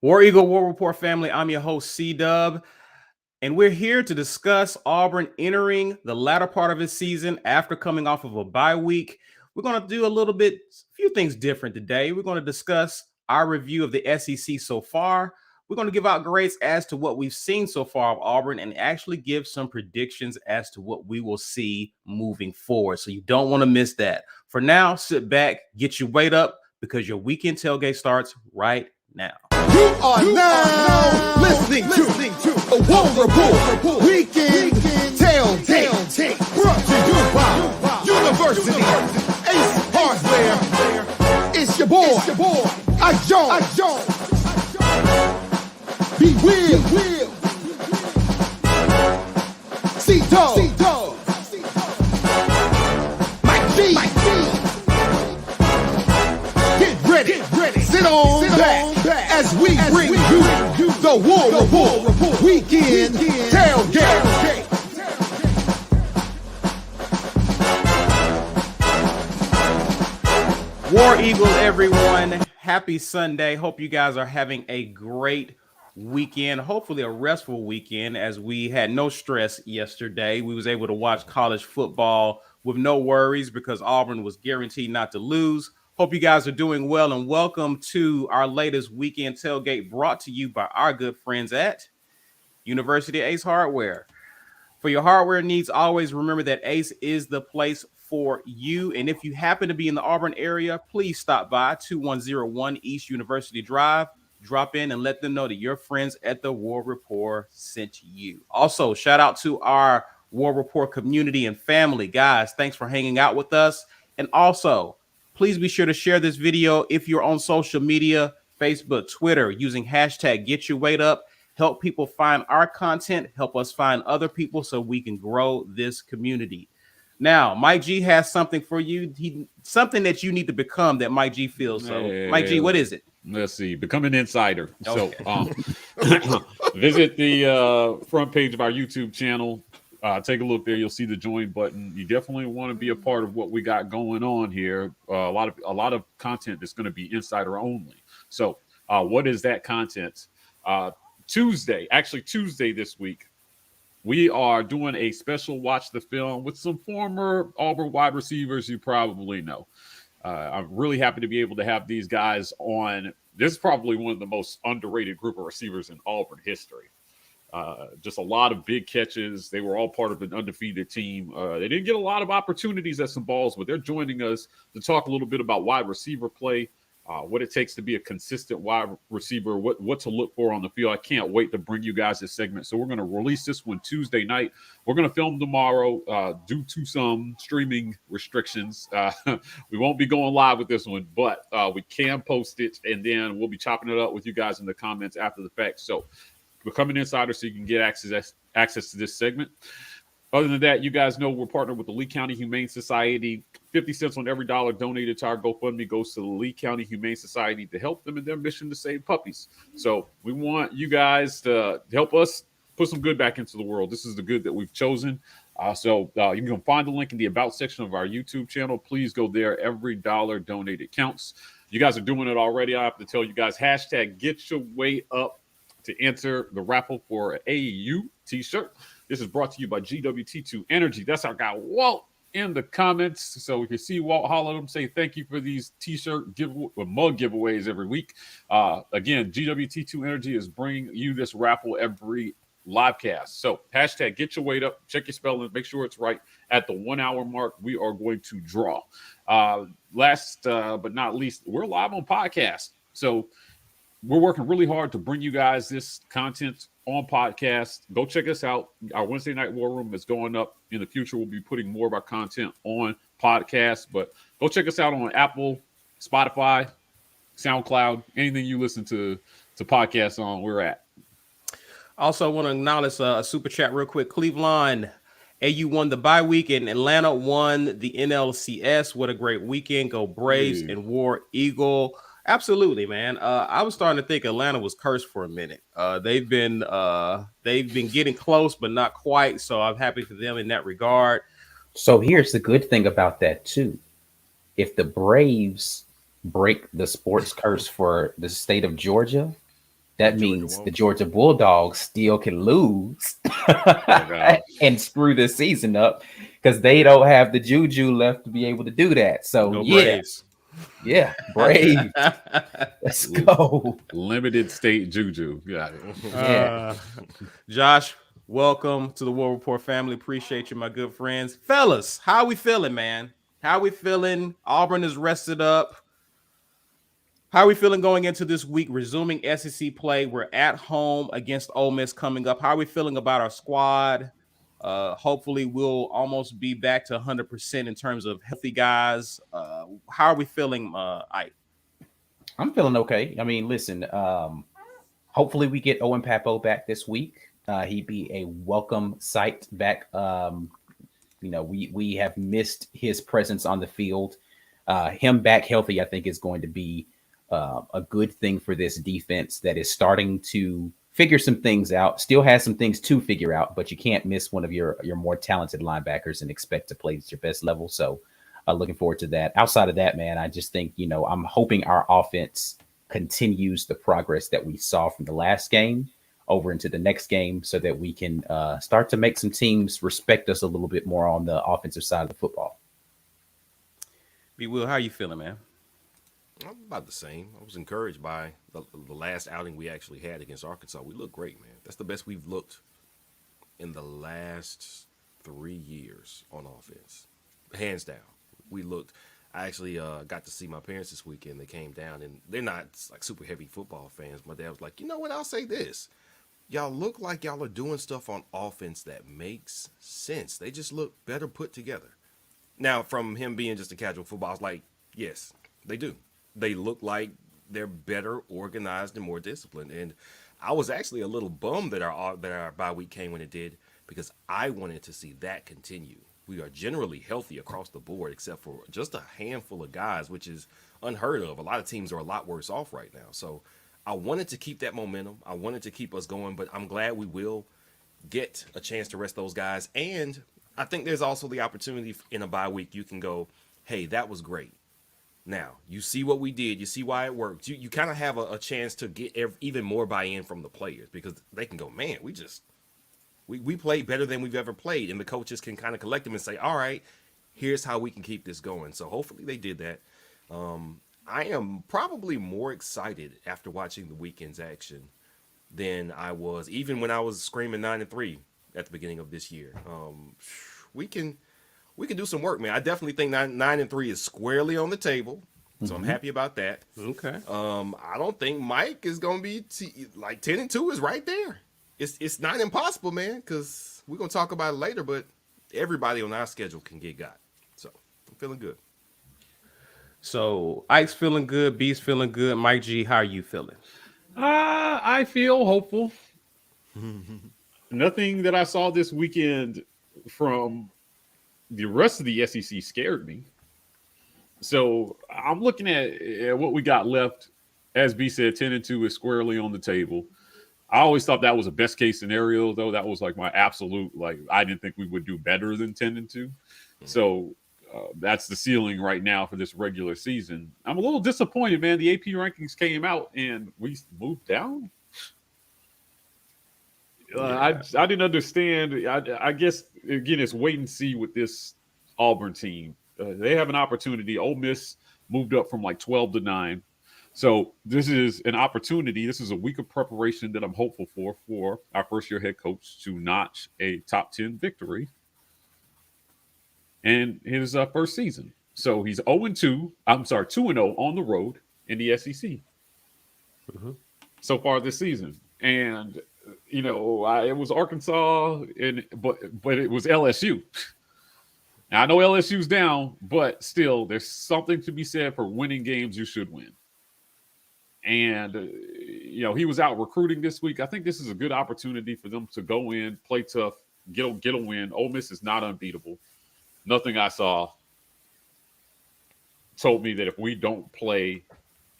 War Eagle, War Rapport family. I'm your host, C-Dub, and we're here to discuss Auburn entering the latter part of his season after coming off of a bye week. We're going to do a few things different today. We're going to discuss our review of the SEC so far. We're going to give out grades as to what we've seen so far of Auburn and actually give some predictions as to what we will see moving forward. So you don't want to miss that. For now, sit back, get your weight up, because your weekend tailgate starts right now. You are now listening to a War Rapport Weekend Tailgate, brought to you by University Ace Hardware. It's your boy, John. Be Will, C-Dog, Mike G. Get ready, sit on back as we bring you the War Rapport Weekend Tailgate. War Eagles, everyone. Happy Sunday. Hope you guys are having a great weekend, hopefully a restful weekend, as we had no stress yesterday. We was able to watch college football with no worries because Auburn was guaranteed not to lose. Hope you guys are doing well, and welcome to our latest weekend tailgate brought to you by our good friends at University Ace Hardware. For your hardware needs, always remember that Ace is the place for you. And if you happen to be in the Auburn area, please stop by 2101 East University Drive. Drop in and let them know that your friends at the War Rapport sent you. Also, shout out to our War Rapport community and family. Guys, thanks for hanging out with us. And also, please be sure to share this video if you're on social media, Facebook, Twitter, using hashtag #GetYourWeightUp. Help people find our content, help us find other people so we can grow this community. Now, Mike G has something for you, something that you need to become that Mike G feels. So, Mike G, what is it? Let's see. Become an insider. Okay. So visit the front page of our YouTube channel. Take a look there. You'll see the join button. You definitely want to be a part of what we got going on here. A lot of content that's going to be insider only. So what is that content? Tuesday this week, we are doing a special Watch the Film with some former Auburn wide receivers you probably know. I'm really happy to be able to have these guys on. This is probably one of the most underrated group of receivers in Auburn history. Just a lot of big catches. They were all part of an undefeated team. They didn't get a lot of opportunities at some balls, but they're joining us to talk a little bit about wide receiver play, what it takes to be a consistent wide receiver, what to look for on the field. I can't wait to bring you guys this segment. So we're going to release this one Tuesday night. We're going to film tomorrow due to some streaming restrictions. We won't be going live with this one, but we can post it, and then we'll be chopping it up with you guys in the comments after the fact. So become an insider so you can get access to this segment. Other than that, you guys know we're partnered with the Lee County Humane Society. 50 cents on every dollar donated to our GoFundMe goes to the Lee County Humane Society to help them in their mission to save puppies. So we want you guys to help us put some good back into the world. This is the good that we've chosen. So you can find the link in the About section of our YouTube channel. Please go there. Every dollar donated counts. You guys are doing it already. I have to tell you guys, hashtag #GetYourWeightUp to enter the raffle for an AAU t-shirt. This is brought to you by GWT2 Energy. That's our guy, Walt, in the comments. So we can see Walt holler at him, say thank you for these t-shirt mug giveaways every week. Again, GWT2 Energy is bringing you this raffle every live cast. So hashtag #GetYourWeightUp. Check your spelling. Make sure it's right. At the 1 hour mark, we are going to draw. Last but not least, we're live on podcast. So we're working really hard to bring you guys this content on podcast. Go check us out. Our Wednesday night war room is going up. In the future, we'll be putting more of our content on podcast, but go check us out on Apple, Spotify, SoundCloud, anything you listen to podcasts on, we're at. Also, I want to acknowledge a super chat real quick. Cleveland, AU won the bye week, and Atlanta won the NLCS. What a great weekend. Go Braves and War Eagle. Absolutely, man. I was starting to think Atlanta was cursed for a minute. They've been getting close, but not quite. So I'm happy for them in that regard. So here's the good thing about that too. If the Braves break the sports curse for the state of Georgia, That means the Georgia Bulldogs still can lose and screw this season up because they don't have the juju left to be able to do that. So, No Braves. Yeah, brave. Let's go. Limited state juju. Yeah. Josh, welcome to the War Rapport family. Appreciate you, my good friends. Fellas, how we feeling, man? How we feeling? Auburn is rested up. How are we feeling going into this week, resuming SEC play? We're at home against Ole Miss coming up. How are we feeling about our squad? Hopefully, we'll almost be back to 100% in terms of healthy guys. How are we feeling, Ike? I'm feeling okay. I mean, listen, hopefully we get Owen Papo back this week. He'd be a welcome sight back. We have missed his presence on the field. Him back healthy, I think, is going to be a good thing for this defense that is starting to figure some things out. Still has some things to figure out, but you can't miss one of your more talented linebackers and expect to play at your best level. So looking forward to that. Outside of that, man, I just think, I'm hoping our offense continues the progress that we saw from the last game over into the next game so that we can start to make some teams respect us a little bit more on the offensive side of the football. B. Will, how you feeling, man? I'm about the same. I was encouraged by the last outing we actually had against Arkansas. We look great, man. That's the best we've looked in the last 3 years on offense. Hands down. We looked. I actually got to see my parents this weekend. They came down, and they're not like super heavy football fans. My dad was like, you know what? I'll say this. Y'all look like y'all are doing stuff on offense that makes sense. They just look better put together. Now, from him being just a casual football, I was like, yes, they do. They look like they're better organized and more disciplined. And I was actually a little bummed that our bye week came when it did because I wanted to see that continue. We are generally healthy across the board except for just a handful of guys, which is unheard of. A lot of teams are a lot worse off right now. So I wanted to keep that momentum. I wanted to keep us going, but I'm glad we will get a chance to rest those guys. And I think there's also the opportunity in a bye week you can go, hey, that was great. Now, you see what we did. You see why it worked. You kind of have a chance to get even more buy-in from the players because they can go, man, we played better than we've ever played. And the coaches can kind of collect them and say, all right, here's how we can keep this going. So hopefully they did that. I am probably more excited after watching the weekend's action than I was, even when I was screaming 9-3 at the beginning of this year. We can do some work, man. I definitely think 9-3 is squarely on the table, so I'm happy about that. Okay. I don't think Mike is gonna be like 10-2 is right there. It's not impossible, man, because we're gonna talk about it later. But everybody on our schedule can get got, so I'm feeling good. So Ike's feeling good, B's feeling good. Mike G, how are you feeling? I feel hopeful. Nothing that I saw this weekend from the rest of the SEC scared me. So I'm looking at what we got left. As B said, 10-2 is squarely on the table. I always thought that was a best case scenario, though. That was like my absolute, I didn't think we would do better than 10-2. So that's the ceiling right now for this regular season. I'm a little disappointed, man. The AP rankings came out and we moved down. I didn't understand. I guess, again, it's wait and see with this Auburn team. They have an opportunity. Ole Miss moved up from 12 to 9. So this is an opportunity. This is a week of preparation that I'm hopeful for our first-year head coach to notch a top 10 victory in his first season. So he's 2-0 on the road in the SEC so far this season. And it was Arkansas, but it was LSU. Now, I know LSU's down, but still, there's something to be said for winning games you should win. And, he was out recruiting this week. I think this is a good opportunity for them to go in, play tough, get a win. Ole Miss is not unbeatable. Nothing I saw told me that if we don't play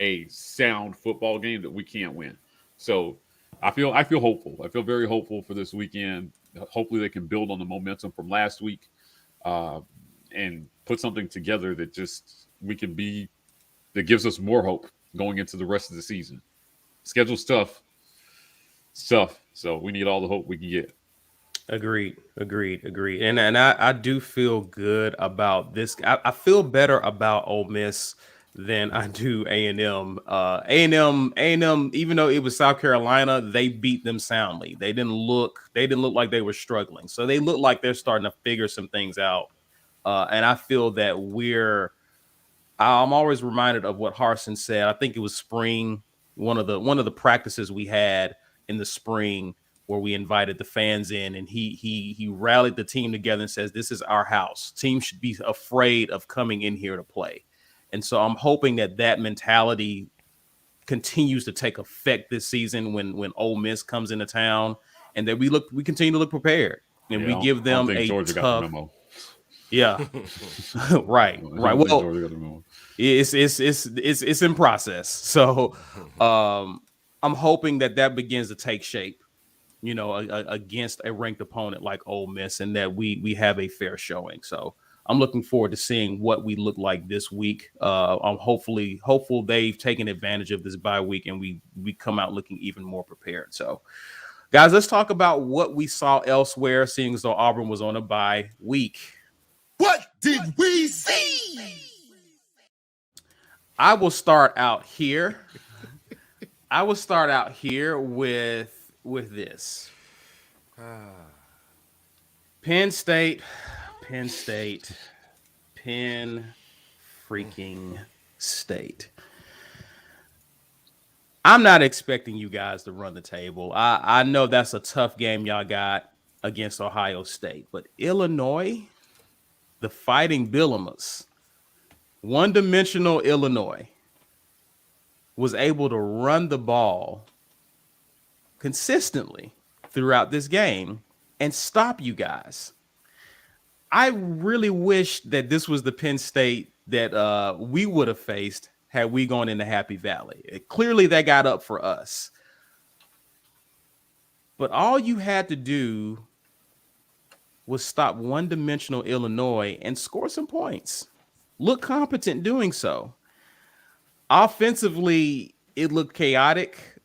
a sound football game that we can't win. So I feel hopeful. I feel very hopeful for this weekend. Hopefully they can build on the momentum from last week and put something together that that gives us more hope going into the rest of the season. Schedule's tough. It's tough. So we need all the hope we can get. Agreed. And I do feel good about this. I feel better about Ole Miss than I do A&M. A&M, even though it was South Carolina, they beat them soundly. They didn't look like they were struggling. So they look like they're starting to figure some things out. And I feel that I'm always reminded of what Harsin said. I think it was spring, one of the practices we had in the spring, where we invited the fans in, and he rallied the team together and says, "This is our house. Teams should be afraid of coming in here to play." And so I'm hoping that mentality continues to take effect this season when Ole Miss comes into town, and that we continue to look prepared, and we give I don't them think a Georgia got tough. the memo. Yeah, right. Well, Georgia got the memo. it's in process. So I'm hoping that begins to take shape, against a ranked opponent like Ole Miss, and that we have a fair showing. So I'm looking forward to seeing what we look like this week. I'm hopeful they've taken advantage of this bye week, and we come out looking even more prepared. So, guys, let's talk about what we saw elsewhere, seeing as though Auburn was on a bye week. What did we see? I will start out here. With this. Penn State. Penn freaking State. I'm not expecting you guys to run the table. I know that's a tough game y'all got against Ohio State, but Illinois, the Fighting Billamas, one-dimensional Illinois, was able to run the ball consistently throughout this game and stop you guys. I really wish that this was the Penn State that we would have faced had we gone into Happy Valley. Clearly, that got up for us. But all you had to do was stop one-dimensional Illinois and score some points. Look competent doing so. Offensively, it looked chaotic.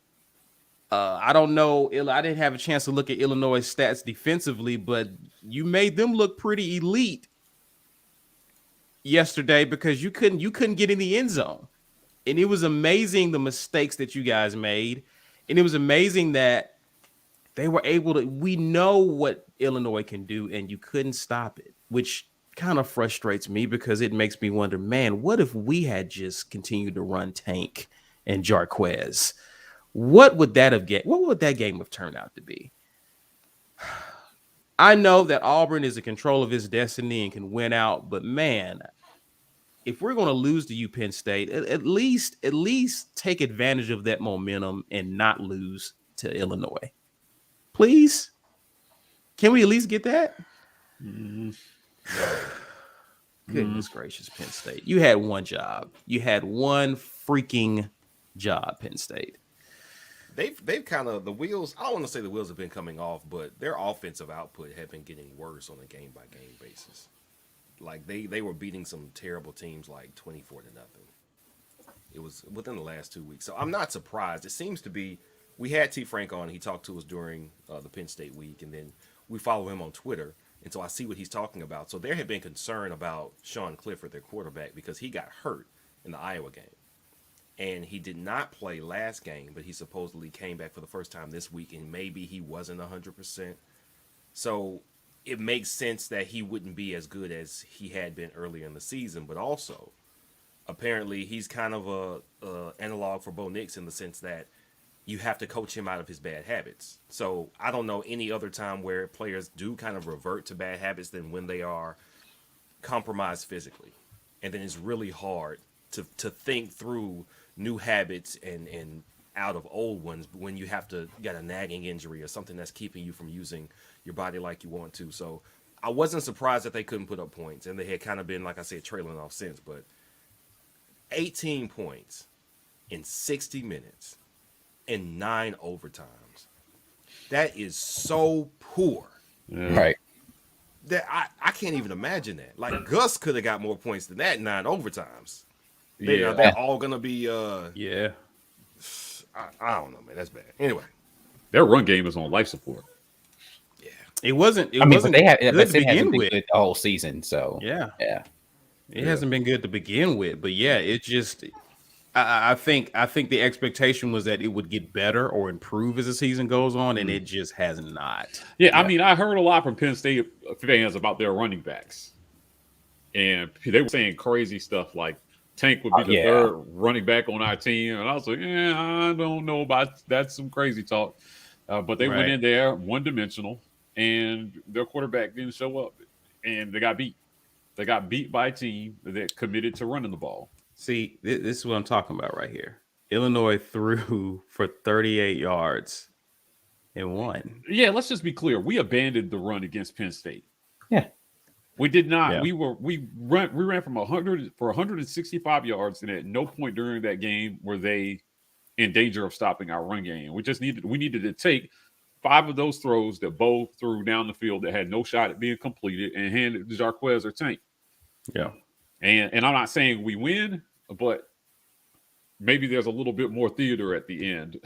I don't know. I didn't have a chance to look at Illinois' stats defensively, but you made them look pretty elite yesterday because you couldn't get in the end zone. And it was amazing the mistakes that you guys made. And it was amazing that they were able to. We know what Illinois can do, and you couldn't stop it, which kind of frustrates me because it makes me wonder, man, what if we had just continued to run Tank and Jarquez? What would that game have turned out to be? I know that Auburn is in control of his destiny and can win out, but man, if we're going to lose to Penn State, at least take advantage of that momentum and not lose to Illinois. Please? Can we at least get that? Goodness gracious, Penn State. You had one job. You had one freaking job, Penn State. They've kind of, the wheels, I don't want to say the wheels have been coming off, but their offensive output have been getting worse on a game-by-game basis. Like, they were beating some terrible teams like 24-0. It was within the last 2 weeks. So I'm not surprised. It seems to be, we had T. Frank on. He talked to us during the Penn State week, and then we follow him on Twitter. And so I see what he's talking about. So there had been concern about Sean Clifford, their quarterback, because he got hurt in the Iowa game. And he did not play last game, but he supposedly came back for the first time this week, and maybe he wasn't 100%. So it makes sense that he wouldn't be as good as he had been earlier in the season. But also, apparently, he's kind of a analog for Bo Nix in the sense that you have to coach him out of his bad habits. So I don't know any other time where players do kind of revert to bad habits than when they are compromised physically. And then it's really hard to think through new habits and out of old ones when you got a nagging injury or something that's keeping you from using your body like you want to. So I wasn't surprised that they couldn't put up points, and they had kind of been, like I said, trailing off since. But 18 points in 60 minutes in 9 overtimes. That is so poor. Yeah. Right. That I can't even imagine that. Like, Gus could have got more points than that in 9 overtimes. They're all gonna be yeah. I don't know, man. That's bad. Anyway, Their run game is on life support. It wasn't. It I mean, wasn't but they have, good but to it hasn't begin been with. good the whole season. So Yeah, yeah. it hasn't been good to begin with. But yeah, it just. I think the expectation was that it would get better or improve as the season goes on, and it just has not. Yeah, I mean, I heard a lot from Penn State fans about their running backs, and they were saying crazy stuff like Tank would be the third running back on our team, and I was like, I don't know about that's some crazy talk. But they went in there one-dimensional, and their quarterback didn't show up, and they got beat. They got beat by a team that committed to running the ball. See, this is what I'm talking about right here. Illinois threw for 38 yards and won. Yeah, let's just be clear. We abandoned the run against Penn State. Yeah. We did not. Yeah. We ran from 100 for 165 yards, and at no point during that game were they in danger of stopping our run game. We needed to take 5 of those throws that Bo threw down the field that had no shot at being completed and hand it to Jarquez or Tank. Yeah. And I'm not saying we win, but maybe there's a little bit more theater at the end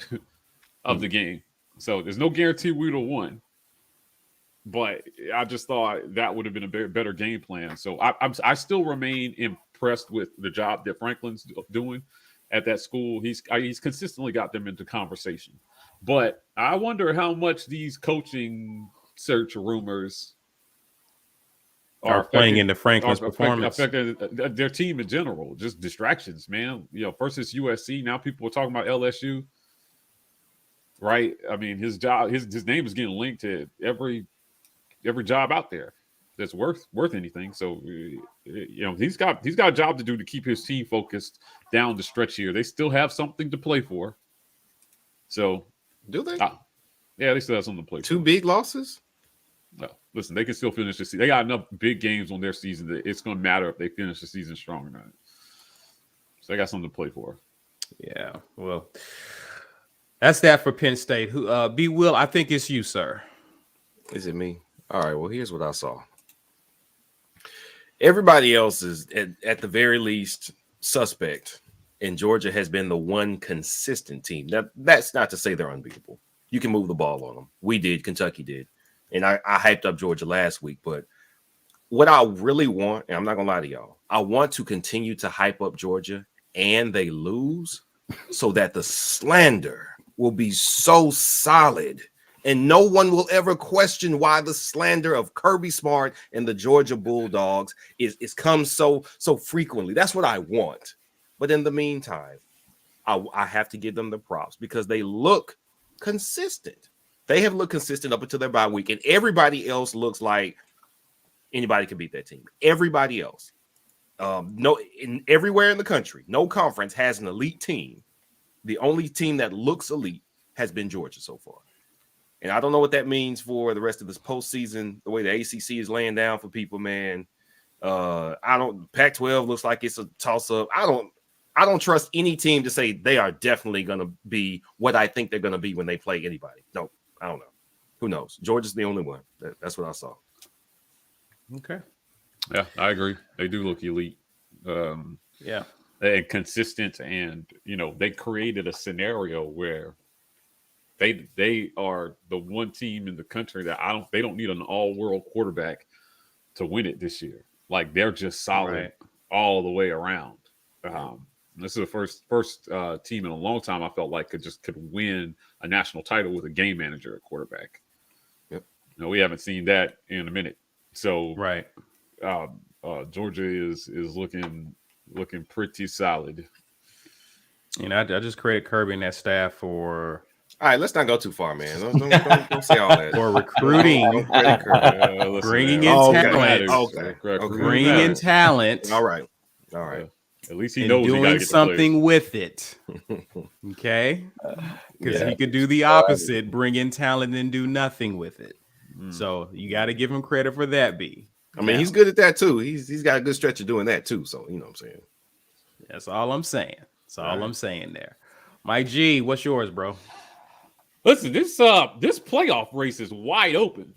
of the game. So there's no guarantee we would have won. But I just thought that would have been a better game plan. So I still remain impressed with the job that Franklin's doing at that school. He's consistently got them into conversation. But I wonder how much these coaching search rumors are playing into Franklin's performance. Affecting their team in general. Just distractions, man. First it's USC. Now people are talking about LSU. Right? I mean, his job, his name is getting linked to every job out there that's worth anything. So he's got a job to do to keep his team focused down the stretch here. They still have something to play for. So do they? Yeah, they still have something to play for. 2 big losses? No, listen, they can still finish the season. They got enough big games on their season that it's going to matter if they finish the season strong or not. So they got something to play for. Yeah, well, that's that for Penn State. Who? B. Will, I think it's you, sir. Is it me? All right, well, here's what I saw. Everybody else is, at the very least, suspect, and Georgia has been the one consistent team. Now, that's not to say they're unbeatable. You can move the ball on them. We did. Kentucky did. And I hyped up Georgia last week. But what I really want, and I'm not going to lie to y'all, I want to continue to hype up Georgia and they lose so that the slander will be so solid and no one will ever question why the slander of Kirby Smart and the Georgia Bulldogs is come so frequently. That's what I want. But in the meantime, I have to give them the props because they look consistent. They have looked consistent up until their bye week, and everybody else looks like anybody can beat that team. Everybody else, everywhere in the country, no conference has an elite team. The only team that looks elite has been Georgia so far. And I don't know what that means for the rest of this postseason, the way the ACC is laying down for people, man. Pac-12 looks like it's a toss-up. I don't trust any team to say they are definitely going to be what I think they're going to be when they play anybody. No, I don't know. Who knows? Georgia's the only one. That's what I saw. Okay. Yeah, I agree. They do look elite. Yeah. And consistent, and they created a scenario where they are the one team in the country that they don't need an all-world quarterback to win it this year. Like they're just solid all the way around. This is the first team in a long time I felt like could win a national title with a game manager at quarterback. Yep. We haven't seen that in a minute. So Georgia is looking pretty solid. I just credit Kirby and that staff for. All right, let's not go too far, man. Don't say all that. For recruiting, bringing in talent. Okay. Bringing in talent. All right. At least he knows doing something with it. Okay, because he could do the opposite: bring in talent and do nothing with it. So you got to give him credit for that. B. I mean, he's good at that too. He's got a good stretch of doing that too. So you know what I'm saying. That's all I'm saying. That's all I'm saying there. Mike G, what's yours, bro? Listen, this playoff race is wide open.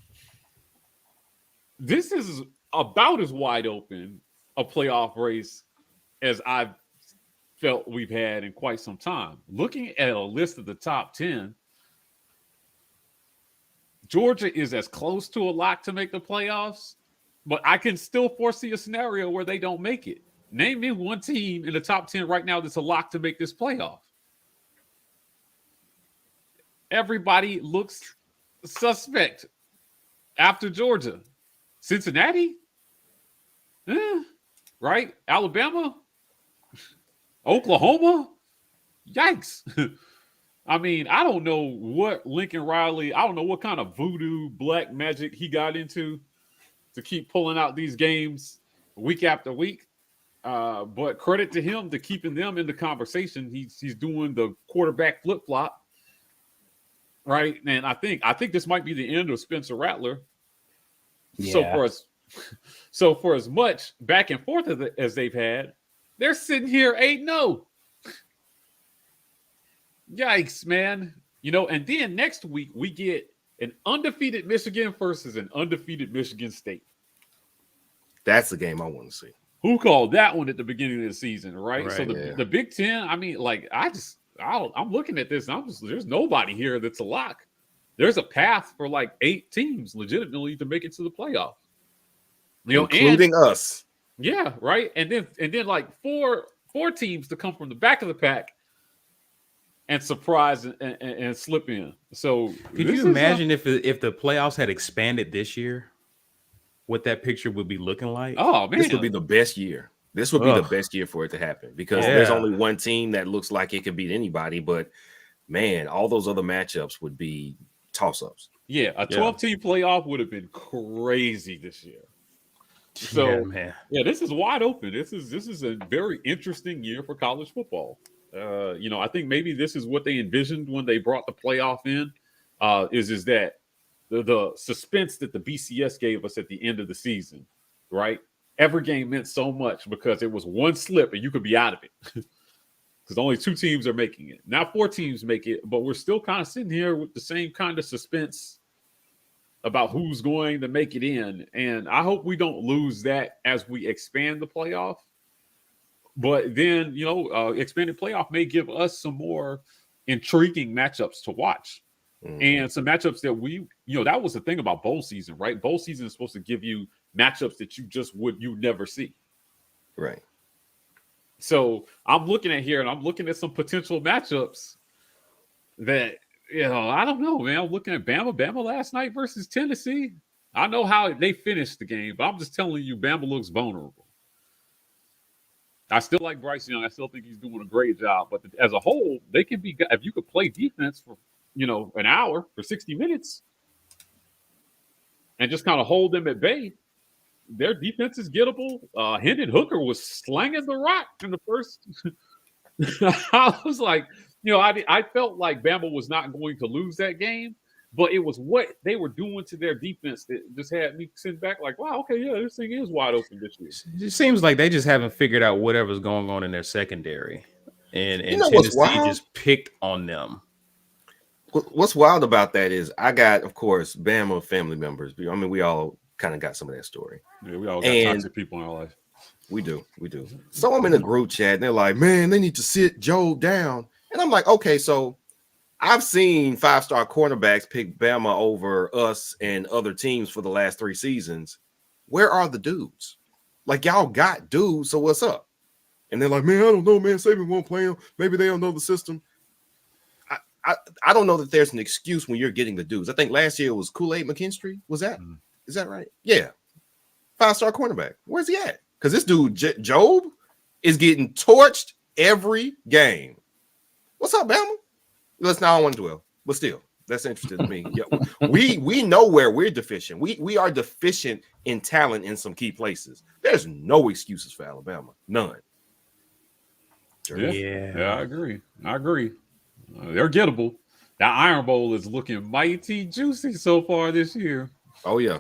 This is about as wide open a playoff race as I've felt we've had in quite some time. Looking at a list of the top 10, Georgia is as close to a lock to make the playoffs, but I can still foresee a scenario where they don't make it. Name me one team in the top 10 right now that's a lock to make this playoff. Everybody looks suspect after Georgia. Cincinnati? Right? Alabama? Oklahoma? Yikes. I mean, I don't know what Lincoln Riley, I don't know what kind of voodoo black magic he got into to keep pulling out these games week after week. But credit to him to keeping them in the conversation. He's doing the quarterback flip-flop. Right. And I think this might be the end of Spencer Rattler. Yeah. So for as much back and forth as they've had, they're sitting here 8-0. Yikes, man. And then next week we get an undefeated Michigan versus an undefeated Michigan State. That's the game I want to see. Who called that one at the beginning of the season, right? So yeah. the Big Ten, I mean, like, I'm looking at this and there's nobody here that's a lock. There's a path for like 8 teams legitimately to make it to the playoff. Including us. Yeah, right. And then like four teams to come from the back of the pack and surprise and slip in. So could you imagine if the playoffs had expanded this year, what that picture would be looking like? Oh man, this would be the best year. This would be the best year for it to happen because there's only one team that looks like it could beat anybody. But man, all those other matchups would be toss-ups. Yeah, a 12-team playoff would have been crazy this year. So this is wide open. This is a very interesting year for college football. I think maybe this is what they envisioned when they brought the playoff in. Is that the suspense that the BCS gave us at the end of the season, right? Every game meant so much because it was one slip and you could be out of it. Because only 2 teams are making it. Now 4 teams make it, but we're still kind of sitting here with the same kind of suspense about who's going to make it in. And I hope we don't lose that as we expand the playoff. But then, expanded playoff may give us some more intriguing matchups to watch. And some matchups that that was the thing about bowl season, right? Bowl season is supposed to give you matchups that you never see. Right. So I'm looking at here and I'm looking at some potential matchups that, I don't know, man. I'm looking at Bama last night versus Tennessee. I know how they finished the game, but I'm just telling you, Bama looks vulnerable. I still like Bryce Young. I still think he's doing a great job. But as a whole, they can be, if you could play defense for, an hour for 60 minutes and just kind of hold them at bay, their defense is gettable. Hendon Hooker was slanging the rock in the first. I was like, I felt like Bama was not going to lose that game, but it was what they were doing to their defense that just had me sitting back like, wow, okay, yeah, this thing is wide open this year. It seems like they just haven't figured out whatever's going on in their secondary. And Tennessee just picked on them. What's wild about that is I got, of course, Bama family members. I mean, we all kind of got some of that story. Yeah, we all got toxic people in our life. We do. So I'm in a group chat and they're like, man, they need to sit Joe down. And I'm like, okay, so I've seen 5-star cornerbacks pick Bama over us and other teams for the last 3 seasons. Where are the dudes? Like, y'all got dudes, so what's up? And they're like, man, I don't know, man. Saban won't play them. Maybe they don't know the system. I don't know that there's an excuse when you're getting the dudes. I think last year it was Kool-Aid McKinstry. Was that? Is that right? Yeah. 5-star cornerback. Where's he at? Because this dude, Job, is getting torched every game. What's up, Bama? Let's not on 112, but still, that's interesting to me. We know where we're deficient. We are deficient in talent in some key places. There's no excuses for Alabama. None. Yeah, I agree. They're gettable. That Iron Bowl is looking mighty juicy so far this year. Oh yeah.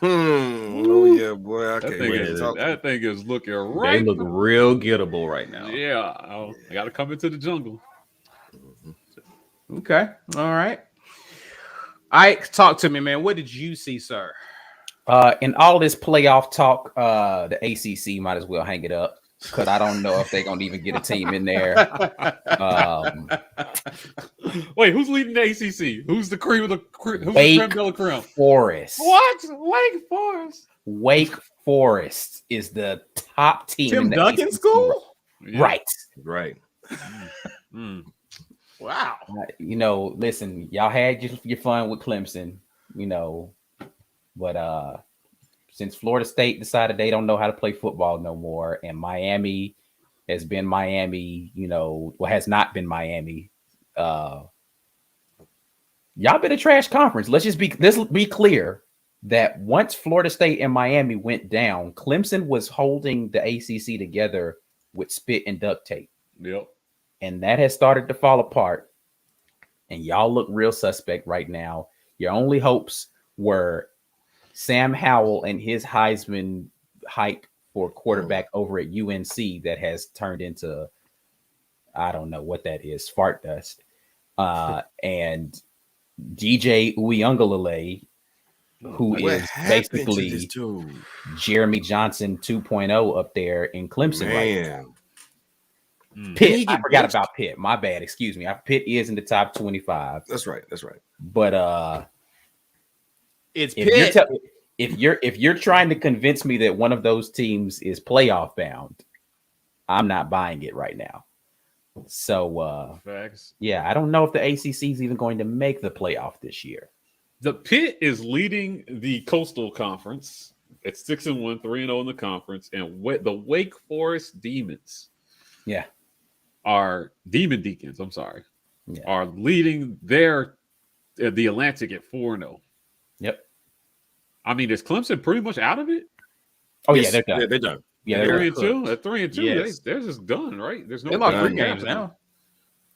Oh yeah, boy. That thing is looking right. They look real gettable right now. Yeah, I got to come into the jungle. Okay, all right. Ike, talk to me, man. What did you see, sir? In all this playoff talk, the ACC might as well hang it up because I don't know if they're gonna even get a team in there. Well, Wait, who's leading the ACC? Who's the cream of the who's the Wake creme de la creme? Forest. What? Wake Forest. Wake Forest is the top team in Tim the Duncan ACC. school? Yeah. Right. Right. Wow. Listen, y'all had your fun with Clemson, but since Florida State decided they don't know how to play football no more, and Miami has been Miami, has not been Miami. Y'all been a trash conference. Let's be clear that once Florida State and Miami went down, Clemson was holding the ACC together with spit and duct tape. Yep. And that has started to fall apart. And y'all look real suspect right now. Your only hopes were Sam Howell and his Heisman hype for quarterback over at UNC that has turned into, I don't know what that is, fart dust. And DJ Uiagalelei, who is basically Jeremy Johnson 2.0 up there in Clemson right now. Pitt, I forgot about Pitt. My bad. Excuse me. Pitt is in the top 25. That's right. But It's if Pitt. if you're trying to convince me that one of those teams is playoff bound, I'm not buying it right now. So Facts. yeah, I don't know if the ACC is even going to make the playoff this year. The Pitt is leading the Coastal Conference at 6-1, 3-0 in the conference, and the Wake Forest Demons. Yeah. Are Demon Deacons, I'm sorry, Yeah. are leading the Atlantic at 4-0. Yep. I mean, is Clemson pretty much out of it? Oh yeah, they're done. Yeah, they're done. Yeah, They're they're 3-2. At 3-2, Yes. they're just done, right? There's no. They lost 3 done games happening. now.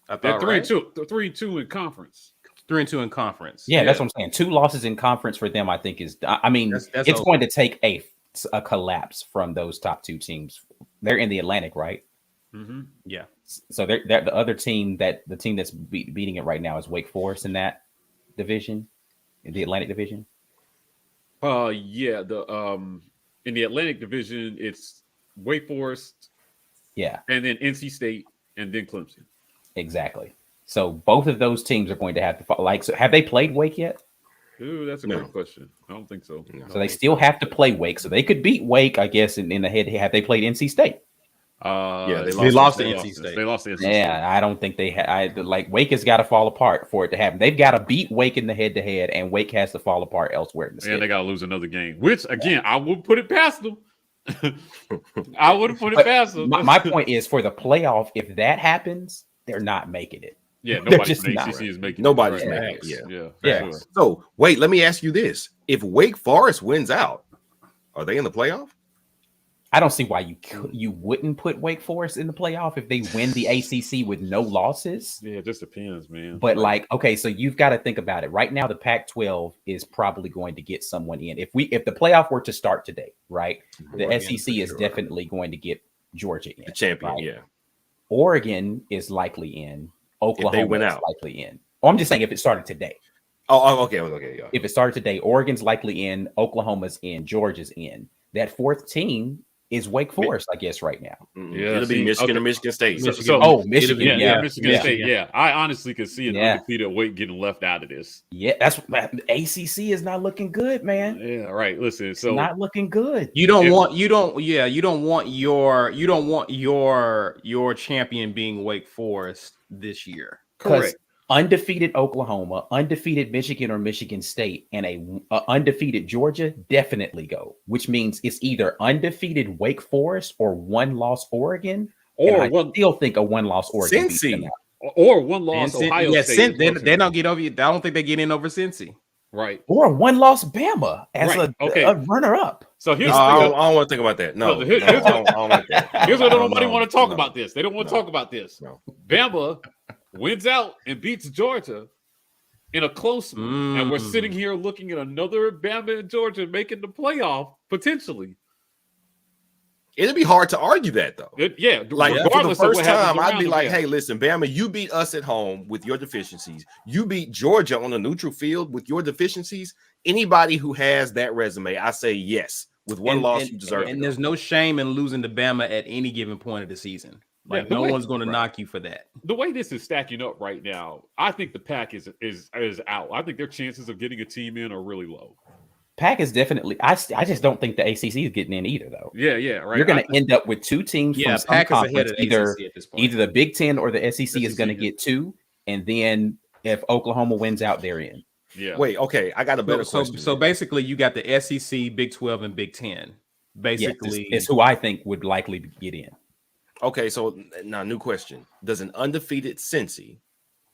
I They're thought 3-2. 3-2 in conference. 3-2 in conference. Yeah, that's what I'm saying. 2 losses in conference for them, I think is. I mean, That's it's okay. going to take a collapse from those top 2 teams. They're in the Atlantic, right? Mm-hmm. Yeah. So they're the other team the team that's beating it right now is Wake Forest in that division, in the Atlantic division. Yeah. In the Atlantic Division, it's Wake Forest, Yeah, and then NC State, and then Clemson. exactly. So both of those teams are going to have to so have they played Wake yet? Ooh, that's a No. great question. I don't think so. No. So they still have to play Wake. So they could beat Wake, I guess, in the head. Have they played NC State? Yeah, They lost to NC State. They lost to NC State. Yeah, I don't think they had. Wake has got to fall apart for it to happen. They've got to beat Wake in the head-to-head, and Wake has to fall apart elsewhere in the And schedule. they got to lose another game, which, again, I would put it past them. I would put it But past them. my point is, for the playoff, if that happens, they're not making it. Yeah, They're nobody just from the not. ACC is making Nobody's it. making it. Facts. Yeah. Yeah. Yeah. Sure. So wait, let me ask you this: if Wake Forest wins out, are they in the playoff? I don't see why you wouldn't put Wake Forest in the playoff if they win the ACC with no losses. Yeah, it just depends, man. But okay, so you've got to think about it. Right now, the Pac-12 is probably going to get someone in. If the playoff were to start today, right, the Oregon, SEC for is sure. definitely going to get Georgia in. The champion, right? yeah. Oregon is likely in. Oklahoma win is out. likely in. Oh, I'm just saying if it started today. Oh, okay, yeah. If it started today, Oregon's likely in. Oklahoma's in. Georgia's in. That 4th team is Wake Forest, I guess, right now. Yeah, It'll be see, Michigan okay. or Michigan State. Michigan. Yeah, Yeah, Michigan yeah. State. Yeah, I honestly could see an Yeah. undefeated Wake getting left out of this. Yeah, that's ACC is not looking good, man. Yeah, right. Listen, so Not looking good. You don't want your champion being Wake Forest this year. Because correct. undefeated Oklahoma, undefeated Michigan or Michigan State, and a undefeated Georgia definitely go. Which means it's either undefeated Wake Forest or 1-loss Oregon. Or I one, still think a 1-loss Oregon beats them Cincy. out. or one loss Ohio yeah, State. they don't get over you. I don't think they get in over Cincy. Right. Or a 1-loss Bama as Right. Okay. a runner-up. So here's I the don't want to think about that. No, No, here's I don't like that. Here's what No, nobody no, want to talk no. about this. They don't want to No. talk about this. No. Bama wins out and beats Georgia in a close one. And we're sitting here looking at another Bama and Georgia making the playoff potentially. It'd be hard to argue that though. Yeah, Like for the regardless of first what happens time, I'd around be them, like, yeah. "Hey, listen, Bama, you beat us at home with your deficiencies. You beat Georgia on a neutral field with your deficiencies. Anybody who has that resume, I say yes. With one loss, you deserve it. And there's no shame in losing to Bama at any given point of the season. Like, the no way- one's going to right. knock you for that. The way this is stacking up right now, I think the Pack is out. I think their chances of getting a team in are really low. Pack is definitely. I just don't think the ACC is getting in either, though. Yeah, right. You're going to end up with two teams Yeah, from some Pack is ahead conference. of the ACC at this point. Either the Big Ten or the SEC is going to SEC, get two, and then if Oklahoma wins out, they're in. Yeah. Wait, okay, I got a better question. So basically, you got the SEC, Big 12, and Big 10. Basically, it's who I think would likely get in. Okay, so now new question: does an undefeated Cincy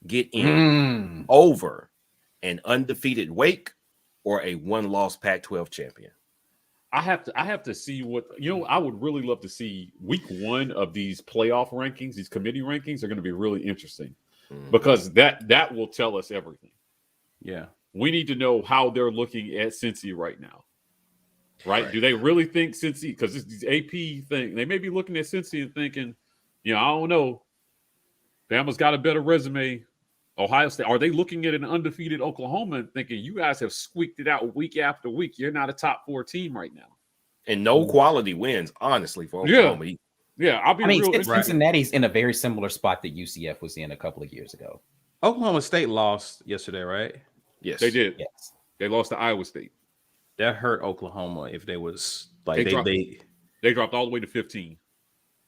get in over an undefeated Wake or a one-loss Pac-12 champion? I have to see what I would really love to see week one of these playoff rankings, these committee rankings are going to be really interesting because that will tell us everything. yeah. We need to know how they're looking at Cincy right now. Right? Do they really think Cincy? Because this AP thing, they may be looking at Cincy and thinking, I don't know. Bama's got a better resume. Ohio State, are they looking at an undefeated Oklahoma and thinking you guys have squeaked it out week after week? You're not a top 4 team right now. And no quality wins, honestly, for Oklahoma. Yeah, I'll be real. Cincinnati's in a very similar spot that UCF was in a couple of years ago. Oklahoma State lost yesterday, right? Yes, They did. Yes. They lost to Iowa State. That hurt Oklahoma if they was like They dropped all the way to 15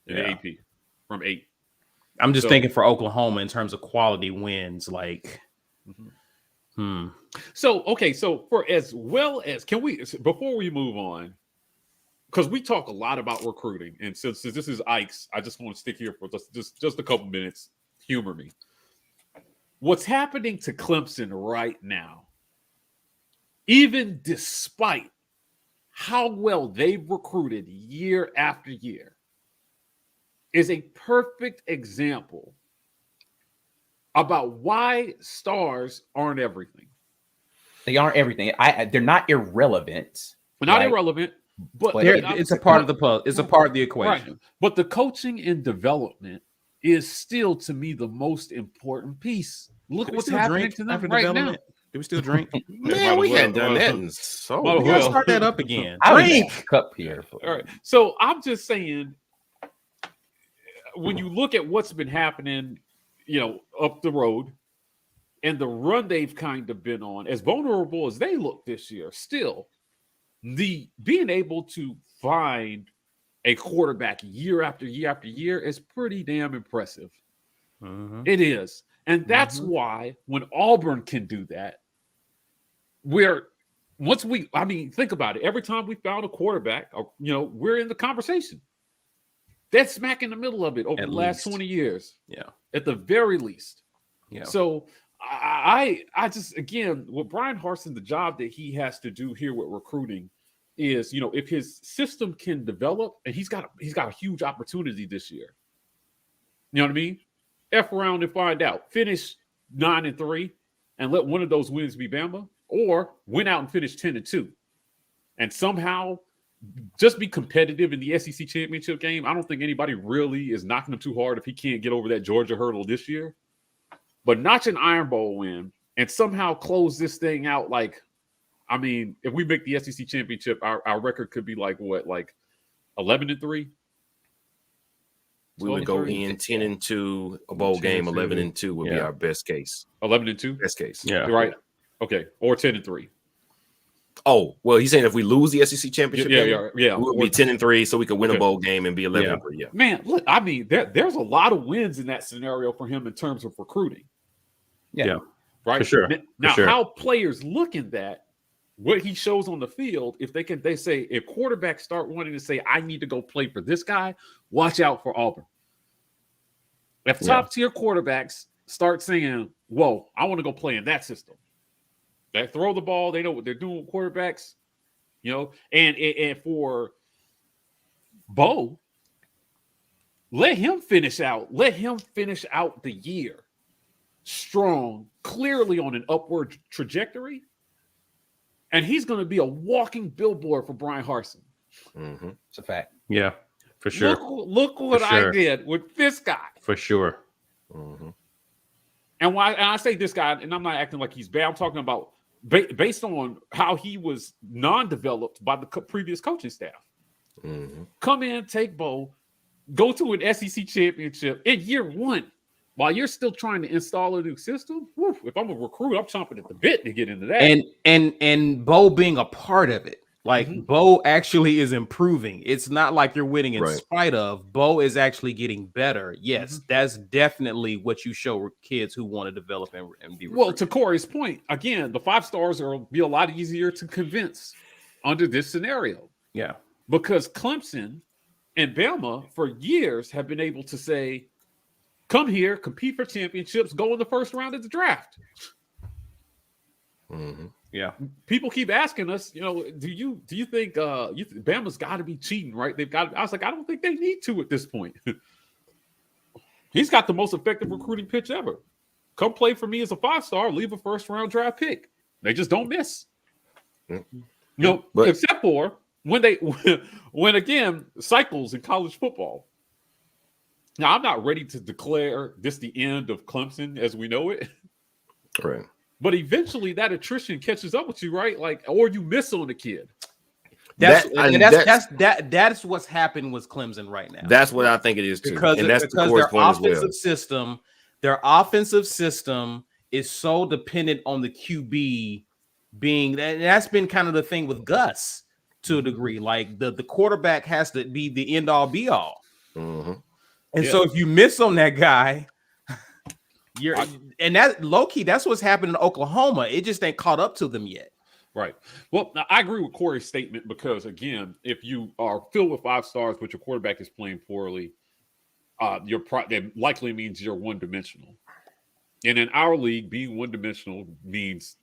in the AP from 8. I'm just thinking for Oklahoma in terms of quality wins, like So for as well as can we before we move on, because we talk a lot about recruiting, and since this is Ike's, I just want to stick here for just a couple minutes. Humor me. What's happening to Clemson right now, even despite how well they've recruited year after year, is a perfect example about why stars aren't everything. They aren't everything. They're not irrelevant. But not irrelevant, but it's a part of the puzzle. It's a part of the equation. Right. But the coaching and development is still, to me, the most important piece. Look what's happening to them right now. Do we still drink? Man, we hadn't done that in so Well, We gotta start that up again. Drink cup here. All right. So I'm just saying, when you look at what's been happening, up the road and the run they've kind of been on, as vulnerable as they look this year, still the being able to find a quarterback year after year after year is pretty damn impressive. It is. And that's why when Auburn can do that, think about it. Every time we found a quarterback, we're in the conversation. That's smack in the middle of it over the last 20 years. Yeah. At the very least. Yeah. So I just, again, with Brian Harsin, the job that he has to do here with recruiting is, if his system can develop, and he's got a huge opportunity this year. You know what I mean? F around and find out. Finish 9-3 and let one of those wins be Bama, or win out and finish 10-2. And somehow just be competitive in the SEC championship game. I don't think anybody really is knocking him too hard if he can't get over that Georgia hurdle this year. But notch an Iron Bowl win and somehow close this thing out if we make the SEC championship, our record could be 11-3. We would go in 10-2, a bowl game. 11-2 would be our best case. 11-2, best case. Yeah. Right. Okay. Or 10-3. Oh, well, he's saying if we lose the SEC championship game, yeah, we would be 10-3, so we could win a bowl game and be 11-3. Yeah. Man, look, there's a lot of wins in that scenario for him in terms of recruiting. Yeah. Right. For sure. Now, For sure. how players look at that, what he shows on the field, if quarterbacks start wanting to say, I need to go play for this guy, watch out for Auburn. If top tier quarterbacks start saying, whoa, I want to go play in that system. They throw the ball, they know what they're doing with quarterbacks, and for Bo, let him finish out the year strong, clearly on an upward trajectory. And he's going to be a walking billboard for Brian Harsin. It's a fact. Yeah, for sure. Look what I did with this guy. For sure. And why? And I say this guy, and I'm not acting like he's bad. I'm talking about based on how he was non-developed by the previous coaching staff. Come in, take Bo, go to an SEC championship in year one while you're still trying to install a new system. Whew, if I'm a recruit, I'm chomping at the bit to get into that. And Bo being a part of it. Like Bo actually is improving. It's not like you're winning in spite of. Bo is actually getting better. Yes, that's definitely what you show kids who want to develop and be recruited. Well, to Corey's point, again, the 5 stars will be a lot easier to convince under this scenario. Yeah. Because Clemson and Bama for years have been able to say, come here, compete for championships, go in the first round of the draft. Yeah. People keep asking us, do you think Bama's got to be cheating, right? I was like, I don't think they need to at this point. He's got the most effective recruiting pitch ever. Come play for me as a 5-star, leave a first-round draft pick. They just don't miss. Except for when again cycles in college football. Now, I'm not ready to declare this the end of Clemson as we know it. Right. But eventually that attrition catches up with you, right? Like, or you miss on the kid. That's what's happened with Clemson right now. That's what I think it is too. Because that's their offensive system is so dependent on the QB being, and that's been kind of the thing with Gus to a degree. Like the quarterback has to be the end all be all. And so if you miss on that guy, and that low key, that's what's happened in Oklahoma. It just ain't caught up to them yet. Right. Well, I agree with Corey's statement because, again, if you are filled with 5 stars, but your quarterback is playing poorly, that likely means you're one-dimensional. And in our league, being one-dimensional means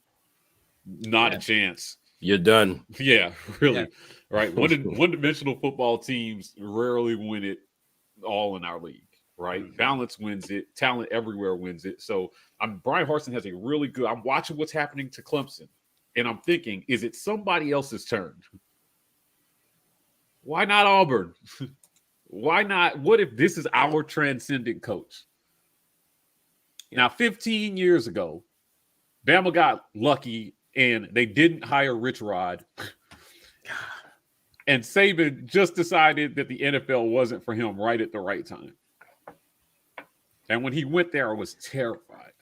not a chance. You're done. Yeah, really. Yeah. Right. One-dimensional football teams rarely win it all in our league. Right. Balance wins it. Talent everywhere wins it. So Brian Harsin has a really good. I'm watching what's happening to Clemson, and I'm thinking, is it somebody else's turn? Why not Auburn? Why not? What if this is our transcendent coach? Now, 15 years ago, Bama got lucky and they didn't hire Rich Rod. And Saban just decided that the NFL wasn't for him right at the right time. And when he went there, I was terrified.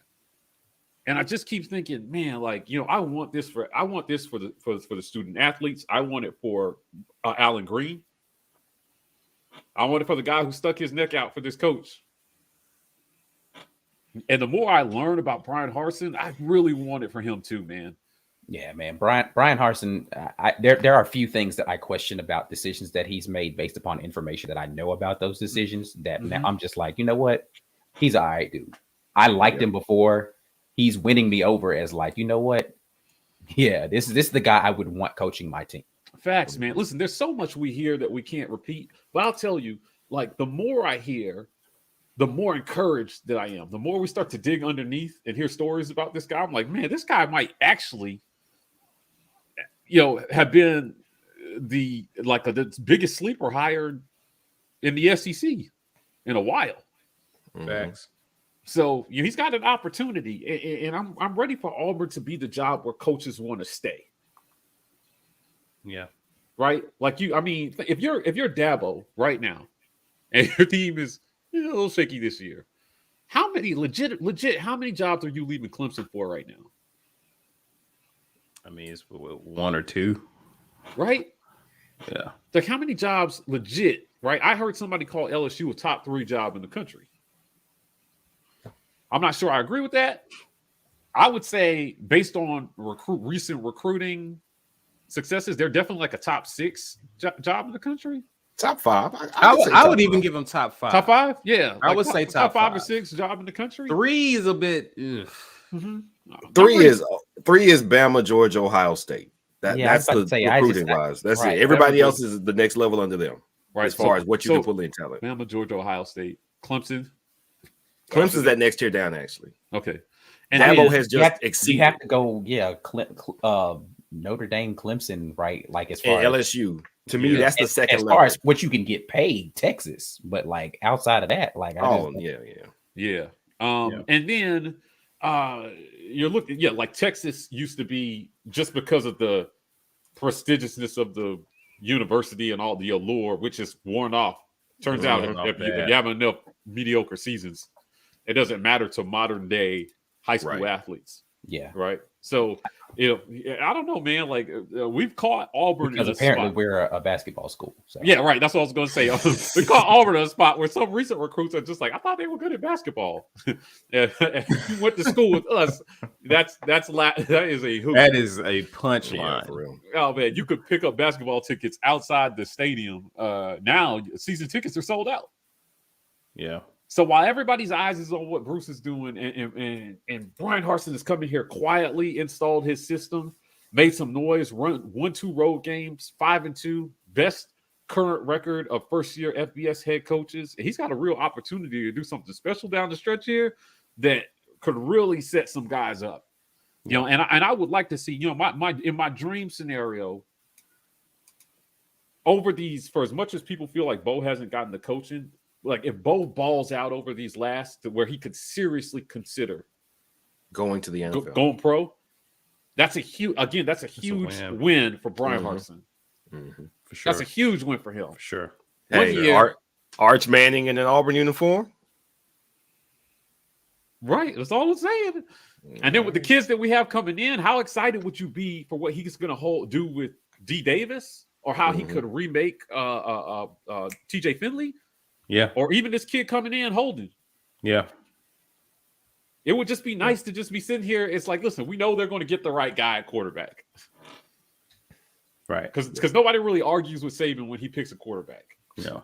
And I just keep thinking, man, like, I want this for the student athletes. I want it for Alan Green. I want it for the guy who stuck his neck out for this coach. And the more I learn about Brian Harsin, I really want it for him too, man. Yeah, man. Brian Harsin, there are a few things that I question about decisions that he's made based upon information that I know about those decisions that now I'm just like, you know what? He's all right, dude. I liked him before. He's winning me over as like, you know what? Yeah, this is the guy I would want coaching my team. Facts, man. Listen, there's so much we hear that we can't repeat. But I'll tell you, like, the more I hear, the more encouraged that I am. The more we start to dig underneath and hear stories about this guy, I'm like, man, this guy might actually, have been the biggest sleeper hired in the SEC in a while. Facts. So he's got an opportunity, and I'm ready for Auburn to be the job where coaches want to stay. Yeah. Right. Like if you're Dawe right now, and your team is a little shaky this year, how many legit? How many jobs are you leaving Clemson for right now? I mean, it's 1 or 2. Right. Yeah. Like how many jobs legit? Right. I heard somebody call LSU a top 3 job in the country. I'm not sure I agree with that. I would say based on recent recruiting successes, they're definitely like a top 6 job in the country. Top 5. I would even give them top 5. Top 5? Yeah. I would say top 5 or 6 job in the country. 3 is a bit. 3 is Bama, Georgia, Ohio State. That's the recruiting wise. That's it. Everybody else is the next level under them. Right. As far as what you can pull in talent. Bama, Georgia, Ohio State, Clemson. Clemson's that next tier down, actually. Okay. And Dabo has just exceeded. You have to go, Notre Dame, Clemson, right? Like as far as LSU. To me, that's the second as level. far as what you can get paid, Texas. But like outside of that, like yeah. And then you're looking, like Texas used to be just because of the prestigiousness of the university and all the allure, which is worn off Turns Yeah, out not if bad. you have enough mediocre seasons, it doesn't matter to modern day high school Right. athletes, Yeah, right? So, I don't know, man. Like we've caught Auburn because in a apparently spot. we're a basketball school. So. Yeah, right. That's what I was going to say. We caught Auburn in a spot where some recent recruits are just like, I thought they were good at basketball. If you went to school with us, that is a hoop. That is a Yeah, punchline. for real. Oh man, you could pick up basketball tickets outside the stadium. Now season tickets are sold out. Yeah. So while everybody's eyes is on what Bruce is doing, and Brian Harsin is coming here quietly, installed his system, made some noise, run 1-2 road games, 5-2, best current record of first-year FBS head coaches. He's got a real opportunity to do something special down the stretch here that could really set some guys up. And I would like to see, in my dream scenario, over these, for as much as people feel like Bo hasn't gotten the coaching, like if Bo balls out over these last to where he could seriously consider Going to the NFL. going pro, that's a huge win for Brian Harsin. For sure. That's a huge win for him. For sure. Hey, Arch Manning in an Auburn uniform. Right. That's all I'm saying. And then with the kids that we have coming in, how excited would you be for what he's going to do with D. Davis, or how he could remake T.J. Finley? Yeah. Or even this kid coming in, Holden. Yeah. It would just be nice to just be sitting here. It's like, listen, we know they're going to get the right guy at quarterback. Right. Because nobody really argues with Saban when he picks a quarterback. No.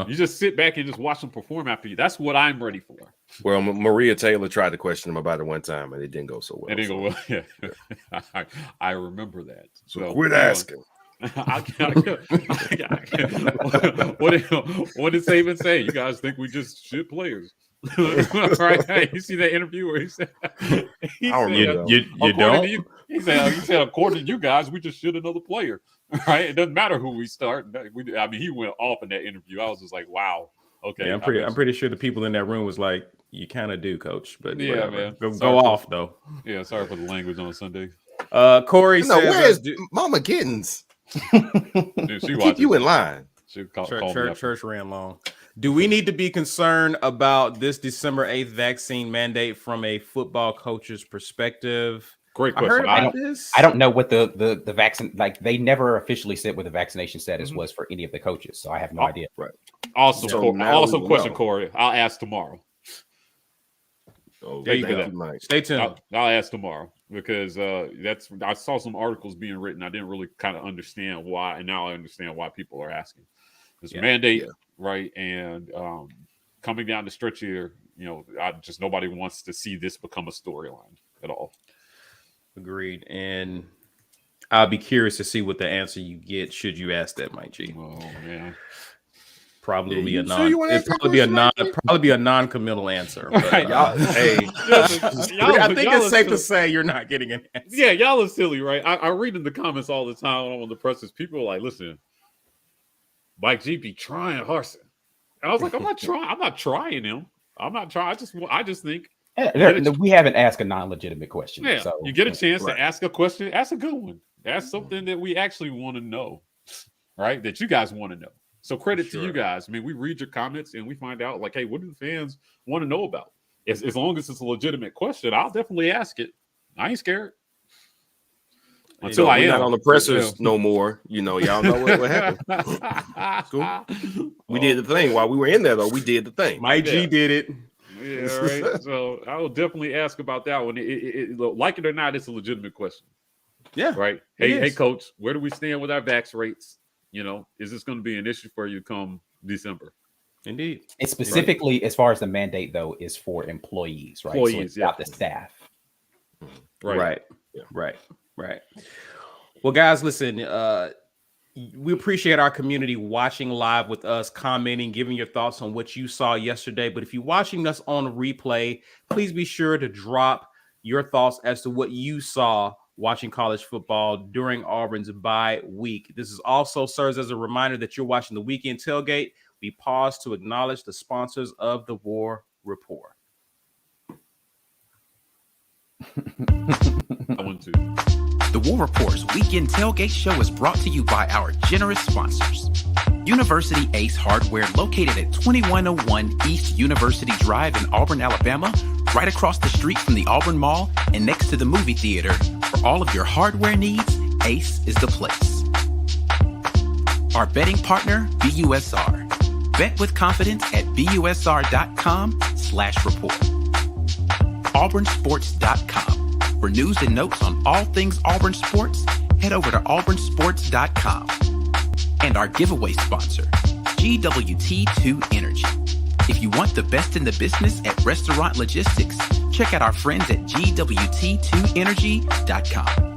You just sit back and just watch him perform after you. That's what I'm ready for. Well, Maria Taylor tried to question him about it one time, and it didn't go so well. It didn't go well. Yeah. I remember that. So quit asking. What did Saban say? You guys think we just shit players? Right? Hey, you see that interview where he said, you don't? He said, according to you guys, we just shit another player. Right? It doesn't matter who we start. He went off in that interview. I was just like, wow. Okay. Yeah, I'm pretty sure the people in that room was like, you kind of do, coach. But yeah, whatever. man. Go off though. Yeah, sorry for the language on a Sunday. Corey says, where's Mama Giddens? Dude, she Keep you in line. Church ran long. Do we need to be concerned about this December 8th vaccine mandate from a football coach's perspective? Great I question. heard about this. I don't know what the vaccine, like they never officially said what the vaccination status was for any of the coaches, so I have no idea. Right. Awesome, So now awesome we question, know. Corey. I'll ask tomorrow. Oh, There you thank go. Mike. Stay tuned. I'll ask tomorrow because I saw some articles being written. I didn't really kind of understand why, and now I understand why people are asking. This mandate, right? And coming down the stretch here, nobody wants to see this become a storyline at all. Agreed. And I'll be curious to see what the answer you get should you ask that, Mike G. Oh man. Probably Yeah, be a you sure you wanna ask that probably be a non-committal answer. But, Right, y'all- Hey, I think it's safe to say you're not getting an answer. Yeah, y'all are silly, right? I read in the comments all the time on the presses. People are like, listen, Mike G be trying Harsin. And I was like, I'm not trying him. I'm not trying. I just think We haven't asked a non-legitimate question. yeah, so you get a chance right. to ask a question. Ask a good one. Ask something that we actually want to know, right? That you guys want to know. So credit to you guys. I mean, we read your comments and we find out like, hey, what do the fans want to know about? As long as it's a legitimate question, I'll definitely ask it. I ain't scared. Until I we're am. not on the pressers no more. Y'all know what happened. Cool. We did the thing while we were in there, though. We did the thing. Mike G did it. Yeah, right. So I will definitely ask about that one. Like it or not, it's a legitimate question. Yeah. Right. Hey, coach, where do we stand with our vax rates? Is this going to be an issue for you come December? Indeed. It's specifically as far as the mandate though is for employees, right? Employees, so it's not the staff. Right. Well, guys, listen, we appreciate our community watching live with us, commenting, giving your thoughts on what you saw yesterday. But if you're watching us on replay, please be sure to drop your thoughts as to what you saw watching college football during Auburn's bye week. This is also serves as a reminder that you're watching the Weekend Tailgate. We pause to acknowledge the sponsors of the War Rapport. I want to. The War Report's Weekend Tailgate Show is brought to you by our generous sponsors. University Ace Hardware, located at 2101 East University Drive in Auburn, Alabama, right across the street from the Auburn Mall and next to the movie theater. For all of your hardware needs, Ace is the place. Our betting partner, BUSR. Bet with confidence at busr.com/report. auburnsports.com. For news and notes on all things Auburn sports, head over to auburnsports.com. And our giveaway sponsor, GWT2 Energy. If you want the best in the business at restaurant logistics, check out our friends at GWT2energy.com.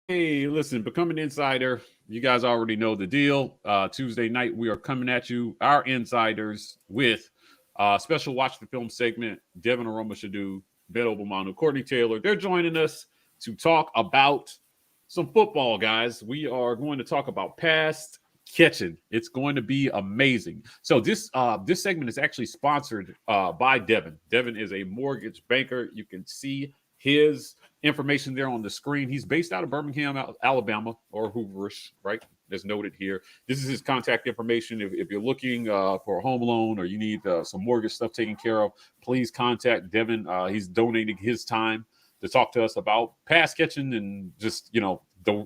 Hey, listen, become an insider. You guys already know the deal. Tuesday night, we are coming at you, our insiders, with special Watch the Film segment. Devin Aroma Shadu, Ben Obamanu, Courtney Taylor. They're joining us to talk about some football, guys. We are going to talk about pass catching. It's going to be amazing. So this segment is actually sponsored by Devin. Devin is a mortgage banker. You can see his information there on the screen. He's based out of Birmingham, Alabama, or Hooverish, right? As noted here. This is his contact information. If you're looking for a home loan or you need some mortgage stuff taken care of, please contact Devin. He's donating his time to talk to us about pass catching and just, the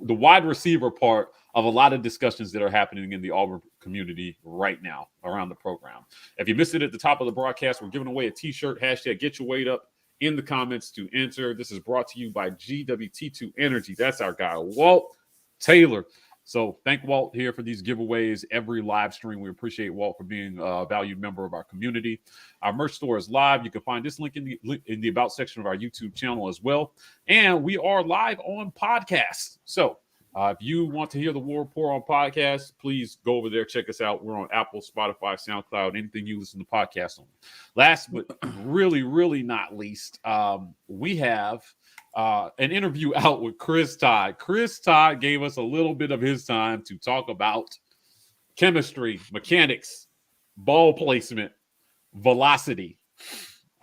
wide receiver part of a lot of discussions that are happening in the Auburn community right now around the program. If you missed it at the top of the broadcast, we're giving away a t-shirt, hashtag get your weight up in the comments to enter. This is brought to you by GWT2 Energy. That's our guy, Walt Taylor. So thank Walt here for these giveaways every live stream. We appreciate Walt for being a valued member of our community. Our merch store is live. You can find this link in the About section of our YouTube channel as well. And we are live on podcasts. So if you want to hear the War Rapport on podcast, please go over there, check us out. We're on Apple, Spotify, SoundCloud, anything you listen to podcasts on. Last but really, really not least, we have an interview out with Chris Todd. Chris Todd gave us a little bit of his time to talk about chemistry, mechanics, ball placement, velocity,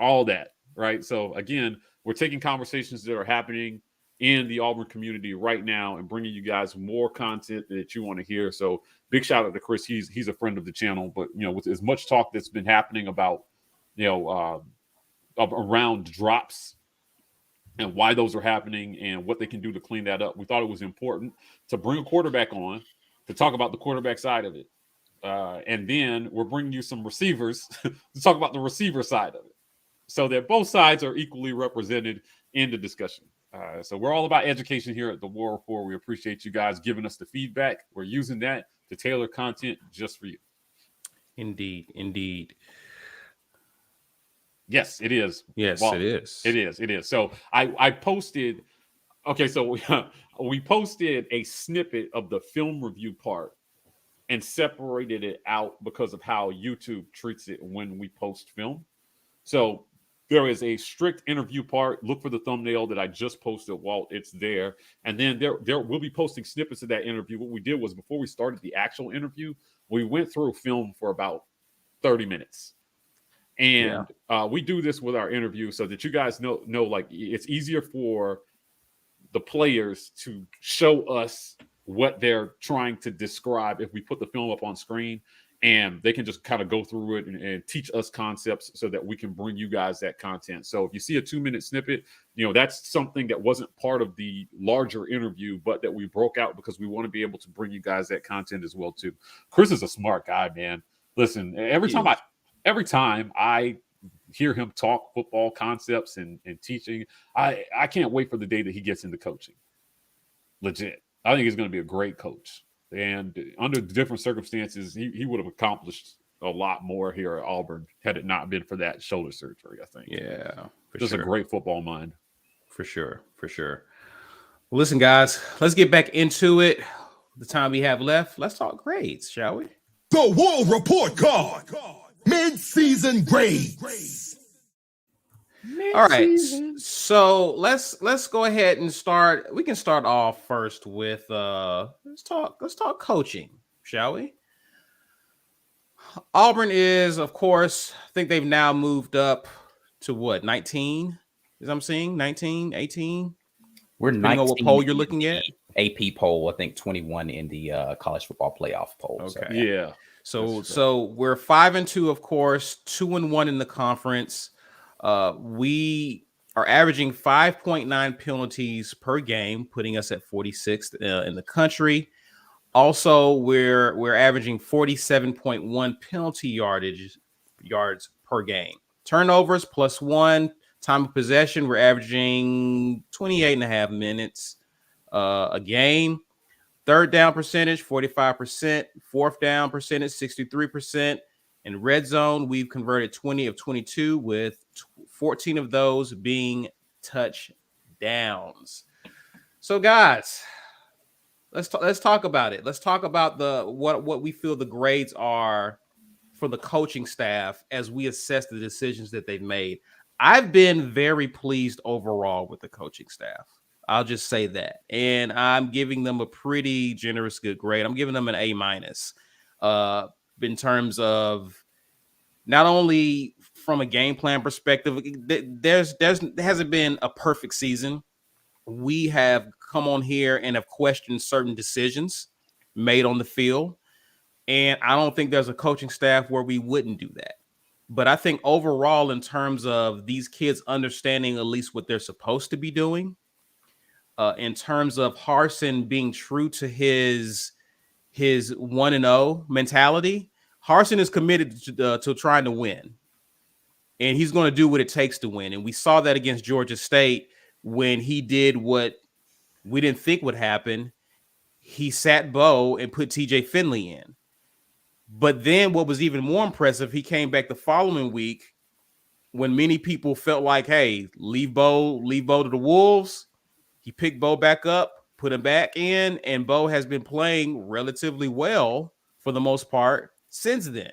all that, right? So again, we're taking conversations that are happening in the Auburn community right now and bringing you guys more content that you want to hear. So big shout out to Chris. He's a friend of the channel, but with as much talk that's been happening about, around drops and why those are happening and what they can do to clean that up, we thought it was important to bring a quarterback on to talk about the quarterback side of it. And then we're bringing you some receivers to talk about the receiver side of it so that both sides are equally represented in the discussion. So we're all about education here at the War Rapport. We appreciate you guys giving us the feedback. We're using that to tailor content just for you. Indeed. Yes, it is. Yes, well, it is. It is. So I posted. Okay, so we posted a snippet of the film review part and separated it out because of how YouTube treats it when we post film. So there is a strict interview part. Look for the thumbnail that I just posted, Walt. It's there. And then there we'll be posting snippets of that interview. What we did was before we started the actual interview, we went through film for about 30 minutes. And we do this with our interview so that you guys know, like, it's easier for the players to show us what they're trying to describe if we put the film up on screen. And they can just kind of go through it and teach us concepts so that we can bring you guys that content. So if you see a 2-minute snippet, that's something that wasn't part of the larger interview, but that we broke out because we want to be able to bring you guys that content as well, too. Chris is a smart guy, man. Listen, every time I hear him talk football concepts and teaching, I can't wait for the day that he gets into coaching. Legit. I think he's going to be a great coach. And under different circumstances, he would have accomplished a lot more here at Auburn had it not been for that shoulder surgery, I think. Yeah. Just a great football mind. For sure. Well, listen, guys, let's get back into it. The time we have left, let's talk grades, shall we? The War Report Card. Mid-season grades. All right, so let's go ahead and start. We can start off first with let's talk coaching, shall we? Auburn is, of course, I think they've now moved up to what, 19? As I'm seeing, 19, 18. We're depending 19. on what poll you're looking at. AP poll, I think 21 in the college football playoff poll. So, Okay. Yeah. So we're 5-2, of course, 2-1 in the conference. We are averaging 5.9 penalties per game, putting us at 46th in the country. Also, we're averaging 47.1 penalty yards per game. Turnovers +1. Time of possession, we're averaging 28.5 minutes a game. Third down percentage, 45%. Fourth down percentage, 63%. In red zone, we've converted 20 of 22, with 14 of those being touchdowns. So, guys, let's talk about it. Let's talk about what we feel the grades are for the coaching staff as we assess the decisions that they've made. I've been very pleased overall with the coaching staff. I'll just say that. And I'm giving them a pretty generous good grade. I'm giving them an A- in terms of not only from a game plan perspective. There hasn't been a perfect season. We have come on here and have questioned certain decisions made on the field. And I don't think there's a coaching staff where we wouldn't do that. But I think overall, in terms of these kids understanding at least what they're supposed to be doing, in terms of Harsin being true to his 1-0 mentality, Harsin is committed to trying to win. And he's going to do what it takes to win. And we saw that against Georgia State when he did what we didn't think would happen. He sat Bo and put TJ Finley in. But then what was even more impressive, he came back the following week when many people felt like, hey, leave Bo to the Wolves. He picked Bo back up, put him back in, and Bo has been playing relatively well for the most part since then,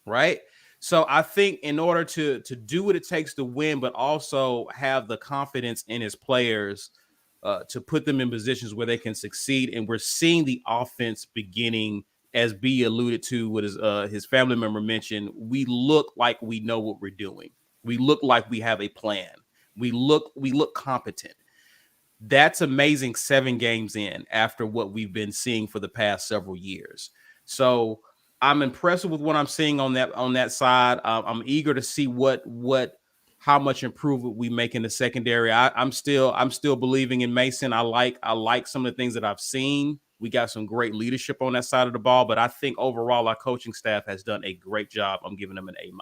right? So I think in order to do what it takes to win, but also have the confidence in his players to put them in positions where they can succeed, and we're seeing the offense beginning, as B alluded to, what his family member mentioned, we look like we know what we're doing. We look like we have a plan. We look competent. That's amazing 7 games in after what we've been seeing for the past several years. So I'm impressed with what I'm seeing on that side. I'm eager to see how much improvement we make in the secondary. I'm still believing in Mason. I like some of the things that I've seen. We got some great leadership on that side of the ball, but I think overall our coaching staff has done a great job. I'm giving them an A-.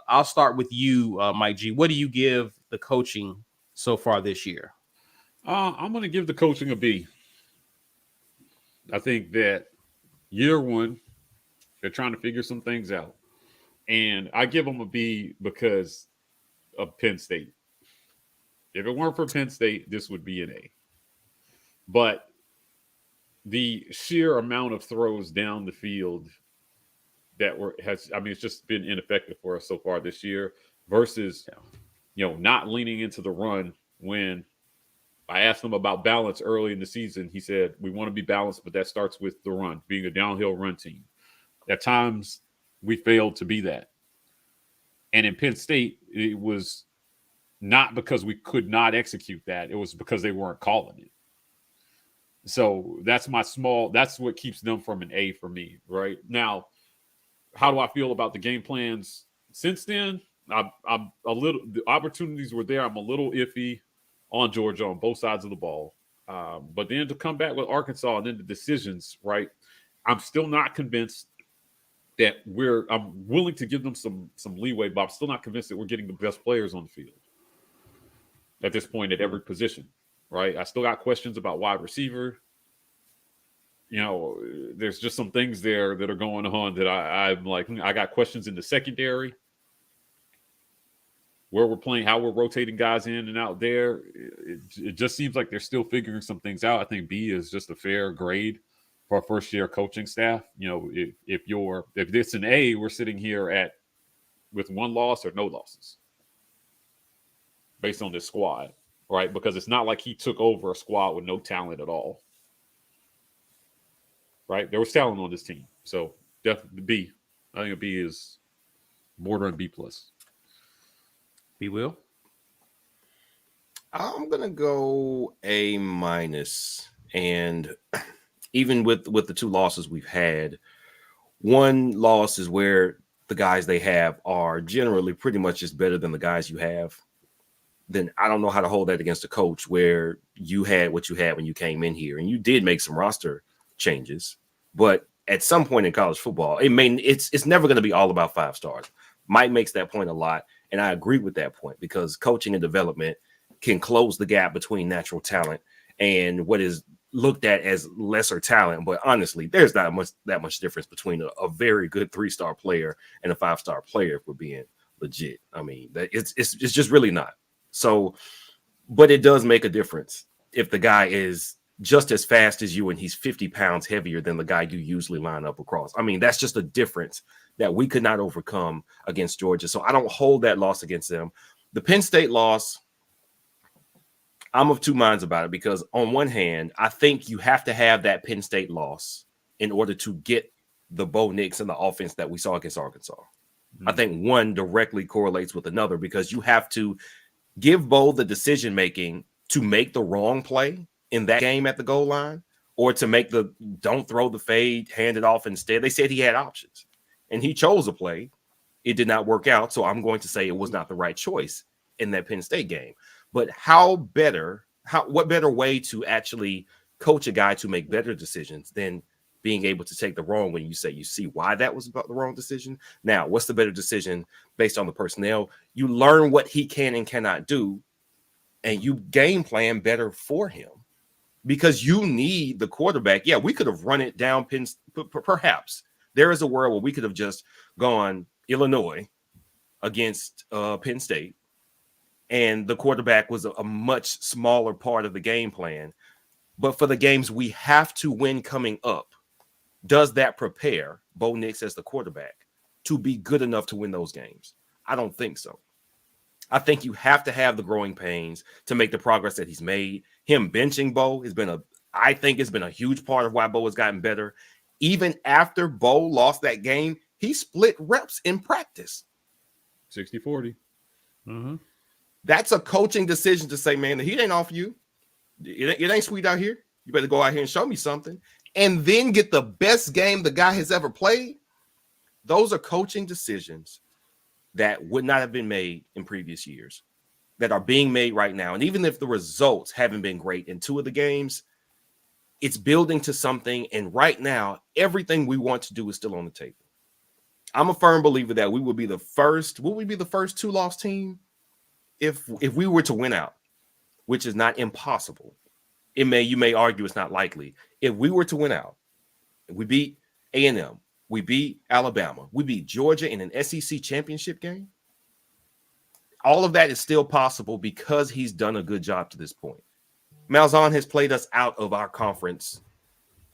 I'll start with you, Mike G. What do you give the coaching so far this year? I'm going to give the coaching a B. I think that year one, they're trying to figure some things out. And I give them a B because of Penn State. If it weren't for Penn State, this would be an A. But the sheer amount of throws down the field it's just been ineffective for us so far this year versus, not leaning into the run. When I asked him about balance early in the season, he said, we want to be balanced, but that starts with the run, being a downhill run team. At times, we failed to be that. And in Penn State, it was not because we could not execute that. It was because they weren't calling it. So that's what keeps them from an A for me, right? Now, how do I feel about the game plans since then? I'm a little, the opportunities were there. I'm a little iffy on Georgia on both sides of the ball. But then to come back with Arkansas and then the decisions, right? I'm still not convinced that I'm willing to give them some leeway, but I'm still not convinced that we're getting the best players on the field at this point at every position, right? I still got questions about wide receiver. There's just some things there that are going on that I'm like, I got questions in the secondary, where we're playing, how we're rotating guys in and out there. It just seems like they're still figuring some things out. I think B is just a fair grade for our first year coaching staff. If it's an A, we're sitting here with 1 loss or no losses based on this squad, right? Because it's not like he took over a squad with no talent at all, right? There was talent on this team. So definitely B. I think a B is border and B+. B. Will? I'm gonna go A minus, and even with the two losses we've had, one loss is where the guys they have are generally pretty much just better than the guys you have. Then I don't know how to hold that against a coach where you had what you had when you came in here, and you did make some roster changes, but at some point in college football, it's never going to be all about 5 stars. Mike makes that point a lot, and I agree with that point because coaching and development can close the gap between natural talent and what is looked at as lesser talent. But honestly, there's not that much difference between a very good 3-star player and a 5-star player, if we're being legit. I mean, it's just really not. So, but it does make a difference if the guy is just as fast as you and he's 50 pounds heavier than the guy you usually line up across. I mean, that's just a difference that we could not overcome against Georgia. So I don't hold that loss against them. The Penn State loss, I'm of two minds about it because on one hand, I think you have to have that Penn State loss in order to get the Bo Nix and the offense that we saw against Arkansas. I think one directly correlates with another because you have to give Bo the decision-making to make the wrong play in that game at the goal line or to make the don't throw the fade, hand it off instead. They said he had options and he chose a play. It did not work out. So I'm going to say it was not the right choice in that Penn State game. But what better way to actually coach a guy to make better decisions than being able to take the wrong when you say you see why that was about the wrong decision? Now, what's the better decision based on the personnel? You learn what he can and cannot do, and you game plan better for him because you need the quarterback. Yeah, we could have run it down. Perhaps there is a world where we could have just gone Illinois against Penn State, and the quarterback was a much smaller part of the game plan. But for the games we have to win coming up, does that prepare Bo Nix as the quarterback to be good enough to win those games? I don't think so. I think you have to have the growing pains to make the progress that he's made. Him benching Bo has been a huge part of why Bo has gotten better. Even after Bo lost that game, he split reps in practice. 60-40. Mm-hmm. That's a coaching decision to say, man, the heat ain't off you. It ain't sweet out here. You better go out here and show me something. And then get the best game the guy has ever played. Those are coaching decisions that would not have been made in previous years that are being made right now. And even if the results haven't been great in 2 of the games, it's building to something. And right now, everything we want to do is still on the table. I'm a firm believer that we would be the first. Will we be the first 2-loss team if we were to win out, which is not impossible? You may argue it's not likely. If we were to win out, we beat A&M, we beat Alabama, we beat Georgia in an SEC championship game. All of that is still possible because he's done a good job to this point. Malzahn has played us out of our conference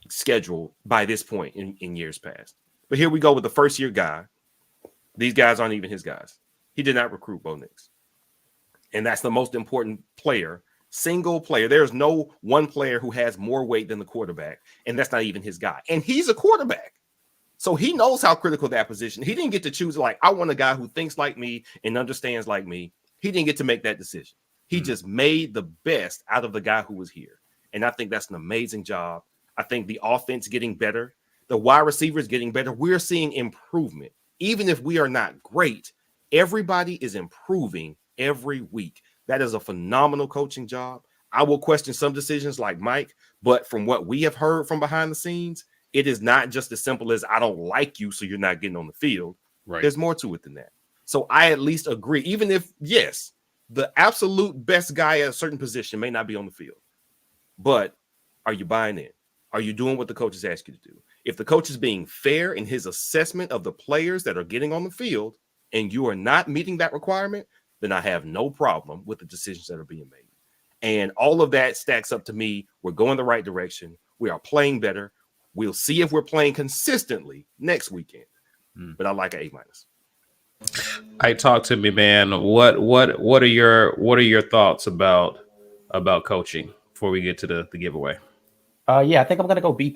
schedule by this point in years past. But here we go with the first-year guy. These guys aren't even his guys. He did not recruit Bo Nix. And that's the most important player, single player. There's no one player who has more weight than the quarterback, and that's not even his guy. And he's a quarterback. So he knows how critical that position. He didn't get to choose, like, I want a guy who thinks like me and understands like me. He didn't get to make that decision. He just made the best out of the guy who was here. And I think that's an amazing job. I think the offense getting better, the wide receivers getting better. We're seeing improvement. Even if we are not great, everybody is improving every week. That is a phenomenal coaching job. I will question some decisions like Mike, but from what we have heard from behind the scenes, it is not just as simple as I don't like you, so you're not getting on the field. Right. There's more to it than that. So I at least agree, even if, yes, the absolute best guy at a certain position may not be on the field, but are you buying in? Are you doing what the coaches ask you to do? If the coach is being fair in his assessment of the players that are getting on the field and you are not meeting that requirement, then I have no problem with the decisions that are being made. And all of that stacks up to me. We're going the right direction. We are playing better. We'll see if we're playing consistently next weekend. But I like an A-. Hey, talk to me, man. What are your thoughts about coaching before we get to the giveaway? Yeah, I think I'm gonna go B+.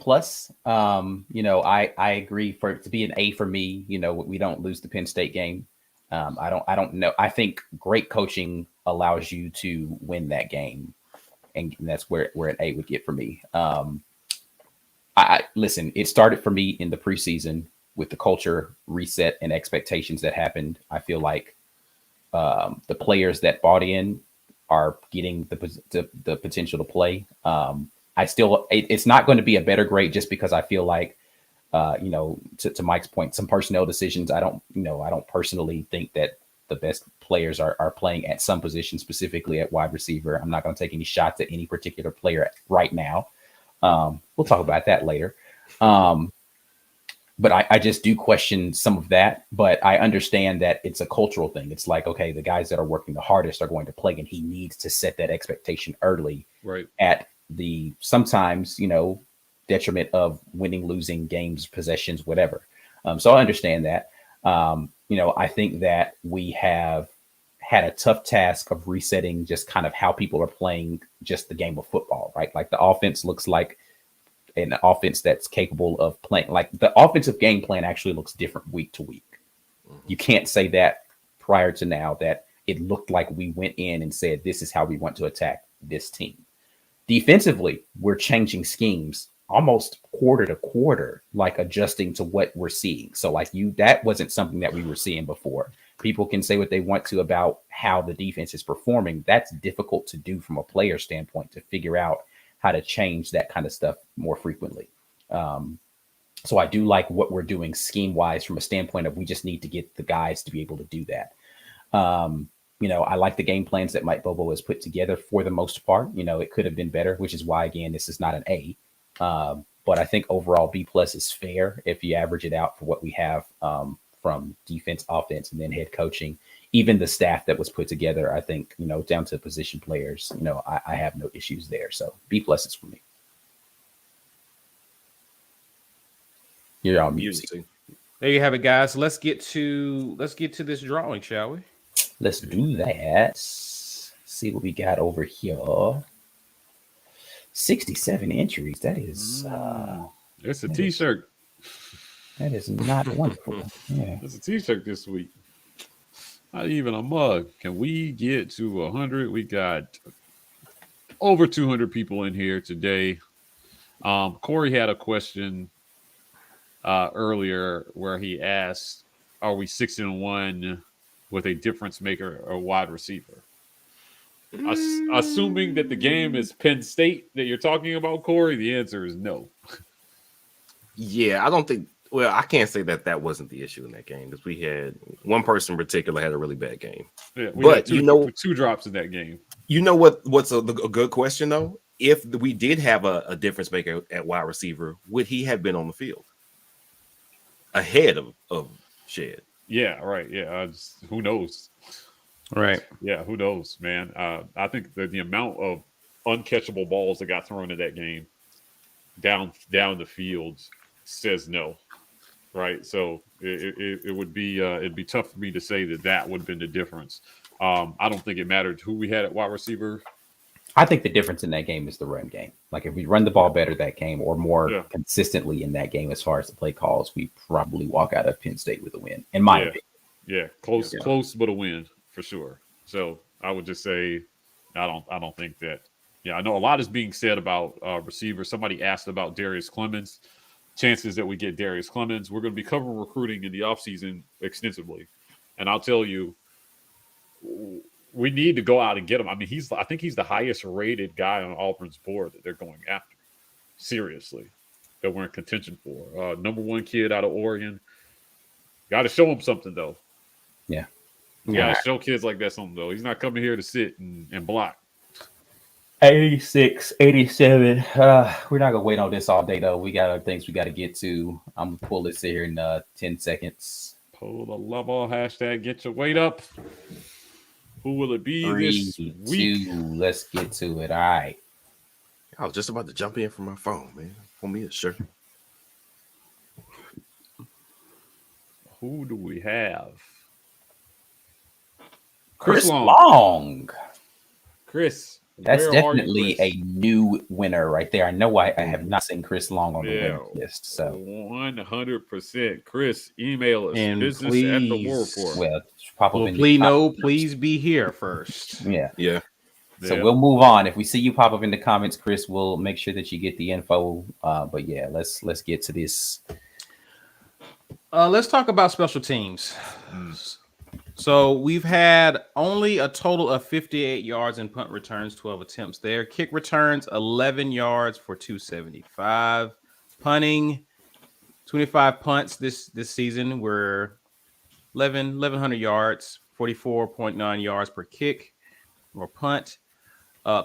I agree for it to be an A for me. We don't lose the Penn State game. I don't know. I think great coaching allows you to win that game. And that's where an A would get for me. I listen, it started for me in the preseason with the culture reset and expectations that happened. I feel like the players that bought in are getting the potential to play. It's not going to be a better grade just because I feel like, to Mike's point, some personnel decisions. I don't personally think that the best players are playing at some position, specifically at wide receiver. I'm not going to take any shots at any particular player right now. We'll talk about that later. But I just do question some of that. But I understand that it's a cultural thing. It's like, okay, the guys that are working the hardest are going to play, and he needs to set that expectation early, right, at the sometimes, detriment of winning, losing games, possessions, whatever. So I understand that. I think that we have had a tough task of resetting just kind of how people are playing just the game of football, right? Like the offense looks like an offense that's capable of playing. Like the offensive game plan actually looks different week to week. You can't say that prior to now that it looked like we went in and said, this is how we want to attack this team. Defensively, we're changing schemes almost quarter to quarter, like adjusting to what we're seeing. So like that wasn't something that we were seeing before. People can say what they want to about how the defense is performing. That's difficult to do from a player standpoint, to figure out how to change that kind of stuff more frequently. So I do like what we're doing scheme wise from a standpoint of we just need to get the guys to be able to do that. I like the game plans that Mike Bobo has put together for the most part. It could have been better, which is why, again, this is not an A. But I think overall B+ is fair if you average it out for what we have from defense, offense, and then head coaching. Even the staff that was put together, I think, down to position players, I have no issues there. So B+ is for me. You're on music. There you have it, guys. Let's get to this drawing, shall we? Let's do that. See what we got over here. 67 entries. That is it's a t-shirt. That is not wonderful. Yeah. It's a t-shirt this week. Not even a mug. Can we get to 100? We got over 200 people in here today. Corey had a question earlier where he asked, are we 6-1 with a difference maker or wide receiver? Assuming that the game is Penn State that you're talking about, Corey, the answer is no. Yeah, I don't think. Well, I can't say that wasn't the issue in that game, because we had one person in particular had a really bad game. Yeah, we had two drops in that game. You know what's a good question though? If we did have a difference maker at wide receiver, would he have been on the field ahead of Shed? Yeah, right. Yeah, who knows? Right. Yeah, who knows, man? I think the amount of uncatchable balls that got thrown in that game down the field says no, right? So it would be it'd be tough for me to say that would have been the difference. I don't think it mattered who we had at wide receiver. I think the difference in that game is the run game. Like if we run the ball better that game, or more consistently in that game as far as the play calls, we probably walk out of Penn State with a win, in my opinion. Yeah, close, but a win for sure. So I would just say I don't think that. Yeah, I know a lot is being said about receivers. Somebody asked about Darius Clemens. Chances that we get Darius Clemens. We're going to be covering recruiting in the offseason extensively. And I'll tell you, we need to go out and get him. I mean, I think he's the highest rated guy on Auburn's board that they're going after. Seriously. That we're in contention for. Number one kid out of Oregon. Got to show him something, though. Yeah. You got to show kids like that something, though. He's not coming here to sit and block. 86, 87. We're not going to wait on this all day, though. We got other things we got to get to. I'm going to pull this here in 10 seconds. Pull the level, hashtag get your weight up. Who will it be 3, this week? 2, let's get to it. All right. I was just about to jump in from my phone, man. For me, sure. Who do we have? Chris Long. Chris, That's Where are you, definitely Chris? a new winner right there. I know I have not seen Chris Long on the winner list. So 100%. Chris, email us And business at the War Report. well, pop up well, in the please comments. please be here first. Yeah. Yeah. So Yeah. we'll move on. If we see you pop up in the comments, Chris, we'll make sure that you get the info. But yeah, let's get to this. Let's talk about special teams. So we've had only a total of 58 yards in punt returns, 12 attempts there. Kick returns, 11 yards for 275. Punting, 25 punts this season. We're 1,100 yards, 44.9 yards per kick or punt.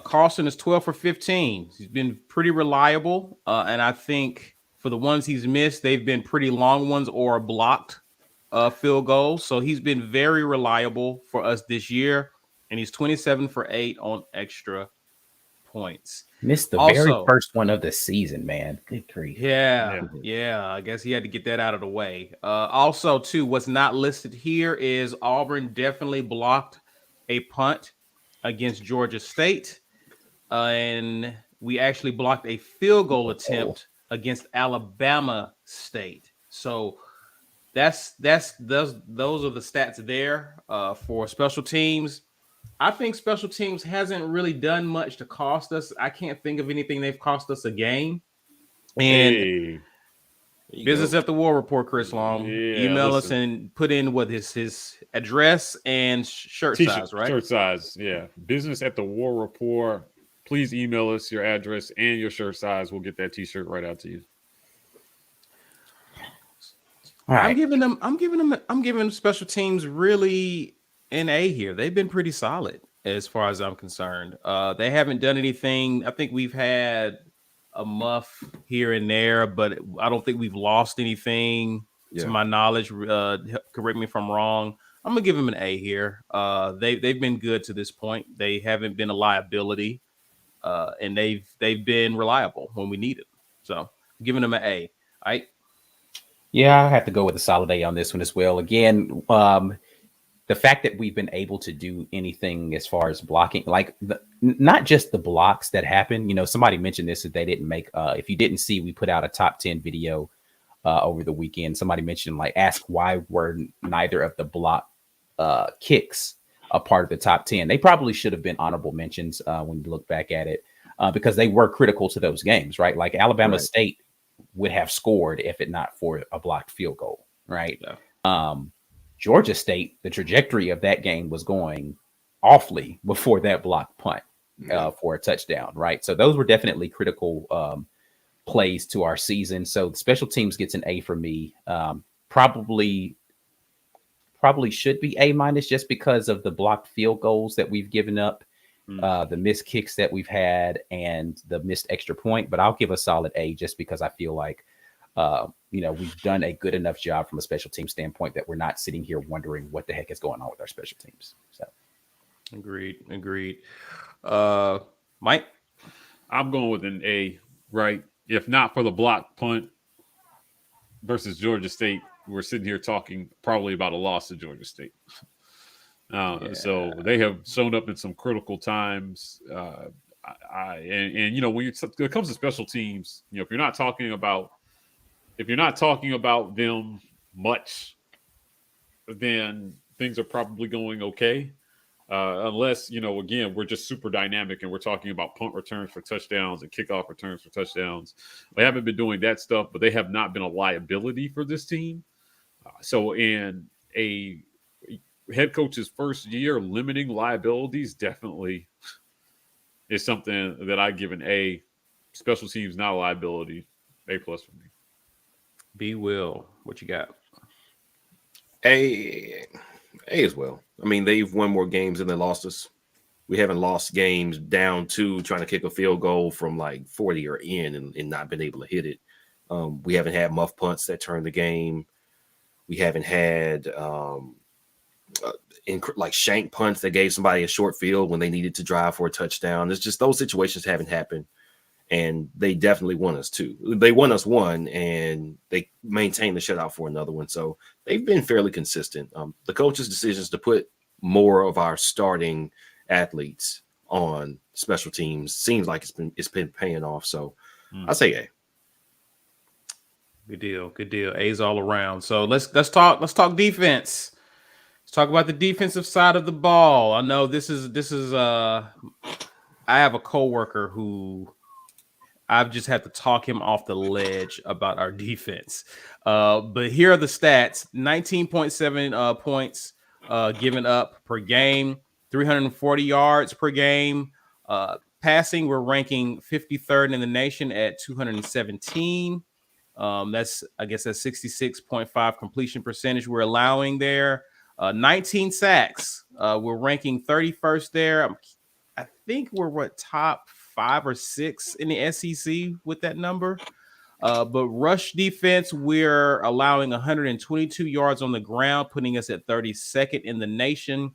Carlson is 12 for 15. He's been pretty reliable. And I think for the ones he's missed, they've been pretty long ones or blocked field goals. So he's been very reliable for us this year. And he's 27 for 8 on extra points. Missed the Also, very first one of the season, man. Good grief. Yeah. I guess he had to get that out of the way. Also, too, what's not listed here is Auburn definitely blocked a punt against Georgia State. And we actually blocked a field goal attempt against Alabama State. So those are the stats there for special teams. I think special teams hasn't really done much to cost us. I can't think of anything they've cost us a game. And business at the War Report, Chris Long. Email us and put in what his address and shirt size, right? Shirt size, yeah. Business at the War Report. Please email us your address and your shirt size. We'll get that T-shirt right out to you. All right. I'm giving them special teams really an A here. They've been pretty solid as far as I'm concerned. They haven't done anything. I think we've had a muff here and there, but I don't think we've lost anything to my knowledge. Correct me if I'm wrong. I'm gonna give them an A here. They've been good to this point. They haven't been a liability, and they've been reliable when we need it. So I'm giving them an A. All right. Yeah, I have to go with a solid A on this one as well. Again, the fact that we've been able to do anything as far as blocking, like not just the blocks that happen. You know, somebody mentioned this that they didn't make. If you didn't see, we put out a top 10 video over the weekend. Somebody mentioned ask why were neither of the block kicks a part of the top 10. They probably should have been honorable mentions when you look back at it because they were critical to those games, right? Like Alabama State would have scored if it not for a blocked field goal, right? Yeah. Georgia State, the trajectory of that game was going awfully before that blocked punt for a touchdown, right? So those were definitely critical plays to our season. So the special teams gets an A for me. Probably should be A- just because of the blocked field goals that we've given up, the missed kicks that we've had, and the missed extra point. But I'll give a solid A just because I feel like we've done a good enough job from a special team standpoint that we're not sitting here wondering what the heck is going on with our special teams. So, agreed. Mike, I'm going with an A. Right, if not for the block punt versus Georgia State, we're sitting here talking probably about a loss to Georgia State. So they have shown up in some critical times. When it comes to special teams, if you're not talking about them much, then things are probably going okay. Unless, again, we're just super dynamic and we're talking about punt returns for touchdowns and kickoff returns for touchdowns. We haven't been doing that stuff, but they have not been a liability for this team. So in a head coach's first year, limiting liabilities definitely is something that I give an A. Special teams, not a liability. A+ for me. B. Will, what you got? A as well. I mean, they've won more games than they lost us. We haven't lost games down to trying to kick a field goal from 40 or in and not been able to hit it. We haven't had muff punts that turned the game. We haven't had shank punts that gave somebody a short field when they needed to drive for a touchdown. It's just those situations haven't happened. And they definitely won us two. They won us one, and they maintained the shutout for another one. So they've been fairly consistent. The coach's decisions to put more of our starting athletes on special teams. Seems like it's been paying off. So I say A. Good deal. Good deal. A's all around. So let's talk defense. Let's talk about the defensive side of the ball. I know this is I have a coworker who I've just had to talk him off the ledge about our defense. But here are the stats: 19.7 points given up per game, 340 yards per game. Passing, we're ranking 53rd in the nation at 217. That's 66.5 completion percentage we're allowing there. 19 sacks. We're ranking 31st there. I think we're top 5 or 6 in the SEC with that number. But rush defense, we're allowing 122 yards on the ground, putting us at 32nd in the nation.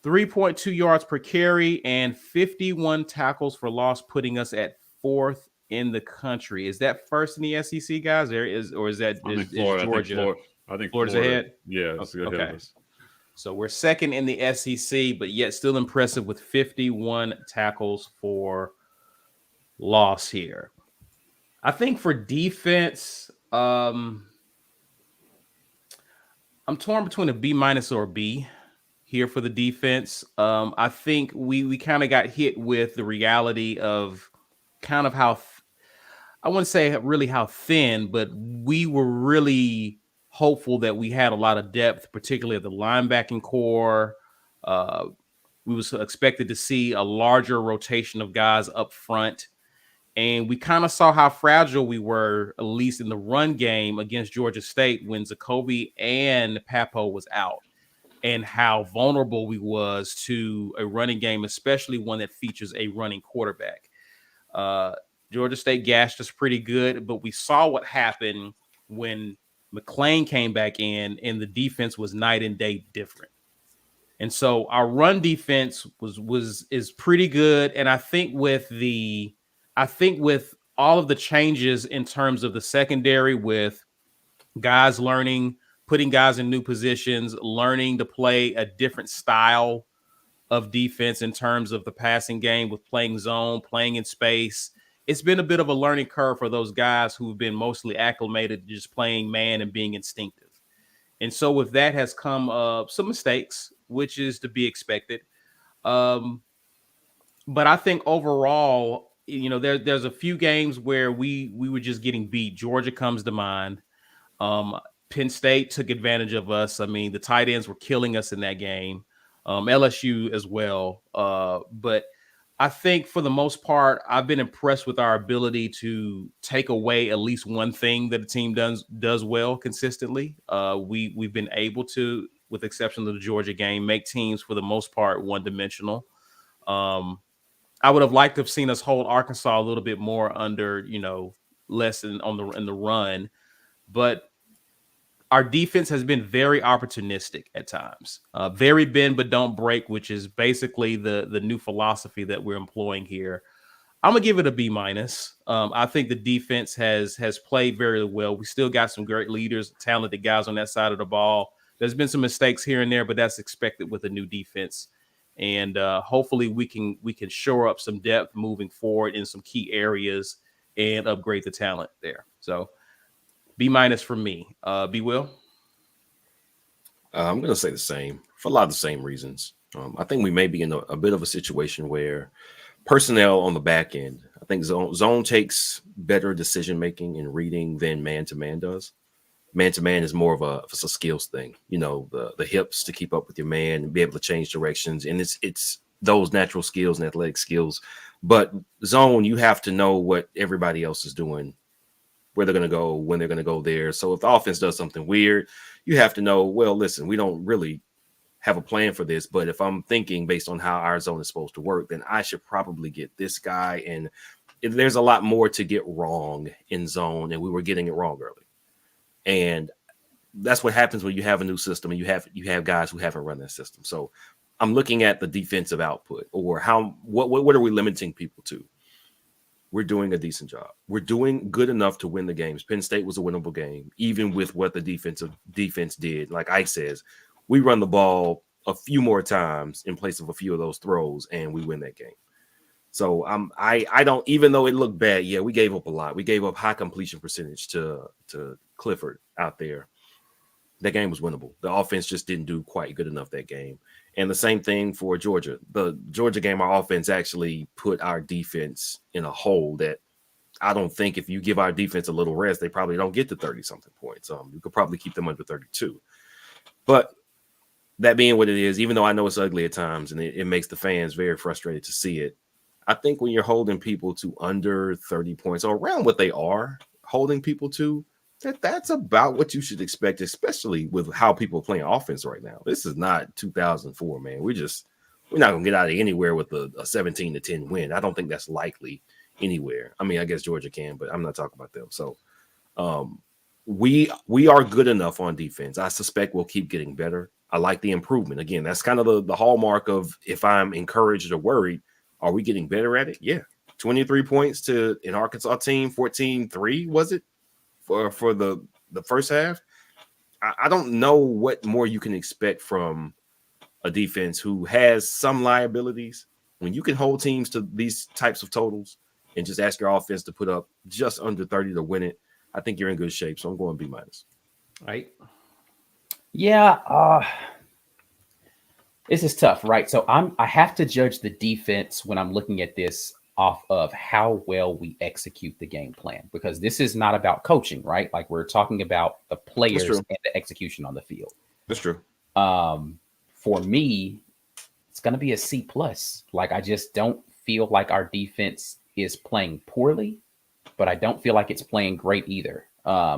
3.2 yards per carry and 51 tackles for loss, putting us at 4th in the country. Is that first in the SEC, guys? Is Georgia? I think Florida's ahead. Yeah, it's okay. So we're second in the SEC, but yet still impressive with 51 tackles for loss here. I think for defense, I'm torn between a B- or a B here for the defense. I think we kind of got hit with the reality of kind of how I wouldn't say really how thin, but we were really hopeful that we had a lot of depth, particularly at the linebacking core. We was expected to see a larger rotation of guys up front. And we kind of saw how fragile we were, at least in the run game against Georgia State when Zacoby and Papo was out, and how vulnerable we was to a running game, especially one that features a running quarterback. Georgia State gashed us pretty good, but we saw what happened when McClain came back in and the defense was night and day different. And so our run defense is pretty good. And I think with all of the changes in terms of the secondary, with guys learning, putting guys in new positions, learning to play a different style of defense in terms of the passing game, with playing zone, playing in space, it's been a bit of a learning curve for those guys who've been mostly acclimated to just playing man and being instinctive. And so with that has come some mistakes, which is to be expected. But I think overall, there's a few games where we were just getting beat. Georgia comes to mind. Penn State took advantage of us. I mean, the tight ends were killing us in that game. LSU as well. But I think for the most part, I've been impressed with our ability to take away at least one thing that the team does well consistently. We've been able to, with the exception of the Georgia game, make teams for the most part one-dimensional. I would have liked to have seen us hold Arkansas a little bit more under, less in the run, but our defense has been very opportunistic at times. Very bend but don't break, which is basically the new philosophy that we're employing here. I'm gonna give it a B-. I think the defense has played very well. We still got some great leaders, talented guys on that side of the ball. There's been some mistakes here and there, but that's expected with a new defense. And hopefully we can shore up some depth moving forward in some key areas and upgrade the talent there. So B- for me. B. Will? I'm going to say the same for a lot of the same reasons. I think we may be in a bit of a situation where personnel on the back end, I think zone takes better decision-making and reading than man-to-man does. Man-to-man is more of a skills thing, the hips to keep up with your man and be able to change directions. And it's those natural skills and athletic skills. But zone, you have to know what everybody else is doing, where they're going to go, when they're going to go there. So if the offense does something weird, you have to know, well, listen, we don't really have a plan for this, but if I'm thinking based on how our zone is supposed to work, then I should probably get this guy. And there's a lot more to get wrong in zone, and we were getting it wrong early. And that's what happens when you have a new system and you have guys who haven't run that system. So I'm looking at the defensive output, or what are we limiting people to? We're doing a decent job. We're doing good enough to win the games. Penn State was a winnable game, even with what the defense did. Like Ike says, we run the ball a few more times in place of a few of those throws, and we win that game. So I don't, even though it looked bad, yeah, we gave up a lot. We gave up high completion percentage to Clifford out there. That game was winnable. The offense just didn't do quite good enough that game. And the same thing for Georgia. The Georgia game, our offense actually put our defense in a hole that I don't think if you give our defense a little rest, they probably don't get to 30-something points. You could probably keep them under 32. But that being what it is, even though I know it's ugly at times and it makes the fans very frustrated to see it, I think when you're holding people to under 30 points or around what they are holding people to, that's about what you should expect, especially with how people are playing offense right now. This is not 2004, man. We're not going to get out of anywhere with a 17-10 win. I don't think that's likely anywhere. I mean, I guess Georgia can, but I'm not talking about them. So we are good enough on defense. I suspect we'll keep getting better. I like the improvement. Again, that's kind of the hallmark of if I'm encouraged or worried. Are we getting better at it? Yeah. 23 points to an Arkansas team, 14-3, was it, for the first half? I don't know what more you can expect from a defense who has some liabilities. When you can hold teams to these types of totals and just ask your offense to put up just under 30 to win it, I think you're in good shape. So I'm going B-. Right. Yeah, this is tough, right? So I have to judge the defense when I'm looking at this off of how well we execute the game plan, because this is not about coaching, right? Like, we're talking about the players and the execution on the field. That's true. For me, it's going to be a C+. Like, I just don't feel like our defense is playing poorly, but I don't feel like it's playing great either. I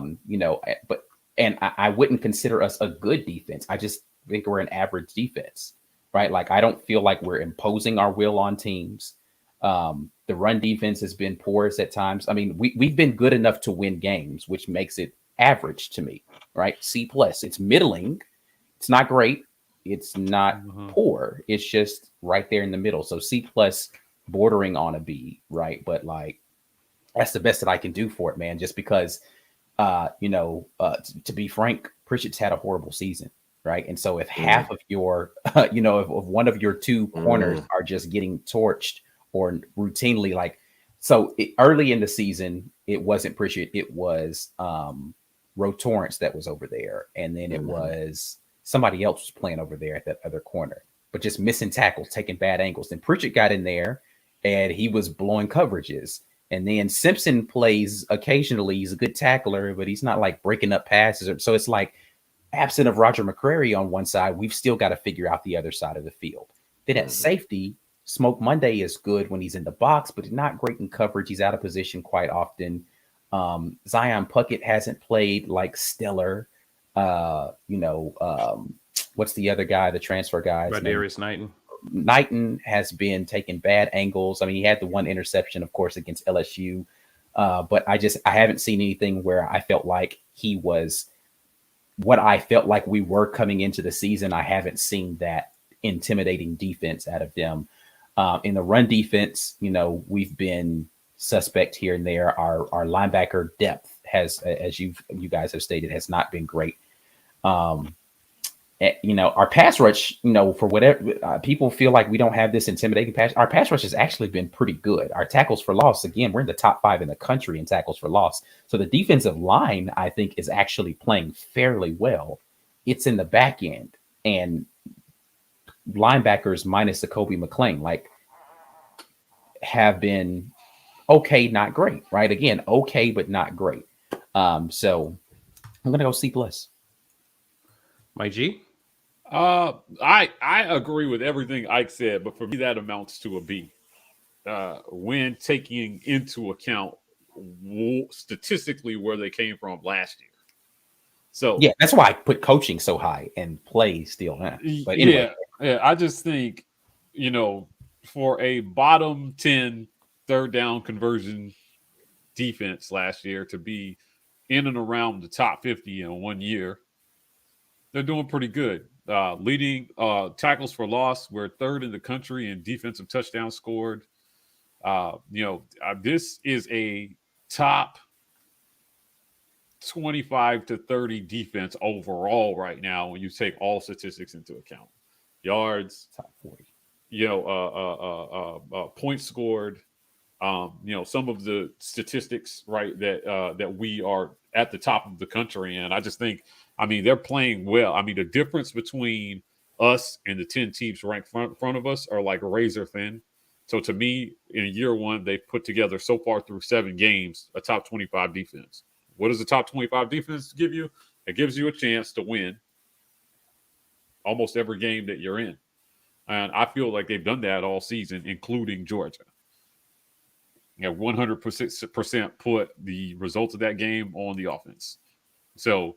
wouldn't consider us a good defense. I just think we're an average defense, right? Like, I don't feel like we're imposing our will on teams. The run defense has been porous at times. I mean, we've been good enough to win games, which makes it average to me, right? C+. It's middling. It's not great. It's not poor. It's just right there in the middle. So C+, bordering on a B, right? But like, that's the best that I can do for it, man. Just because, to be frank, Pritchett's had a horrible season, right? And so if half of your, if one of your two corners are just getting torched or routinely, like, so early in the season, it wasn't Pritchett, it was Ro Torrance that was over there, and then it was somebody else was playing over there at that other corner, but just missing tackles, taking bad angles. Then Pritchett got in there, and he was blowing coverages. And then Simpson plays occasionally. He's a good tackler, but he's not like breaking up passes. So it's like, absent of Roger McCrary on one side, we've still got to figure out the other side of the field. Then at safety, Smoke Monday is good when he's in the box, but not great in coverage. He's out of position quite often. Zion Puckett hasn't played like stellar. What's the other guy, the transfer guy? Darius Knighton. Knighton has been taking bad angles. I mean, he had the one interception, of course, against LSU. But I haven't seen anything where I felt like he was what I felt like we were coming into the season. I haven't seen that intimidating defense out of them. In the run defense, we've been suspect here and there. Our linebacker depth has, as you guys have stated, has not been great. Our pass rush, for whatever people feel like we don't have this intimidating pass, our pass rush has actually been pretty good. Our tackles for loss, again, we're in the top 5 in the country in tackles for loss. So the defensive line, I think, is actually playing fairly well. It's in the back end, and linebackers minus Jacoby McClain, like, have been okay, not great, right? Again, okay, but not great. So I'm gonna go C+. Mike G. I agree with everything Ike said, but for me that amounts to a B. When taking into account statistically where they came from last year. So yeah, that's why I put coaching so high and play still. But anyway. Yeah, I just think, for a bottom 10 third down conversion defense last year to be in and around the top 50 in 1 year, they're doing pretty good. Leading tackles for loss, we're third in the country in defensive touchdowns scored. This is a top 25 to 30 defense overall right now when you take all statistics into account. yards, Top 40. Points scored. Some of the statistics, right, that we are at the top of the country. And I just think, they're playing well. The difference between us and the 10 teams ranked front of us are like razor thin. So to me, in year one, they've put together so far through 7 games, a top 25 defense. What does the top 25 defense give you? It gives you a chance to win almost every game that you're in. And I feel like they've done that all season, including Georgia. 100% put the results of that game on the offense. So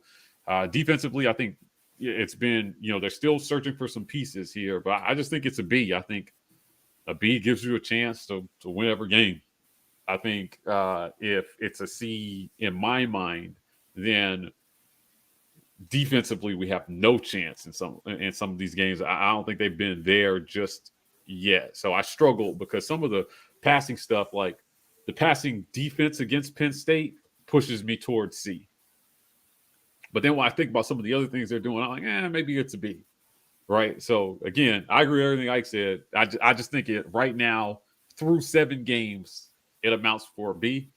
defensively, I think it's been, they're still searching for some pieces here, but I just think it's a B. I think a B gives you a chance to win every game. I think if it's a C in my mind, then defensively we have no chance in some of these games. I don't think they've been there just yet. So I struggle because some of the passing stuff, like the passing defense against Penn State, pushes me towards C. But then when I think about some of the other things they're doing, I'm like, maybe it's a B. Right. So again, I agree with everything Ike said. I just think it right now through 7 games, it amounts for a B.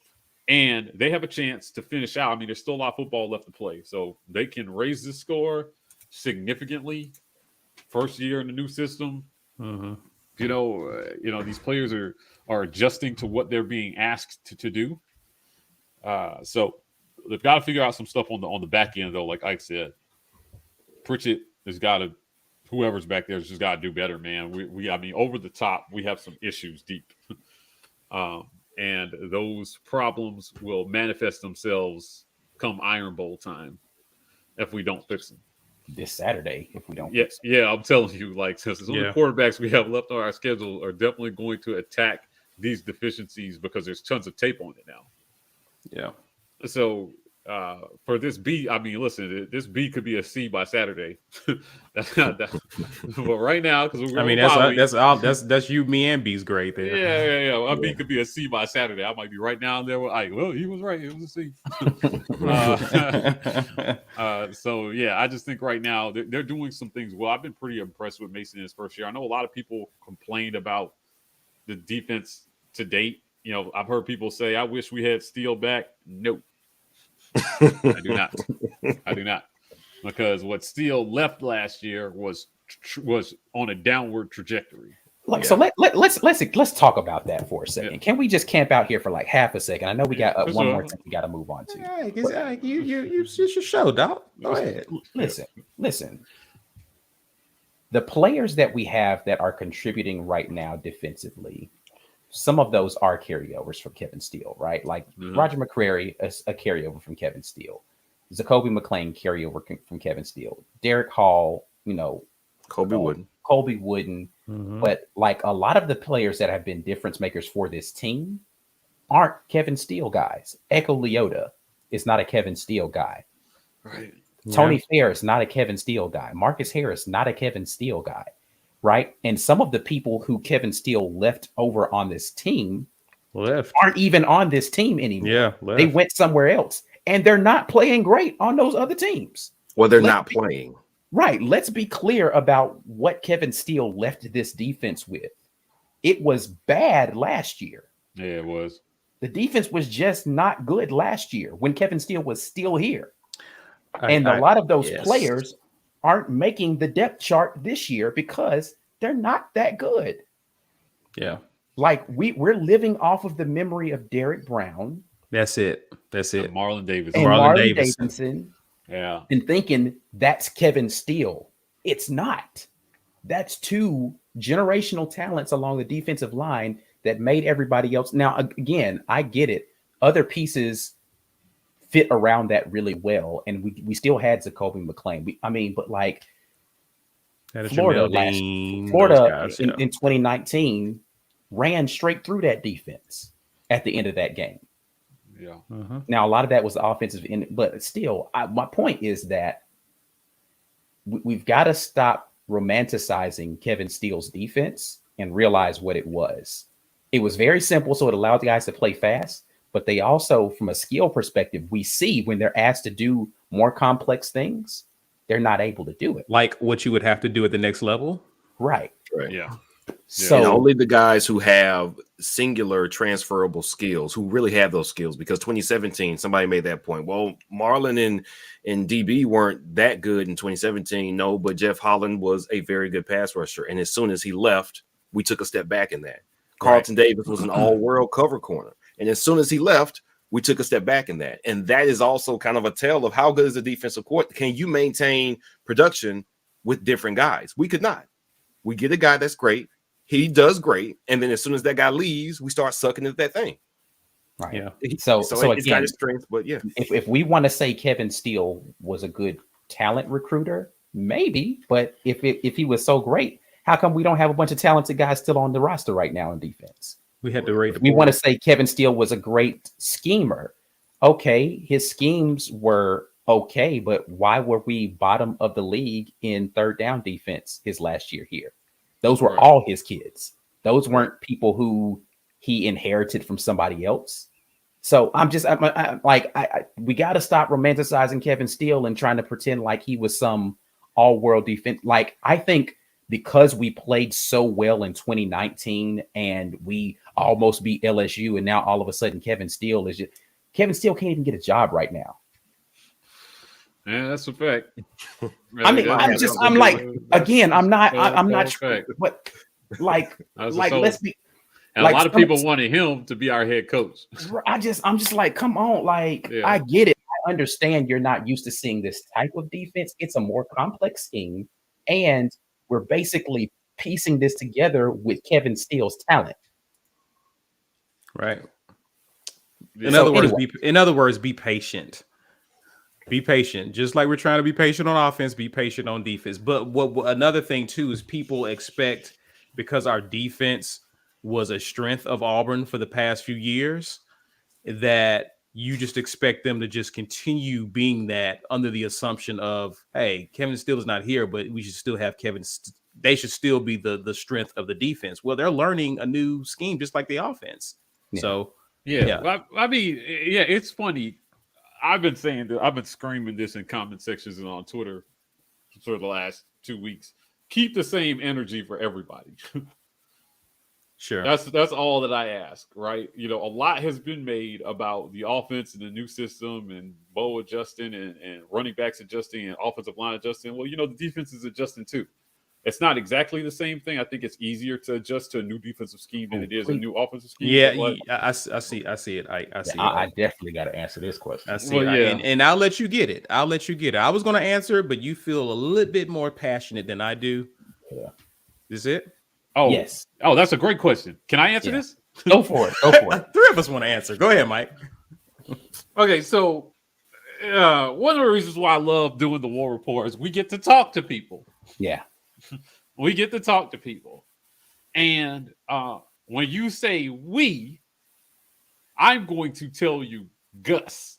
And they have a chance to finish out. There's still a lot of football left to play. So they can raise the score significantly. First year in the new system. Mm-hmm. These players are adjusting to what they're being asked to do. So they've got to figure out some stuff on the back end, though, like Ike said. Pritchett has got to, whoever's back there has just got to do better, man. We over the top, we have some issues deep. And those problems will manifest themselves come Iron Bowl time if we don't fix them. This Saturday, if we don't. Yes, I'm telling you, since some of the quarterbacks we have left on our schedule are definitely going to attack these deficiencies because there's tons of tape on it now. Yeah. So for this B, listen, this B could be a C by Saturday. But right now, because that's you, me, and B's grade there. Yeah. My B could be a C by Saturday. I might be right down there with Ike. Well, he was right. It was a C. So I just think right now they're doing some things well. I've been pretty impressed with Mason in his first year. I know a lot of people complained about the defense to date. I've heard people say, I wish we had Steele back. Nope. I do not. Because what Steele left last year was on a downward trajectory. So let's talk about that for a second. Yeah. Can we just camp out here for like half a second? I know we got one more thing we got to move on to. It's your show, Dawe. Go ahead. Listen. The players that we have that are contributing right now defensively, some of those are carryovers from Kevin Steele, right? Like Roger McCreary, a carryover from Kevin Steele. Zakoby McClain, carryover from Kevin Steele. Derek Hall, Colby Wooden. Mm-hmm. But like a lot of the players that have been difference makers for this team aren't Kevin Steele guys. Echo Leota is not a Kevin Steele guy. Right. Tony Ferris, not a Kevin Steele guy. Marcus Harris, not a Kevin Steele guy. Right. And some of the people who Kevin Steele left over on this team aren't even on this team anymore. Yeah. They went somewhere else and they're not playing great on those other teams. Well, they're not playing. Right. Let's be clear about what Kevin Steele left this defense with. It was bad last year. Yeah, it was. The defense was just not good last year when Kevin Steele was still here. And a lot of those players aren't making the depth chart this year because they're not that good. Yeah. Like we're living off of the memory of Derek Brown. That's it. And Marlon Davis. And Marlon Davidson. Yeah. And thinking that's Kevin Steele. It's not. That's 2 generational talents along the defensive line that made everybody else. Now, again, I get it. Other pieces fit around that really well. And we still had Zakoby McClain. But like Florida in 2019 ran straight through that defense at the end of that game. Yeah. Uh-huh. Now, a lot of that was the offensive end, but still, my point is that we've got to stop romanticizing Kevin Steele's defense and realize what it was. It was very simple, so it allowed the guys to play fast, but they also, from a skill perspective, we see when they're asked to do more complex things, they're not able to do it. Like what you would have to do at the next level? Right. Right. Yeah. So And only the guys who have singular transferable skills, who really have those skills, because 2017, somebody made that point. Well, Marlon and DB weren't that good in 2017. No, but Jeff Holland was a very good pass rusher. And as soon as he left, we took a step back in that. Carlton Davis was an all-world cover corner. And as soon as he left, we took a step back in that. And that is also kind of a tell of how good is the defensive court. Can you maintain production with different guys? We could not. We get a guy that's great. He does great, and then as soon as that guy leaves, we start sucking at that thing. right. Yeah. So it's again, got his strengths, but yeah. if we want to say Kevin Steele was a good talent recruiter, maybe. But if he was so great, how come we don't have a bunch of talented guys still on the roster right now in defense? We had to rate. If we want to say Kevin Steele was a great schemer, okay, his schemes were okay, but why were we bottom of the league in third down defense his last year here? Those were all his kids. Those weren't people who he inherited from somebody else. So we got to stop romanticizing Kevin Steele and trying to pretend like he was some all-world defense. Like, I think because we played so well in 2019 and we almost beat LSU, and now all of a sudden Kevin Steele can't even get a job right now. Yeah, that's a fact. I mean, I'm not sure, but let's be. And a lot of people wanted him to be our head coach. I'm just like, come on, I get it. I understand you're not used to seeing this type of defense. It's a more complex scheme, and we're basically piecing this together with Kevin Steele's talent. Right. In other words, be patient. Be patient. Just like we're trying to be patient on offense, be patient on defense. But what another thing too is people expect, because our defense was a strength of Auburn for the past few years, that you just expect them to just continue being that under the assumption of, hey, Kevin Steele is not here, but we should still have Kevin. They should still be the strength of the defense. Well, they're learning a new scheme just like the offense. Yeah. So yeah. I mean, yeah, it's funny. I've been saying that, I've been screaming this in comment sections and on Twitter for the last 2 weeks. Keep the same energy for everybody. Sure. That's all that I ask, right? You know, a lot has been made about the offense and the new system and Bo adjusting and running backs adjusting and offensive line adjusting. Well, you know, the defense is adjusting too. It's not exactly the same thing. I think it's easier to adjust to a new defensive scheme than it is a new offensive scheme. Yeah, I see it. I see it. I definitely got to answer this question. I see it. And I'll let you get it. I was going to answer, but you feel a little bit more passionate than I do. Yeah. Is it? Oh, yes. Oh, that's a great question. Can I answer this? Go for it. Three of us want to answer. Go ahead, Mike. Okay, so one of the reasons why I love doing the War Rapport is we get to talk to people. Yeah. We get to talk to people. And when you say we, I'm going to tell you Gus.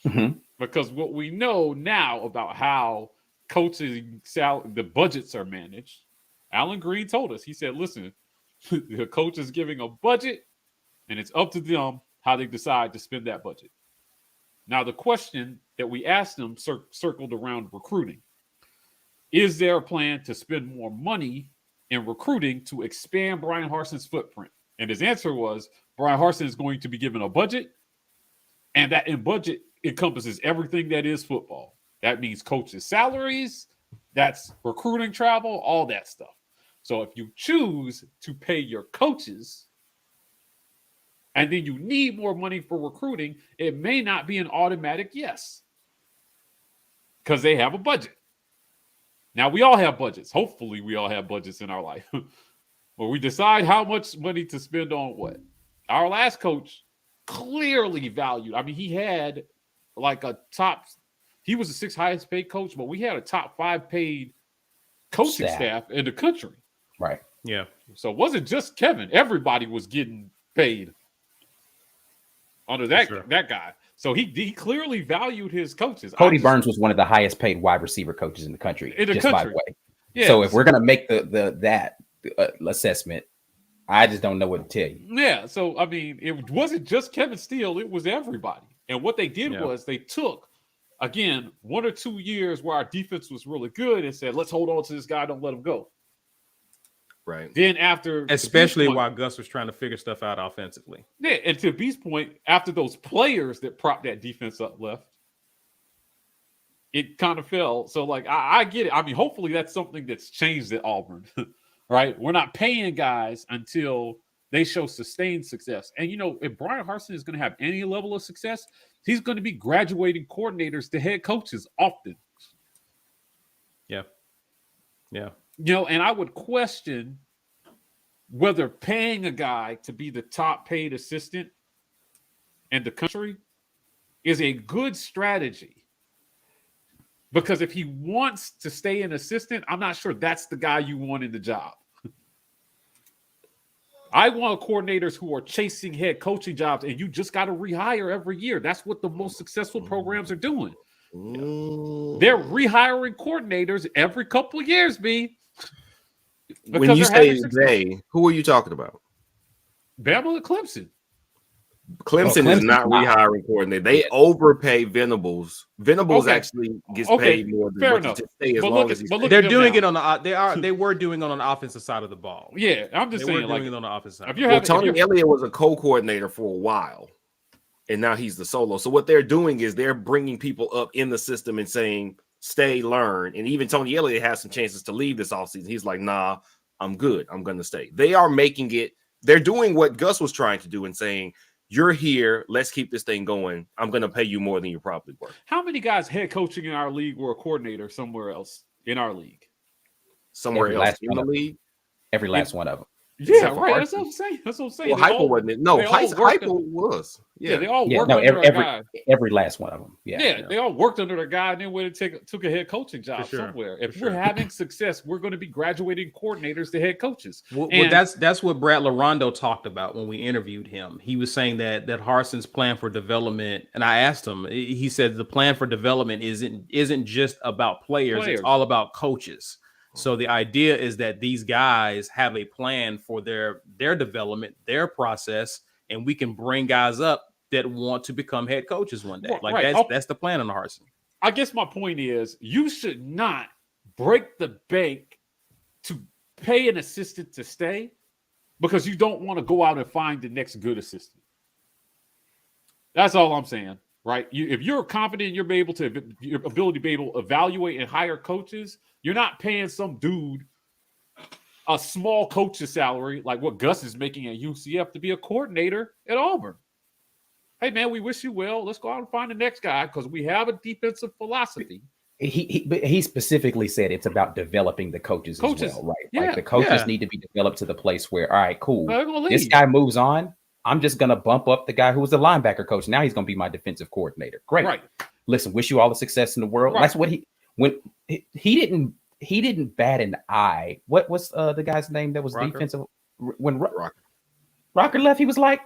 Mm-hmm. Because what we know now about how coaching the budgets are managed, Alan Green told us, he said, listen, the coach is giving a budget and it's up to them how they decide to spend that budget. Now, the question that we asked them circled around recruiting. Is there a plan to spend more money in recruiting to expand Brian Harson's footprint? And his answer was Brian Harsin is going to be given a budget, and that in budget encompasses everything that is football. That means coaches' salaries, that's recruiting travel, all that stuff. So if you choose to pay your coaches and then you need more money for recruiting, it may not be an automatic yes because they have a budget. Now, we all have budgets. Hopefully, we all have budgets in our life where we decide how much money to spend on what. Our last coach clearly valued. I mean, he had like he was the sixth highest paid coach, but we had a top 5 paid coaching staff in the country. Right. Yeah. So it wasn't just Kevin. Everybody was getting paid under that guy. So he clearly valued his coaches. Cody Burns was one of the highest paid wide receiver coaches in the country. By the way. Yeah. So if we're gonna make that assessment, I just don't know what to tell you. Yeah. So I mean, it wasn't just Kevin Steele; it was everybody. And what they did was they took, again, 1 or 2 years where our defense was really good and said, "Let's hold on to this guy, don't let him go." Right. Then after, Especially while Gus was trying to figure stuff out offensively. yeah, and to B's point, after those players that propped that defense up left, it kind of fell. So, like, I get it. I mean, hopefully that's something that's changed at Auburn, right? We're not paying guys until they show sustained success. And, you know, if Brian Harsin is going to have any level of success, he's going to be graduating coordinators to head coaches often. Yeah. Yeah. You know, and I would question whether paying a guy to be the top paid assistant in the country is a good strategy. Because if he wants to stay an assistant, I'm not sure that's the guy you want in the job. I want coordinators who are chasing head coaching jobs, and you just got to rehire every year. That's what the most successful programs are doing. They're rehiring coordinators every couple of years, B. When you say they, who are you talking about? Bama and Clemson. Clemson is not rehiring coordinator. They overpay Venables. Venables actually gets paid more than what to stay as long as he's. They're doing it on the. They were doing it on the offensive side of the ball. Yeah, I'm just saying, doing it on the offensive side. Well, Tony Elliott was a co-coordinator for a while, and now he's the solo. So what they're doing is they're bringing people up in the system and saying, "Stay, learn." And even Tony Elliott has some chances to leave this offseason. He's like, "Nah, I'm good. I'm going to stay." They are making it. They're doing what Gus was trying to do and saying, "You're here. Let's keep this thing going. I'm going to pay you more than you're probably worth." How many guys head coaching in our league were a coordinator somewhere else in our league? Somewhere else in the league? Every last one of them. Yeah, right. That's what I'm saying. That's what I'm saying. Well, Heupel wasn't it? No, Heupel was. Yeah, they all worked under a guy. Every last one of them. Yeah, they all worked under a guy and then went and took a head coaching job somewhere. If we're having success, we're going to be graduating coordinators to head coaches. Well, that's what Brad Larondo talked about when we interviewed him. He was saying that Harsin's plan for development, and I asked him, he said the plan for development isn't just about players. It's all about coaches. So the idea is that these guys have a plan for their development, their process, and we can bring guys up that want to become head coaches one day. That's the plan on Harsin. I guess my point is you should not break the bank to pay an assistant to stay because you don't want to go out and find the next good assistant. That's all I'm saying, right? If you're confident in your ability to be able to evaluate and hire coaches, you're not paying some dude a small coach's salary like what Gus is making at UCF to be a coordinator at Auburn. Hey, man, we wish you well. Let's go out and find the next guy because we have a defensive philosophy. He specifically said it's about developing the coaches as well, right? Yeah, like the coaches need to be developed to the place where, all right, cool. This guy moves on. I'm just going to bump up the guy who was the linebacker coach. Now he's going to be my defensive coordinator. Great. Right. Listen, wish you all the success in the world. Right. That's what he didn't bat an eye. What's the guy's name that was defensive when Rocker left? He was like,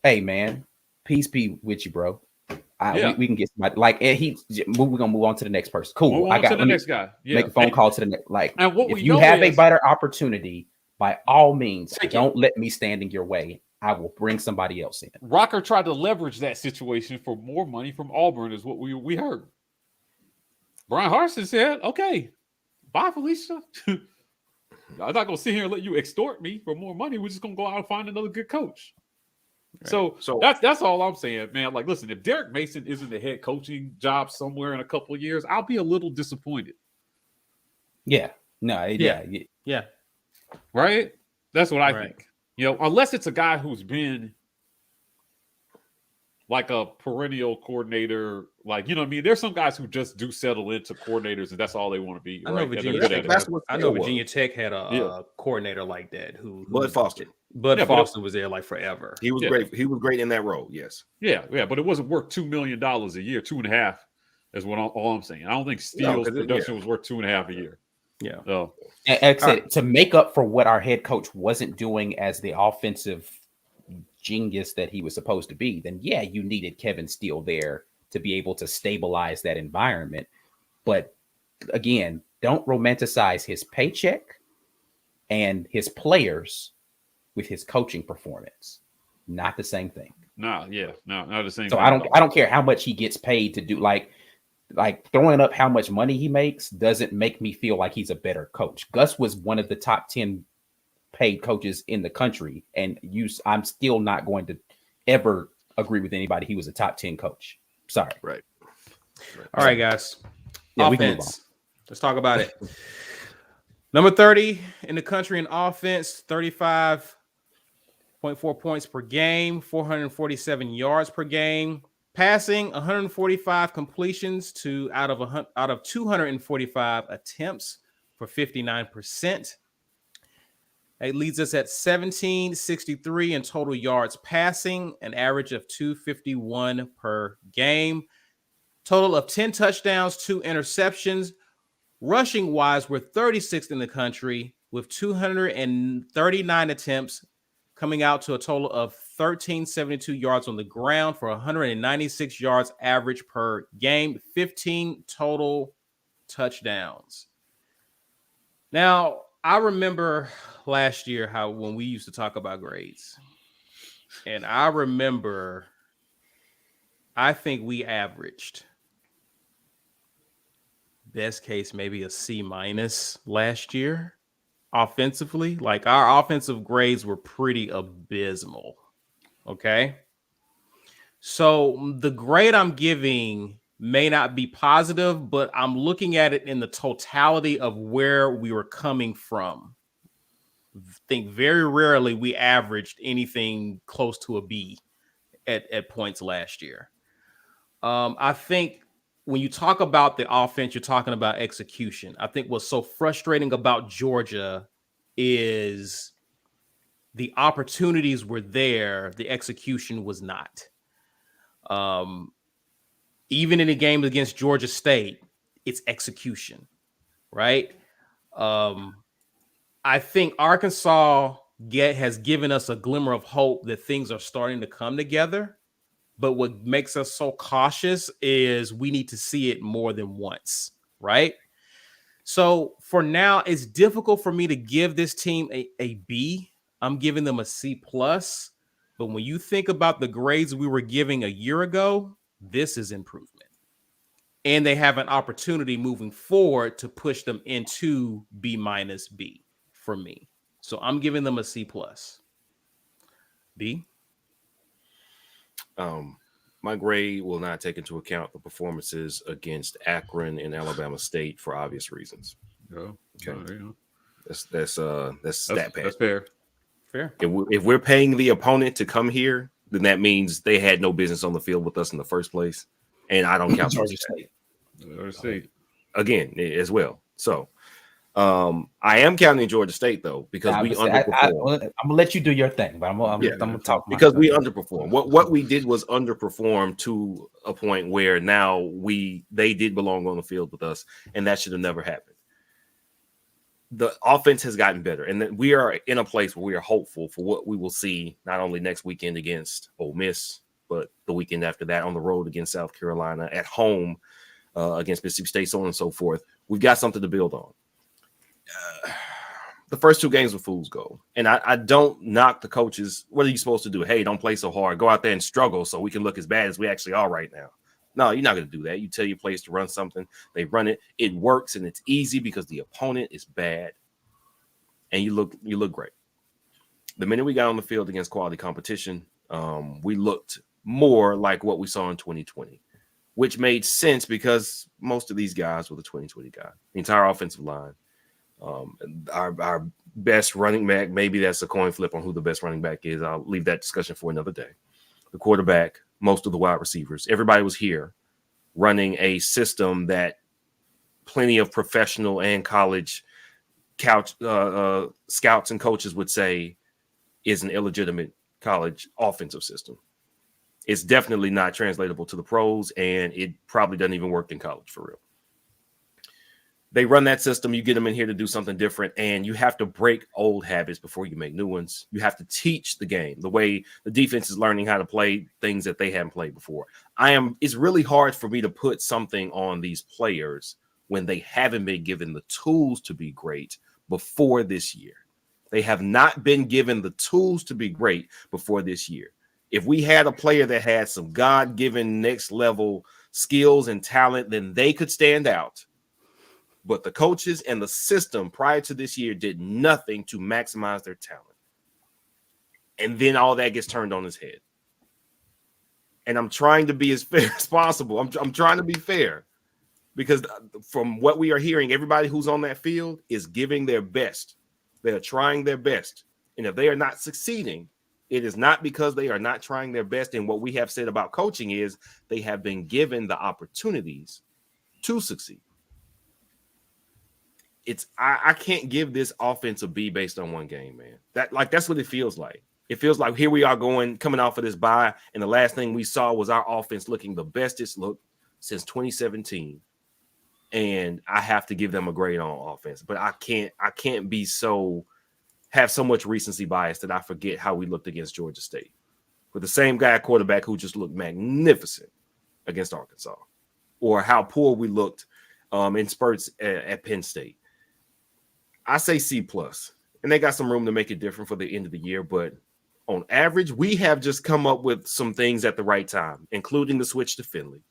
"Hey man, peace be with you, bro. We can get somebody we're gonna move on to the next person. Cool. Next guy. Yeah. Make a phone call to the next. Like, if you have a better opportunity, by all means, don't let me stand in your way. I will bring somebody else in." Rocker tried to leverage that situation for more money from Auburn, is what we heard. Brian Harsin said, "Okay, bye, Felicia. I'm not going to sit here and let you extort me for more money. We're just going to go out and find another good coach." Right. So that's all I'm saying, man. Like, listen, if Derek Mason isn't the head coaching job somewhere in a couple of years, I'll be a little disappointed. Yeah. No. Yeah. Right? That's what I think. You know, unless it's a guy who's been like a perennial coordinator, like, you know what I mean? There's some guys who just do settle into coordinators and that's all they want to be. I know Virginia Tech had a coordinator like that Bud Foster. Foster was there like forever. He was great. He was great in that role. Yes. Yeah. But it wasn't worth $2 million a year, 2.5 is what all I'm saying. I don't think Steele's production was worth 2.5 a year. Yeah. So, to make up for what our head coach wasn't doing as the offensive genius that he was supposed to be, then you needed Kevin Steele there to be able to stabilize that environment. But again, don't romanticize his paycheck and his players with his coaching performance. Not the same thing. No, not the same. So I don't care how much he gets paid to do, like throwing up how much money he makes doesn't make me feel like he's a better coach. Gus was one of the top 10 paid coaches in the country. And I'm still not going to ever agree with anybody he was a top 10 coach. Sorry. Right. All right, guys. Yeah, we can move on. Offense. Let's talk about it. Number 30 in the country in offense, 35.4 points per game, 447 yards per game. Passing 145 completions out of 245 attempts for 59%. It leads us at 1763 in total yards passing, an average of 251 per game. Total of 10 touchdowns, 2 interceptions. Rushing wise, we're 36th in the country with 239 attempts, coming out to a total of 1,372 yards on the ground for 196 yards average per game, 15 total touchdowns. Now, I remember last year when we used to talk about grades. And I remember, I think we averaged, best case, maybe a C- last year. Offensively, like our offensive grades were pretty abysmal. Okay. So the grade I'm giving may not be positive, but I'm looking at it in the totality of where we were coming from. I think very rarely we averaged anything close to a B at points last year. I think when you talk about the offense, you're talking about execution. I think what's so frustrating about Georgia is the opportunities were there, the execution was not. Even in the game against Georgia State, it's execution, right? I think Arkansas has given us a glimmer of hope that things are starting to come together. But what makes us so cautious is we need to see it more than once, right? So for now, it's difficult for me to give this team a B. I'm giving them a C+. But when you think about the grades we were giving a year ago, this is improvement. And they have an opportunity moving forward to push them into B- for me. So I'm giving them a C+. B? My grade will not take into account the performances against Akron and Alabama State for obvious reasons. Oh, okay. Yeah. That's stat pad. That's fair. Fair. If we're paying the opponent to come here, then that means they had no business on the field with us in the first place, and I don't count Georgia State. Georgia State again as well. So. I am counting Georgia State though because we underperformed. I'm gonna let you do your thing, but I'm gonna talk because we underperformed. What we did was underperform to a point where now they did belong on the field with us, and that should have never happened. The offense has gotten better, and we are in a place where we are hopeful for what we will see not only next weekend against Ole Miss, but the weekend after that on the road against South Carolina, at home against Mississippi State, so on and so forth. We've got something to build on. The first 2 games were fool's gold. And I don't knock the coaches. What are you supposed to do? Hey, don't play so hard. Go out there and struggle so we can look as bad as we actually are right now. No, you're not going to do that. You tell your players to run something. They run it. It works, and it's easy because the opponent is bad. And you look great. The minute we got on the field against quality competition, we looked more like what we saw in 2020, which made sense because most of these guys were the 2020 guys. The entire offensive line. Our best running back, maybe that's a coin flip on who the best running back is. I'll leave that discussion for another day. The quarterback, most of the wide receivers, everybody was here running a system that plenty of professional and college scouts and coaches would say is an illegitimate college offensive system. It's definitely not translatable to the pros, and it probably doesn't even work in college for real. They run that system. You get them in here to do something different, and you have to break old habits before you make new ones. You have to teach the game the way the defense is learning how to play things that they haven't played before. It's really hard for me to put something on these players when they haven't been given the tools to be great before this year. They have not been given the tools to be great before this year. If we had a player that had some God-given next level skills and talent, then they could stand out. But the coaches and the system prior to this year did nothing to maximize their talent. And then all that gets turned on his head. And I'm trying to be as fair as possible. I'm trying to be fair because from what we are hearing, everybody who's on that field is giving their best. They are trying their best. And if they are not succeeding, it is not because they are not trying their best. And what we have said about coaching is they have been given the opportunities to succeed. I can't give this offense a B based on one game, man. That's what it feels like. It feels like here we are coming off of this bye, and the last thing we saw was our offense looking the best it's looked since 2017. And I have to give them a grade on offense, but I can't have so much recency bias that I forget how we looked against Georgia State with the same guy at quarterback who just looked magnificent against Arkansas, or how poor we looked in spurts at Penn State. I say C+, and they got some room to make it different for the end of the year, but on average, we have just come up with some things at the right time, including the switch to Finley.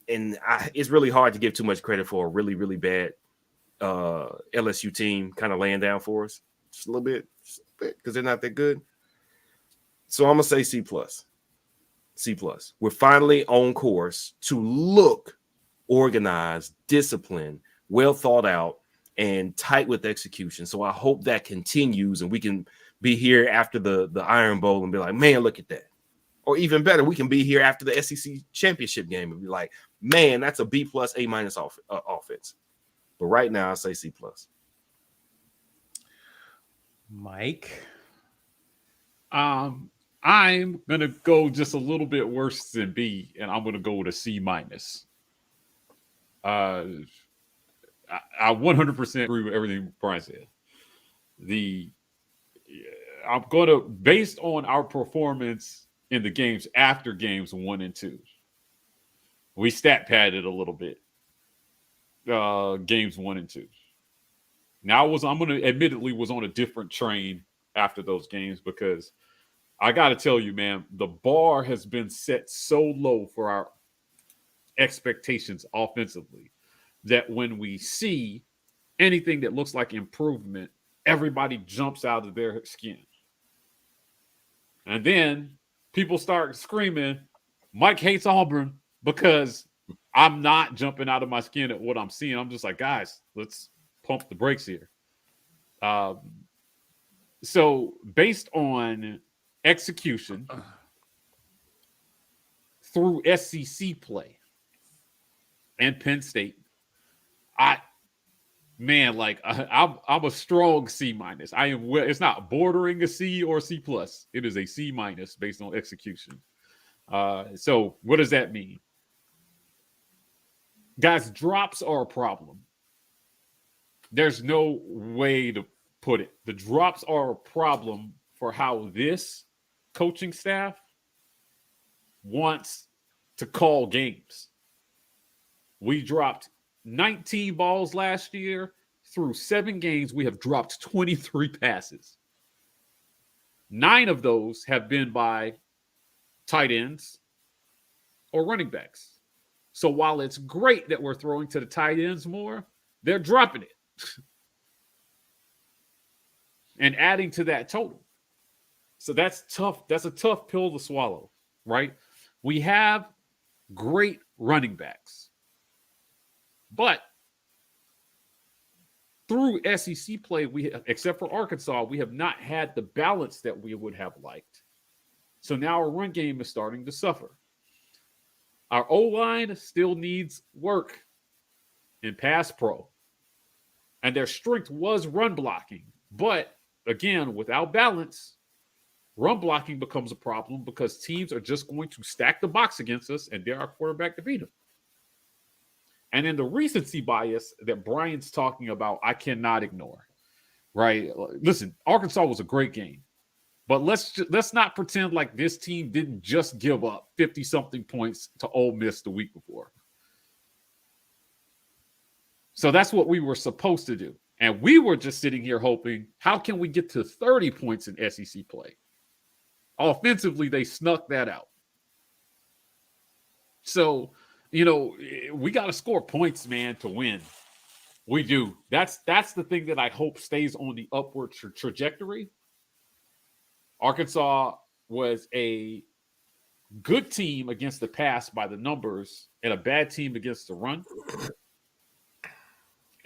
And it's really hard to give too much credit for a really, really bad LSU team kind of laying down for us. Just a little bit, because they're not that good. So I'm going to say C+. C+. We're finally on course to look organized, disciplined, well thought out, and tight with execution. So I hope that continues and we can be here after the Iron Bowl and be like, man, look at that. Or even better, we can be here after the SEC championship game and be like, man, that's a B+, A- offense. But right now, I say C+. Mike? I'm going to go just a little bit worse than B, and I'm going to go with a C-. I 100% agree with everything Brian said. I'm going to, based on our performance in the games after games 1 and 2, we stat padded a little bit. Games 1 and 2. Now I'm going to admittedly was on a different train after those games because I got to tell you, man, the bar has been set so low for our expectations offensively that when we see anything that looks like improvement, everybody jumps out of their skin. And then people start screaming, Mike hates Auburn because I'm not jumping out of my skin at what I'm seeing. I'm just like, guys, let's pump the brakes here. So based on execution through SEC play and Penn State, I'm a strong C-. I am. It's not bordering a C or C+. It is a C- based on execution. So what does that mean? Guys, drops are a problem. There's no way to put it. The drops are a problem for how this coaching staff wants to call games. We dropped 19 balls last year. Through 7 games, we have dropped 23 passes. 9 of those have been by tight ends or running backs. So while it's great that we're throwing to the tight ends more, they're dropping it and adding to that total. So that's tough. That's a tough pill to swallow, right? We have great running backs, but through SEC play, except for Arkansas, we have not had the balance that we would have liked. So now our run game is starting to suffer. Our O-line still needs work in pass pro. And their strength was run blocking. But again, without balance, run blocking becomes a problem because teams are just going to stack the box against us and dare our quarterback to beat them. And then the recency bias that Brian's talking about, I cannot ignore, right? Listen, Arkansas was a great game, but let's not pretend like this team didn't just give up 50-something points to Ole Miss the week before. So that's what we were supposed to do. And we were just sitting here hoping, how can we get to 30 points in SEC play? Offensively, they snuck that out. So, we got to score points, man, to win. We do. That's the thing that I hope stays on the upward trajectory. Arkansas was a good team against the pass by the numbers and a bad team against the run.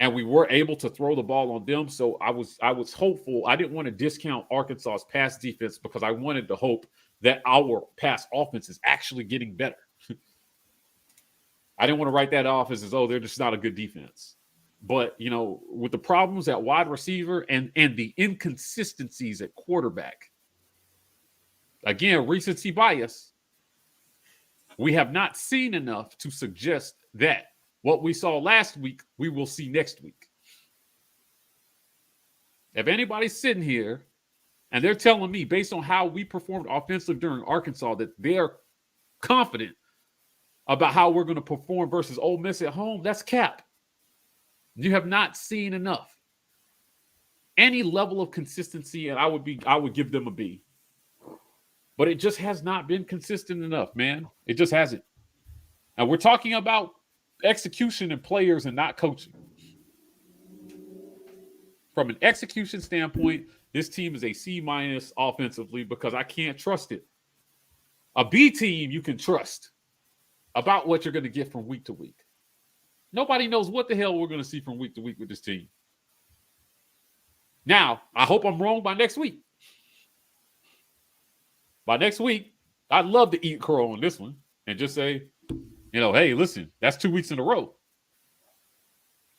And we were able to throw the ball on them. So I was hopeful. I didn't want to discount Arkansas's pass defense because I wanted to hope that our pass offense is actually getting better. I didn't want to write that off as oh, they're just not a good defense. But, you know, with the problems at wide receiver and the inconsistencies at quarterback, again, recency bias, we have not seen enough to suggest that what we saw last week, we will see next week. If anybody's sitting here and they're telling me, based on how we performed offensively during Arkansas, that they're confident about how we're going to perform versus Ole Miss at home, that's cap. You have not seen enough. Any level of consistency, and I would give them a B. But it just has not been consistent enough, man. It just hasn't. And we're talking about execution and players and not coaching. From an execution standpoint, this team is a C- offensively because I can't trust it. A B team you can trust about what you're going to get from week to week. Nobody knows what the hell we're going to see from week to week with this team. Now, I hope I'm wrong by next week. By next week, I'd love to eat crow on this one and just say, you know, hey, listen, that's 2 weeks in a row.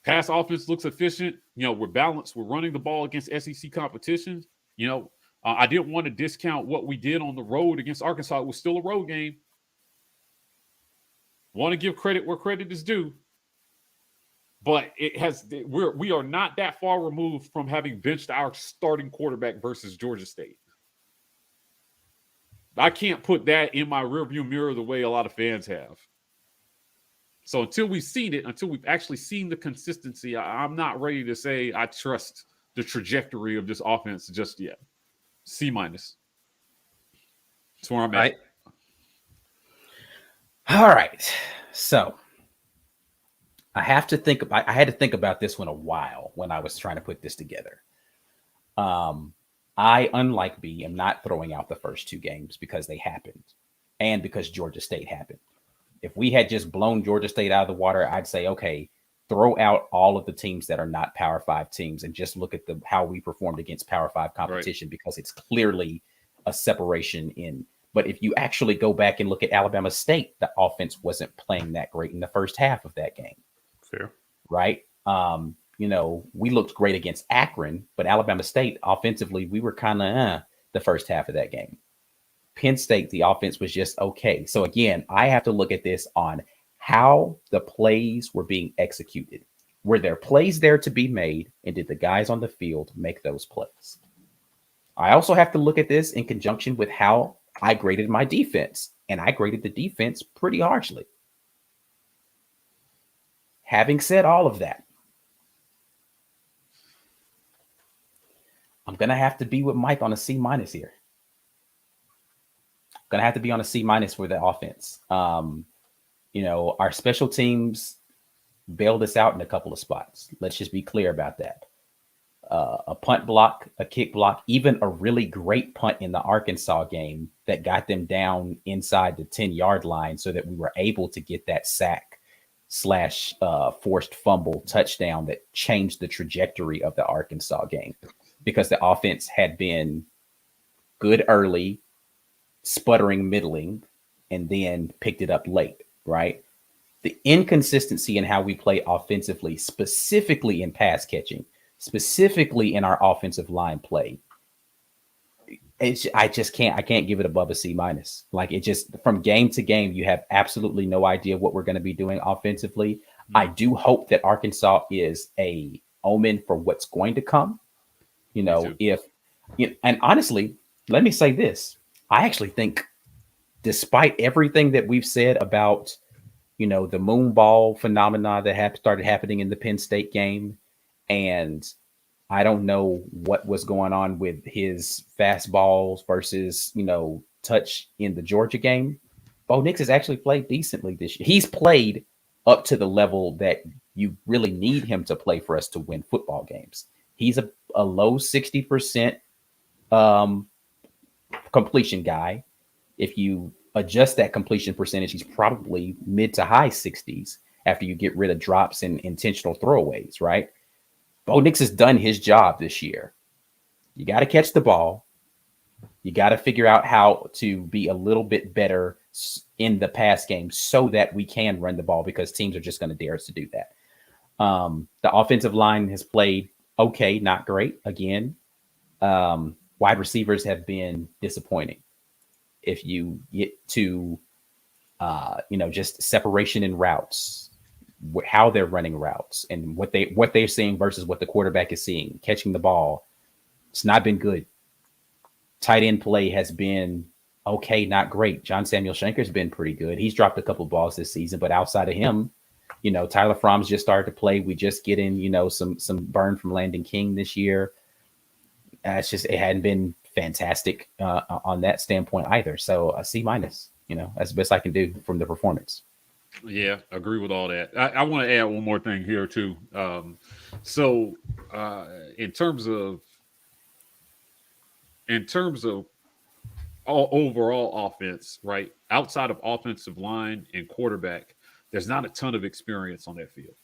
Pass offense looks efficient. You know, we're balanced. We're running the ball against SEC competition. You know, I didn't want to discount what we did on the road against Arkansas. It was still a road game. Want to give credit where credit is due. But we are not that far removed from having benched our starting quarterback versus Georgia State. I can't put that in my rearview mirror the way a lot of fans have. So until we've seen it, until we've actually seen the consistency, I'm not ready to say I trust the trajectory of this offense just yet. C-. That's where I'm at. All right. So I had to think about this one a while when I was trying to put this together. I, unlike B, am not throwing out the first 2 games because they happened and because Georgia State happened. If we had just blown Georgia State out of the water, I'd say, okay, throw out all of the teams that are not Power 5 teams and just look at how we performed against Power 5 competition, right? Because it's clearly a separation in. But if you actually go back and look at Alabama State, the offense wasn't playing that great in the first half of that game. Fair. Right? You know, we looked great against Akron, but Alabama State offensively, we were kind of the first half of that game. Penn State, the offense was just okay. So again, I have to look at this on how the plays were being executed. Were there plays there to be made, and did the guys on the field make those plays? I also have to look at this in conjunction with how I graded my defense, and I graded the defense pretty harshly. Having said all of that, I'm going to have to be with Mike on a C- here. Going to have to be on a C- for the offense. You know, our special teams bailed us out in a couple of spots. Let's just be clear about that. A punt block, a kick block, even a really great punt in the Arkansas game that got them down inside the 10-yard line so that we were able to get that sack / forced fumble touchdown that changed the trajectory of the Arkansas game, because the offense had been good early, sputtering middling, and then picked it up late, right? The inconsistency in how we play offensively, specifically in pass catching, specifically in our offensive line play, I can't give it above a C-. Like, it just, from game to game, you have absolutely no idea what we're going to be doing offensively. I do hope that Arkansas is a omen for what's going to come. You know, and honestly, let me say this. I actually think, despite everything that we've said about, you know, the moon ball phenomena that started happening in the Penn State game, and I don't know what was going on with his fastballs versus, you know, touch in the Georgia game, Bo Nix has actually played decently this year. He's played up to the level that you really need him to play for us to win football games. He's a low 60% completion guy. If you adjust that completion percentage, he's probably mid to high 60s after you get rid of drops and intentional throwaways, right? Bo Nix has done his job this year. You got to catch the ball. You got to figure out how to be a little bit better in the pass game so that we can run the ball, because teams are just going to dare us to do that. The offensive line has played okay, not great. Again, wide receivers have been disappointing. If you get to, just separation in routes, how they're running routes and what they're seeing versus what the quarterback is seeing, catching the ball, it's not been good. Tight end play has been okay, not great. John Samuel Shanker's been pretty good. He's dropped a couple of balls this season, but outside of him, Tyler Fromm's just started to play. We just get in, some burn from Landon King this year. It hadn't been fantastic on that standpoint either. So a C-, that's the best I can do from the performance. Yeah, agree with all that. I want to add one more thing here too. In terms of all overall offense, right? Outside of offensive line and quarterback, there's not a ton of experience on that field.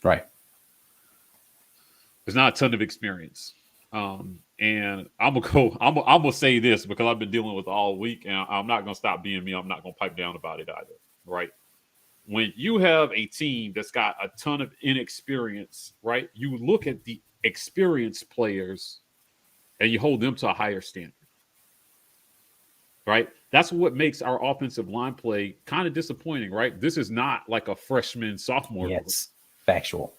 Right. There's not a ton of experience. And I'm gonna say this because I've been dealing with it all week, and I'm not gonna stop being me. I'm not gonna pipe down about it either. Right. When you have a team that's got a ton of inexperience, right? You look at the experienced players and you hold them to a higher standard. Right? That's what makes our offensive line play kind of disappointing, right? This is not like a freshman, sophomore. Yes, factual.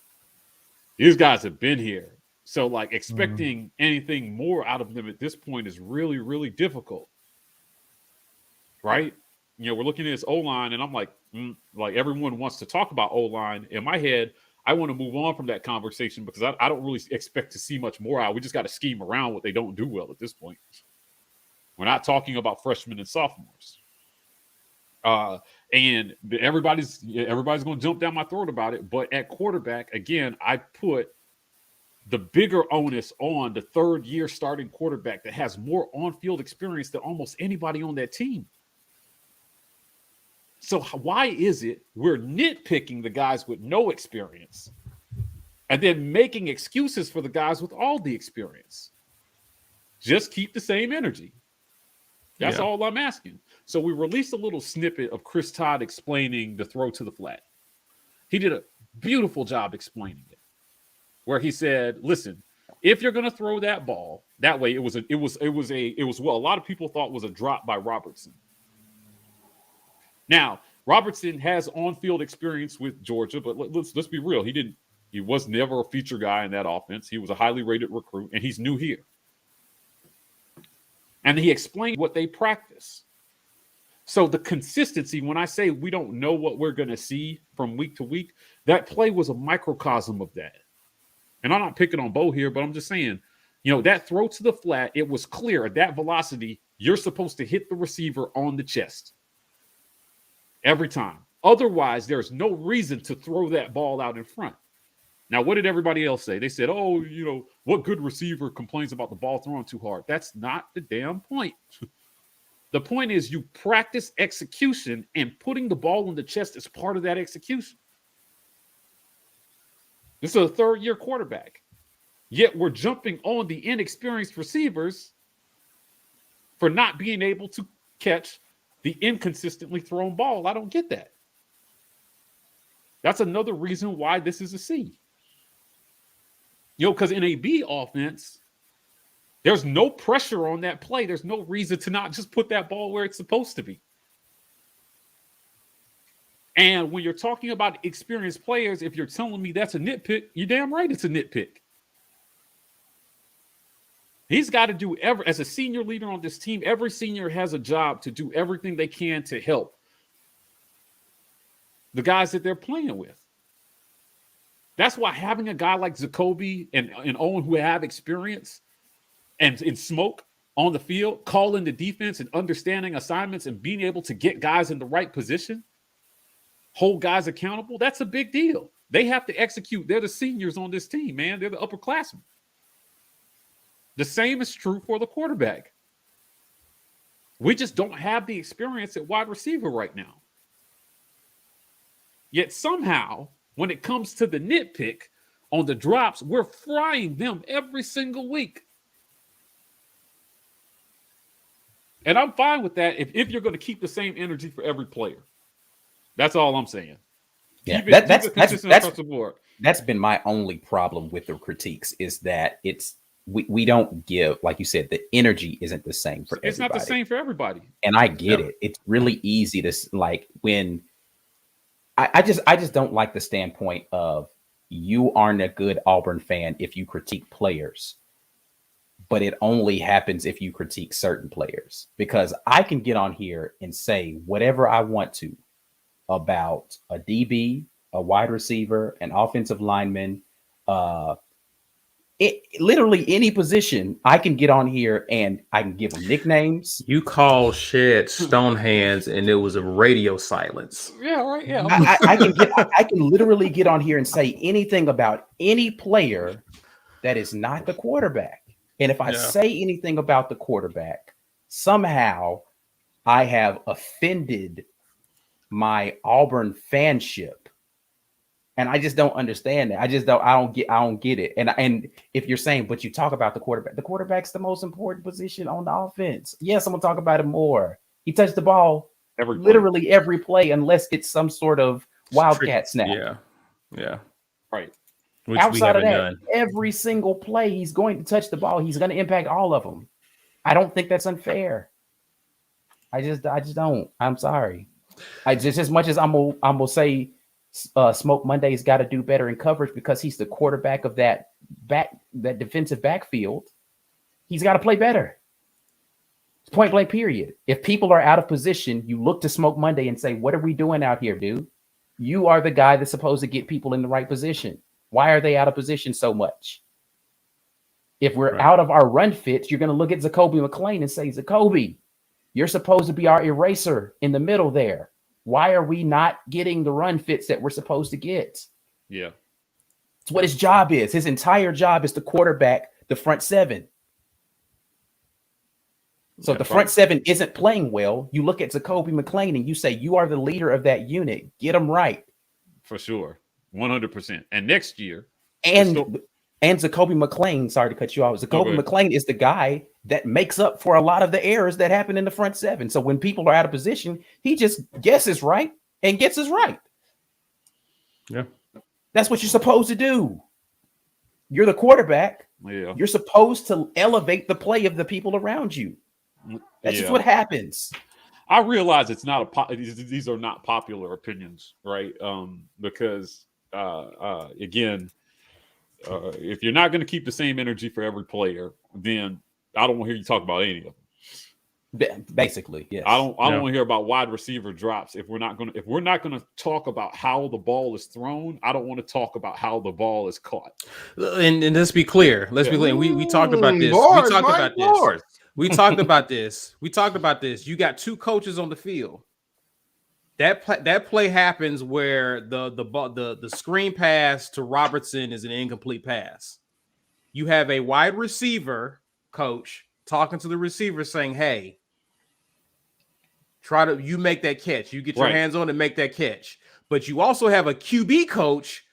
These guys have been here. So, expecting anything more out of them at this point is really, really difficult. Right? We're looking at this O-line, and I'm like everyone wants to talk about O-line. In my head, I want to move on from that conversation because I don't really expect to see much more out. We just got to scheme around what they don't do well at this point. We're not talking about freshmen and sophomores. And everybody's going to jump down my throat about it. But at quarterback, again, I put the bigger onus on the third-year starting quarterback that has more on-field experience than almost anybody on that team. So why is it we're nitpicking the guys with no experience and then making excuses for the guys with all the experience? Just keep the same energy. That's all I'm asking. So we released a little snippet of Chris Todd explaining the throw to the flat. He did a beautiful job explaining it, where he said, listen, if you're going to throw that ball that way, it was what a lot of people thought was a drop by Robertson. Now, Robertson has on-field experience with Georgia, but let's be real. He was never a feature guy in that offense. He was a highly rated recruit, and he's new here. And he explained what they practice. So the consistency, when I say we don't know what we're going to see from week to week, that play was a microcosm of that. And I'm not picking on Bo here, but I'm just saying, that throw to the flat, it was clear at that velocity, you're supposed to hit the receiver on the chest every time. Otherwise, there's no reason to throw that ball out in front. Now, what did everybody else say? They said, what good receiver complains about the ball thrown too hard? That's not the damn point. The point is you practice execution, and putting the ball on the chest is part of that execution. This is a third-year quarterback. Yet we're jumping on the inexperienced receivers for not being able to catch the inconsistently thrown ball. I don't get that. That's another reason why this is a C. Because in a B offense, there's no pressure on that play. There's no reason to not just put that ball where it's supposed to be. And when you're talking about experienced players, if you're telling me that's a nitpick, you're damn right it's a nitpick. He's got to do as a senior leader on this team, every senior has a job to do everything they can to help the guys that they're playing with. That's why having a guy like Jacoby and Owen who have experience and in smoke on the field, calling the defense and understanding assignments and being able to get guys in the right position, hold guys accountable, that's a big deal. They have to execute. They're the seniors on this team, man. They're the upperclassmen. The same is true for the quarterback. We just don't have the experience at wide receiver right now. Yet somehow, when it comes to the nitpick on the drops, we're frying them every single week. And I'm fine with that if you're going to keep the same energy for every player. That's all I'm saying. Yeah, Keep it consistent across the board. That's been my only problem with the critiques is that we don't give, like you said, the energy isn't the same for everybody. It's not the same for everybody. And I get it. It's really easy to like when I just don't like the standpoint of you aren't a good Auburn fan if you critique players, but it only happens if you critique certain players, because I can get on here and say whatever I want to about a DB, a wide receiver, an offensive lineman, literally any position. I can get on here and I can give them nicknames. You call Shed Stone Hands, and it was a radio silence. Yeah, right. Yeah, I can literally get on here and say anything about any player that is not the quarterback. And if I say anything about the quarterback, somehow I have offended my Auburn fanship. And I just don't understand that. I don't get it. And if you're saying, but you talk about the quarterback's the most important position on the offense. Yes, I'm gonna talk about it more. He touched the ball literally every play, unless it's some sort of wildcat snap. Yeah. Right. Which outside of that, every single play he's going to touch the ball. He's going to impact all of them. I don't think that's unfair. I just don't. I'm sorry. I just, as much as I'm gonna say Smoke Monday's got to do better in coverage because he's the quarterback of that defensive backfield. He's got to play better. It's point blank period. If people are out of position, you look to Smoke Monday and say, what are we doing out here, dude? You are the guy that's supposed to get people in the right position. Why are they out of position so much? If we're out of our run fits, you're going to look at Zacoby McClain and say, Zacoby, you're supposed to be our eraser in the middle there. Why are we not getting the run fits that we're supposed to get? Yeah. It's what his job is. His entire job is to quarterback the front seven. So if the front seven isn't playing well, you look at Zacoby McClain and you say, you are the leader of that unit. Get them right. For sure. 100%. And next year. And Zacoby McClain, sorry to cut you off. Zacoby McClain is the guy that makes up for a lot of the errors that happen in the front seven. So when people are out of position, he just guesses right and gets us right. Yeah. That's what you're supposed to do. You're the quarterback. Yeah. You're supposed to elevate the play of the people around you. That's just what happens. I realize it's not these are not popular opinions, right? Because again, if you're not going to keep the same energy for every player, then I don't want to hear you talk about any of them. Basically, yes. I don't want to hear about wide receiver drops. If we're not going to talk about how the ball is thrown, I don't want to talk about how the ball is caught. And let's be clear. Let's be clear. We talked about this. We talked about this. You got two coaches on the field. That play happens where the screen pass to Robertson is an incomplete pass. You have a wide receiver coach talking to the receiver saying, hey, you make that catch. You get your hands on it and make that catch. But you also have a QB coach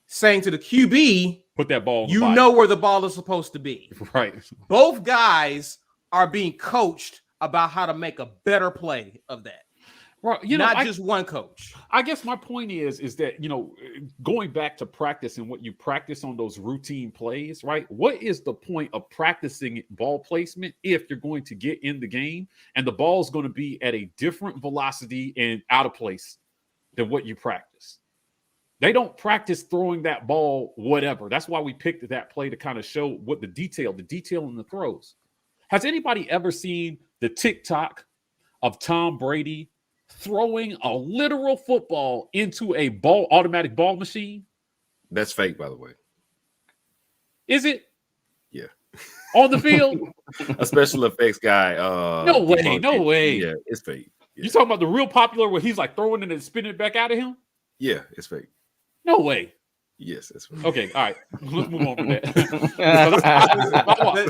saying to the QB, put that ball. You know where the ball is supposed to be. Right. Both guys are being coached about how to make a better play of that. Right, not just one coach. I guess my point is that, going back to practice and what you practice on those routine plays, right? What is the point of practicing ball placement if you're going to get in the game and the ball is going to be at a different velocity and out of place than what you practice? They don't practice throwing that ball, whatever. That's why we picked that play to kind of show what the detail in the throws. Has anybody ever seen the TikTok of Tom Brady throwing a literal football into a automatic ball machine? That's fake, by the way. Is it? Yeah. On the field? A special effects guy. No way. Yeah, it's fake. Yeah. You talking about the real popular where he's like throwing it and spinning it back out of him? Yeah, it's fake. No way. Yes, that's right. Okay, all right. Let's move on from that.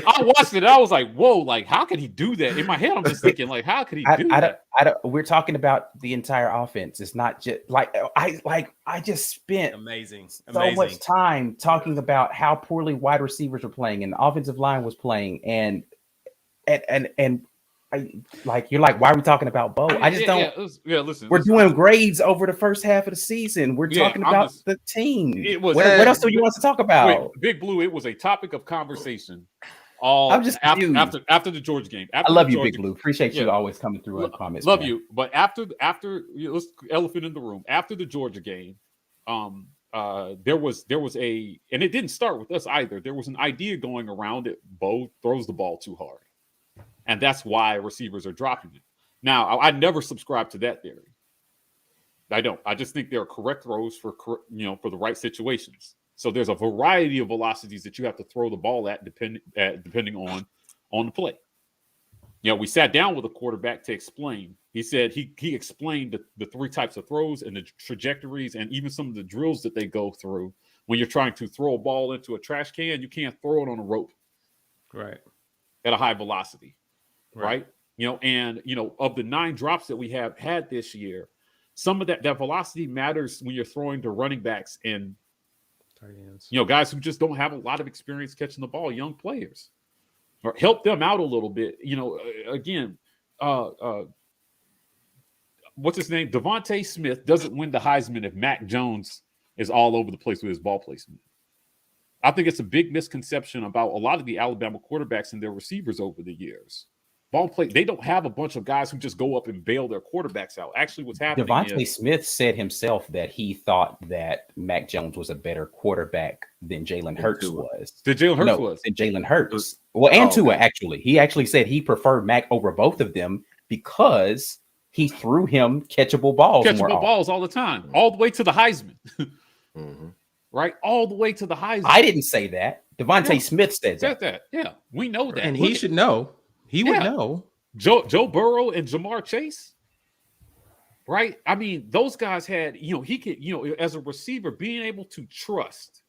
I watched it. I was like, "Whoa! Like, how could he do that?" In my head, I'm just thinking, like, how could he do that? We're talking about the entire offense. It's not just I just spent Amazing. so much time talking about how poorly wide receivers were playing and the offensive line was playing, and you're like, why are we talking about Bo? I just don't. Listen, we're doing grades over the first half of the season. We're talking about the team. What else do you want to talk about? Big Blue, it was a topic of conversation. I'm just after the Georgia game. I love you, Big Blue. Appreciate you always coming through on comments. Love you, but after let's elephant in the room. After the Georgia game, there was a, and it didn't start with us either. There was an idea going around that Bo throws the ball too hard. And that's why receivers are dropping it. Now, I never subscribe to that theory. I don't. I just think there are correct throws for the right situations. So there's a variety of velocities that you have to throw the ball at, depending on the play. We sat down with a quarterback to explain. He said he explained the three types of throws and the trajectories and even some of the drills that they go through when you're trying to throw a ball into a trash can. You can't throw it on a rope, right, at a high velocity. Right. Of the 9 drops that we have had this year, some of that velocity matters when you're throwing to running backs and guys who just don't have a lot of experience catching the ball, young players, or help them out a little bit. Again, what's his name? Devontae Smith doesn't win the Heisman if Mac Jones is all over the place with his ball placement. I think it's a big misconception about a lot of the Alabama quarterbacks and their receivers over the years. Ball play, they don't have a bunch of guys who just go up and bail their quarterbacks out. Actually, what's happening Devontae Smith said himself that he thought that Mac Jones was a better quarterback than Jalen Hurts was. Than Jalen Hurts. Well, and Tua, actually. He actually said he preferred Mac over both of them because he threw him catchable balls all the time, all the way to the Heisman. Right? All the way to the Heisman. I didn't say that. Devontae Smith said that. Yeah, we know that. And he should know. He would know. Joe Burrow and Jamar Chase, right? I mean, those guys had, he could, as a receiver, being able to trust.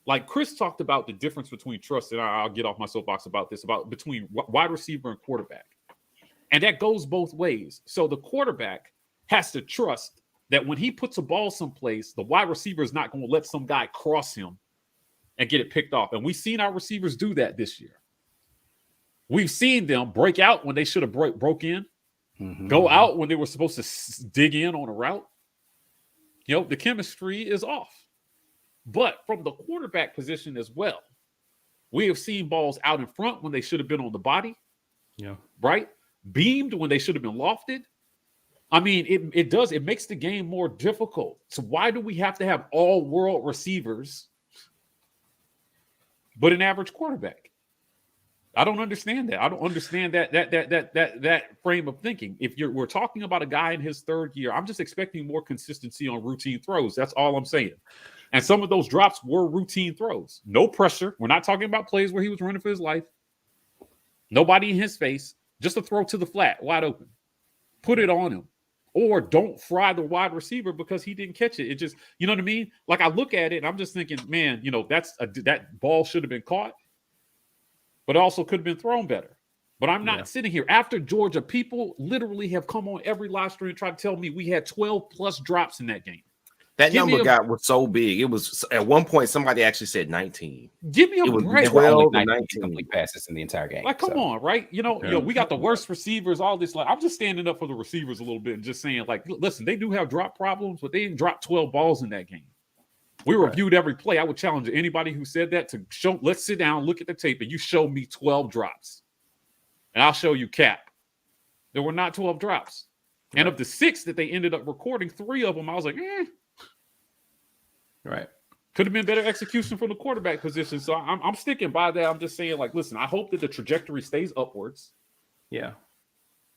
Like Chris talked about the difference between trust, and I'll get off my soapbox about this, between wide receiver and quarterback. And that goes both ways. So the quarterback has to trust that when he puts a ball someplace, the wide receiver is not going to let some guy cross him and get it picked off. And we've seen our receivers do that this year. We've seen them break out when they should have broke in, go out when they were supposed to dig in on a route. The chemistry is off. But from the quarterback position as well, we have seen balls out in front when they should have been on the body. Yeah. Right? Beamed when they should have been lofted. I mean, it makes the game more difficult. So why do we have to have all world receivers, but an average quarterback? I don't understand that. I don't understand that frame of thinking. If we're talking about a guy in his third year, I'm just expecting more consistency on routine throws. That's all I'm saying. And some of those drops were routine throws. No pressure. We're not talking about plays where he was running for his life. Nobody in his face. Just a throw to the flat, wide open. Put it on him. Or don't fry the wide receiver because he didn't catch it. It just, you know what I mean? Like I look at it and I'm just thinking, man, that ball should have been caught. But it also could have been thrown better. But I'm not sitting here. After Georgia, people literally have come on every live stream and tried to tell me we had 12 plus drops in that game. That number was so big. It was at one point somebody actually said 19. Give me a break. 12 and 19 complete passes in the entire game. Like, come on, right? We got the worst receivers, all this. Like, I'm just standing up for the receivers a little bit and just saying, like, listen, they do have drop problems, but they didn't drop 12 balls in that game. We reviewed every play. I would challenge anybody who said that to show. Let's sit down, look at the tape, and you show me 12 drops, and I'll show you cap. There were not 12 drops, and of the 6 that they ended up recording, 3 of them I was like, right. Could have been better execution from the quarterback position. So I'm sticking by that. I'm just saying, like, listen, I hope that the trajectory stays upwards. Yeah.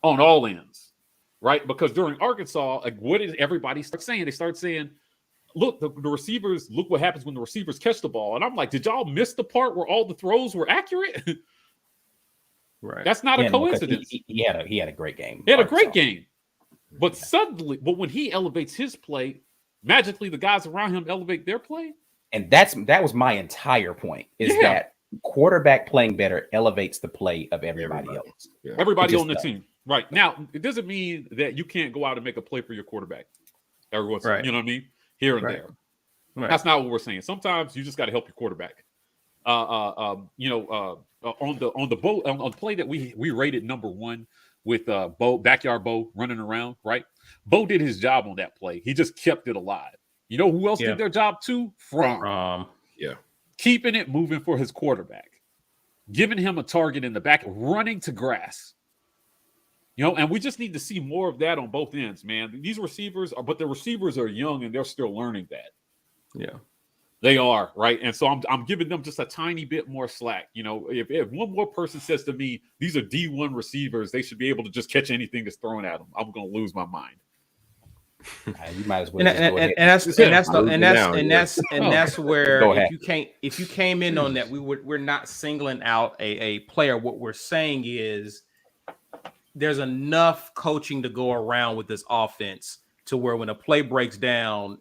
On all ends, right? Because during Arkansas, like, what did everybody start saying? They start saying, look, the receivers, look what happens when the receivers catch the ball. And I'm like, did y'all miss the part where all the throws were accurate? Right. That's not a coincidence. He had a great game. He had a great game. But when he elevates his play, magically the guys around him elevate their play. And that was my entire point, is that quarterback playing better elevates the play of everybody else. Yeah. Everybody on the team. Right. Now, it doesn't mean that you can't go out and make a play for your quarterback every once, Right. you know what I mean? Here and Right. there. Right. That's not what we're saying. Sometimes you just got to help your quarterback. On the play that we rated number 1 with Backyard Bo running around, right? Bo did his job on that play. He just kept it alive. You know who else did their job too? Yeah. Keeping it moving for his quarterback, giving him a target in the back, running to grass. You know, and we just need to see more of that on both ends, man. These receivers but the receivers are young and they're still learning that. Yeah. They are, right? And so I'm giving them just a tiny bit more slack. You know, if one more person says to me, these are D1 receivers, they should be able to just catch anything that's thrown at them, I'm going to lose my mind. You might as well just go ahead. That's where if you came in on that, we're not singling out a player. What we're saying is there's enough coaching to go around with this offense to where when a play breaks down,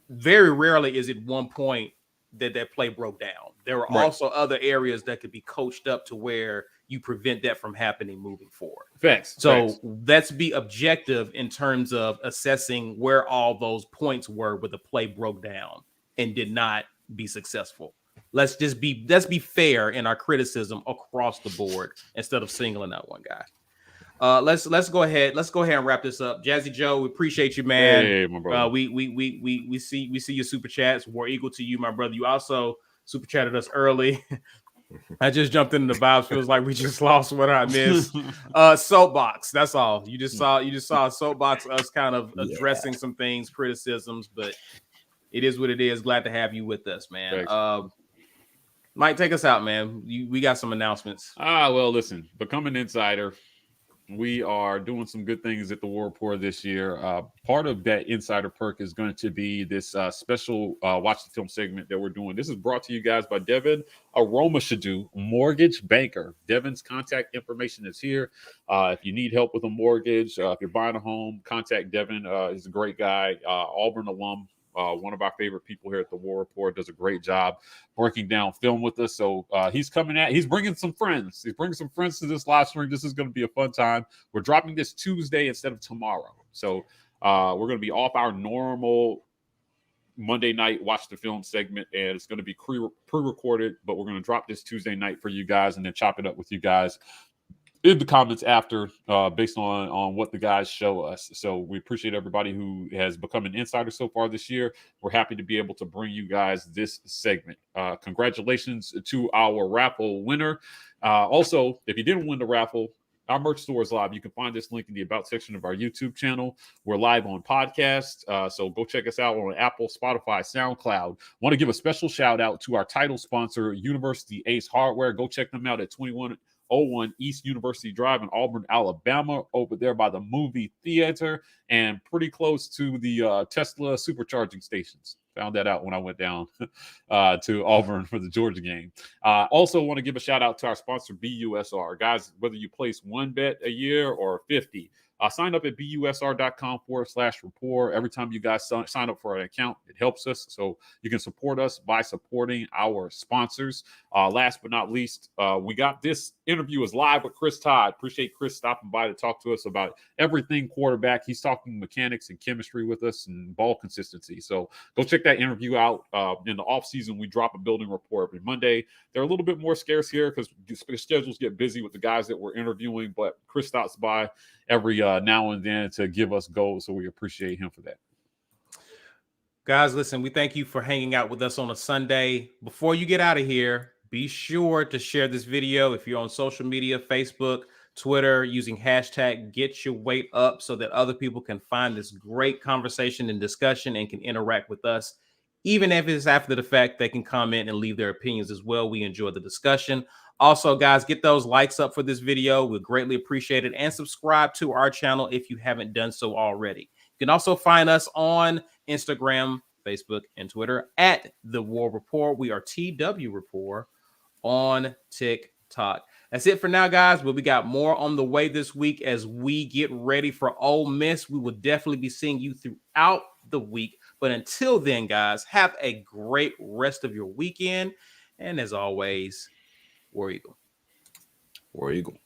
very rarely is it one point that play broke down. There are also other areas that could be coached up to where you prevent that from happening moving forward. Facts. Let's be objective in terms of assessing where all those points were where the play broke down and did not be successful. Let's be fair in our criticism across the board instead of singling out one guy. Let's go ahead and wrap this up. Jazzy Joe, we appreciate you, man. Hey, my brother. We see your super chats. War Eagle to you, my brother. You also super chatted us early. I just jumped into the vibes. Feels like we just lost what I missed. Soapbox. That's all. You just saw a soapbox. Us kind of addressing some things, criticisms, but it is what it is. Glad to have you with us, man. Mike, take us out, man. We got some announcements. Well, listen. Become an insider. We are doing some good things at the War Rapport this year. Part of that insider perk is going to be this special Watch the Film segment that we're doing. This is brought to you guys by Devin Aromashadu, mortgage banker. Devin's contact information is here. If you need help with a mortgage, if you're buying a home, contact Devin. He's a great guy, Auburn alum. One of our favorite people here at the War Rapport, does a great job breaking down film with us. So he's bringing some friends. He's bringing some friends to this live stream. This is going to be a fun time. We're dropping this Tuesday instead of tomorrow. So we're going to be off our normal Monday night Watch the Film segment, and it's going to be pre-recorded, but we're going to drop this Tuesday night for you guys and then chop it up with you guys in the comments after, based on what the guys show us. So we appreciate everybody who has become an insider so far this year. We're happy to be able to bring you guys this segment. Congratulations to our raffle winner. Also, if you didn't win the raffle, our merch store is live. You can find this link in the About section of our YouTube channel. We're live on podcast, so go check us out on Apple, Spotify, SoundCloud. Want to give a special shout out to our title sponsor, University Ace Hardware. Go check them out at 2101 East University Drive in Auburn, Alabama, over there by the movie theater and pretty close to the Tesla supercharging stations. Found that out when I went down to Auburn for the Georgia game. Also want to give a shout out to our sponsor, BUSR. Guys, whether you place one bet a year or 50, sign up at busr.com/rapport. Every time you guys sign up for an account, it helps us. So you can support us by supporting our sponsors. Last but not least, we got this interview is live with Chris Todd. Appreciate Chris stopping by to talk to us about everything quarterback. He's talking mechanics and chemistry with us and ball consistency. So go check that interview out. In the off season, we drop a building report every Monday. They're a little bit more scarce here because schedules get busy with the guys that we're interviewing, but Chris stops by every now and then to give us goals, so we appreciate him for that. Guys, listen, we thank you for hanging out with us on a Sunday. Before you get out of here, be sure to share this video if you're on social media, Facebook, Twitter, using hashtag Get Your Weight Up so that other people can find this great conversation and discussion and can interact with us. Even if it's after the fact, they can comment and leave their opinions as well. We enjoy the discussion. Also, guys, get those likes up for this video. We'd greatly appreciate it. And subscribe to our channel if you haven't done so already. You can also find us on Instagram, Facebook, and Twitter at The War Rapport. We are TW Rapport on TikTok. That's it for now, guys. But we got more on the way this week as we get ready for Ole Miss. We will definitely be seeing you throughout the week. But until then, guys, have a great rest of your weekend. And as always, War Eagle. War Eagle.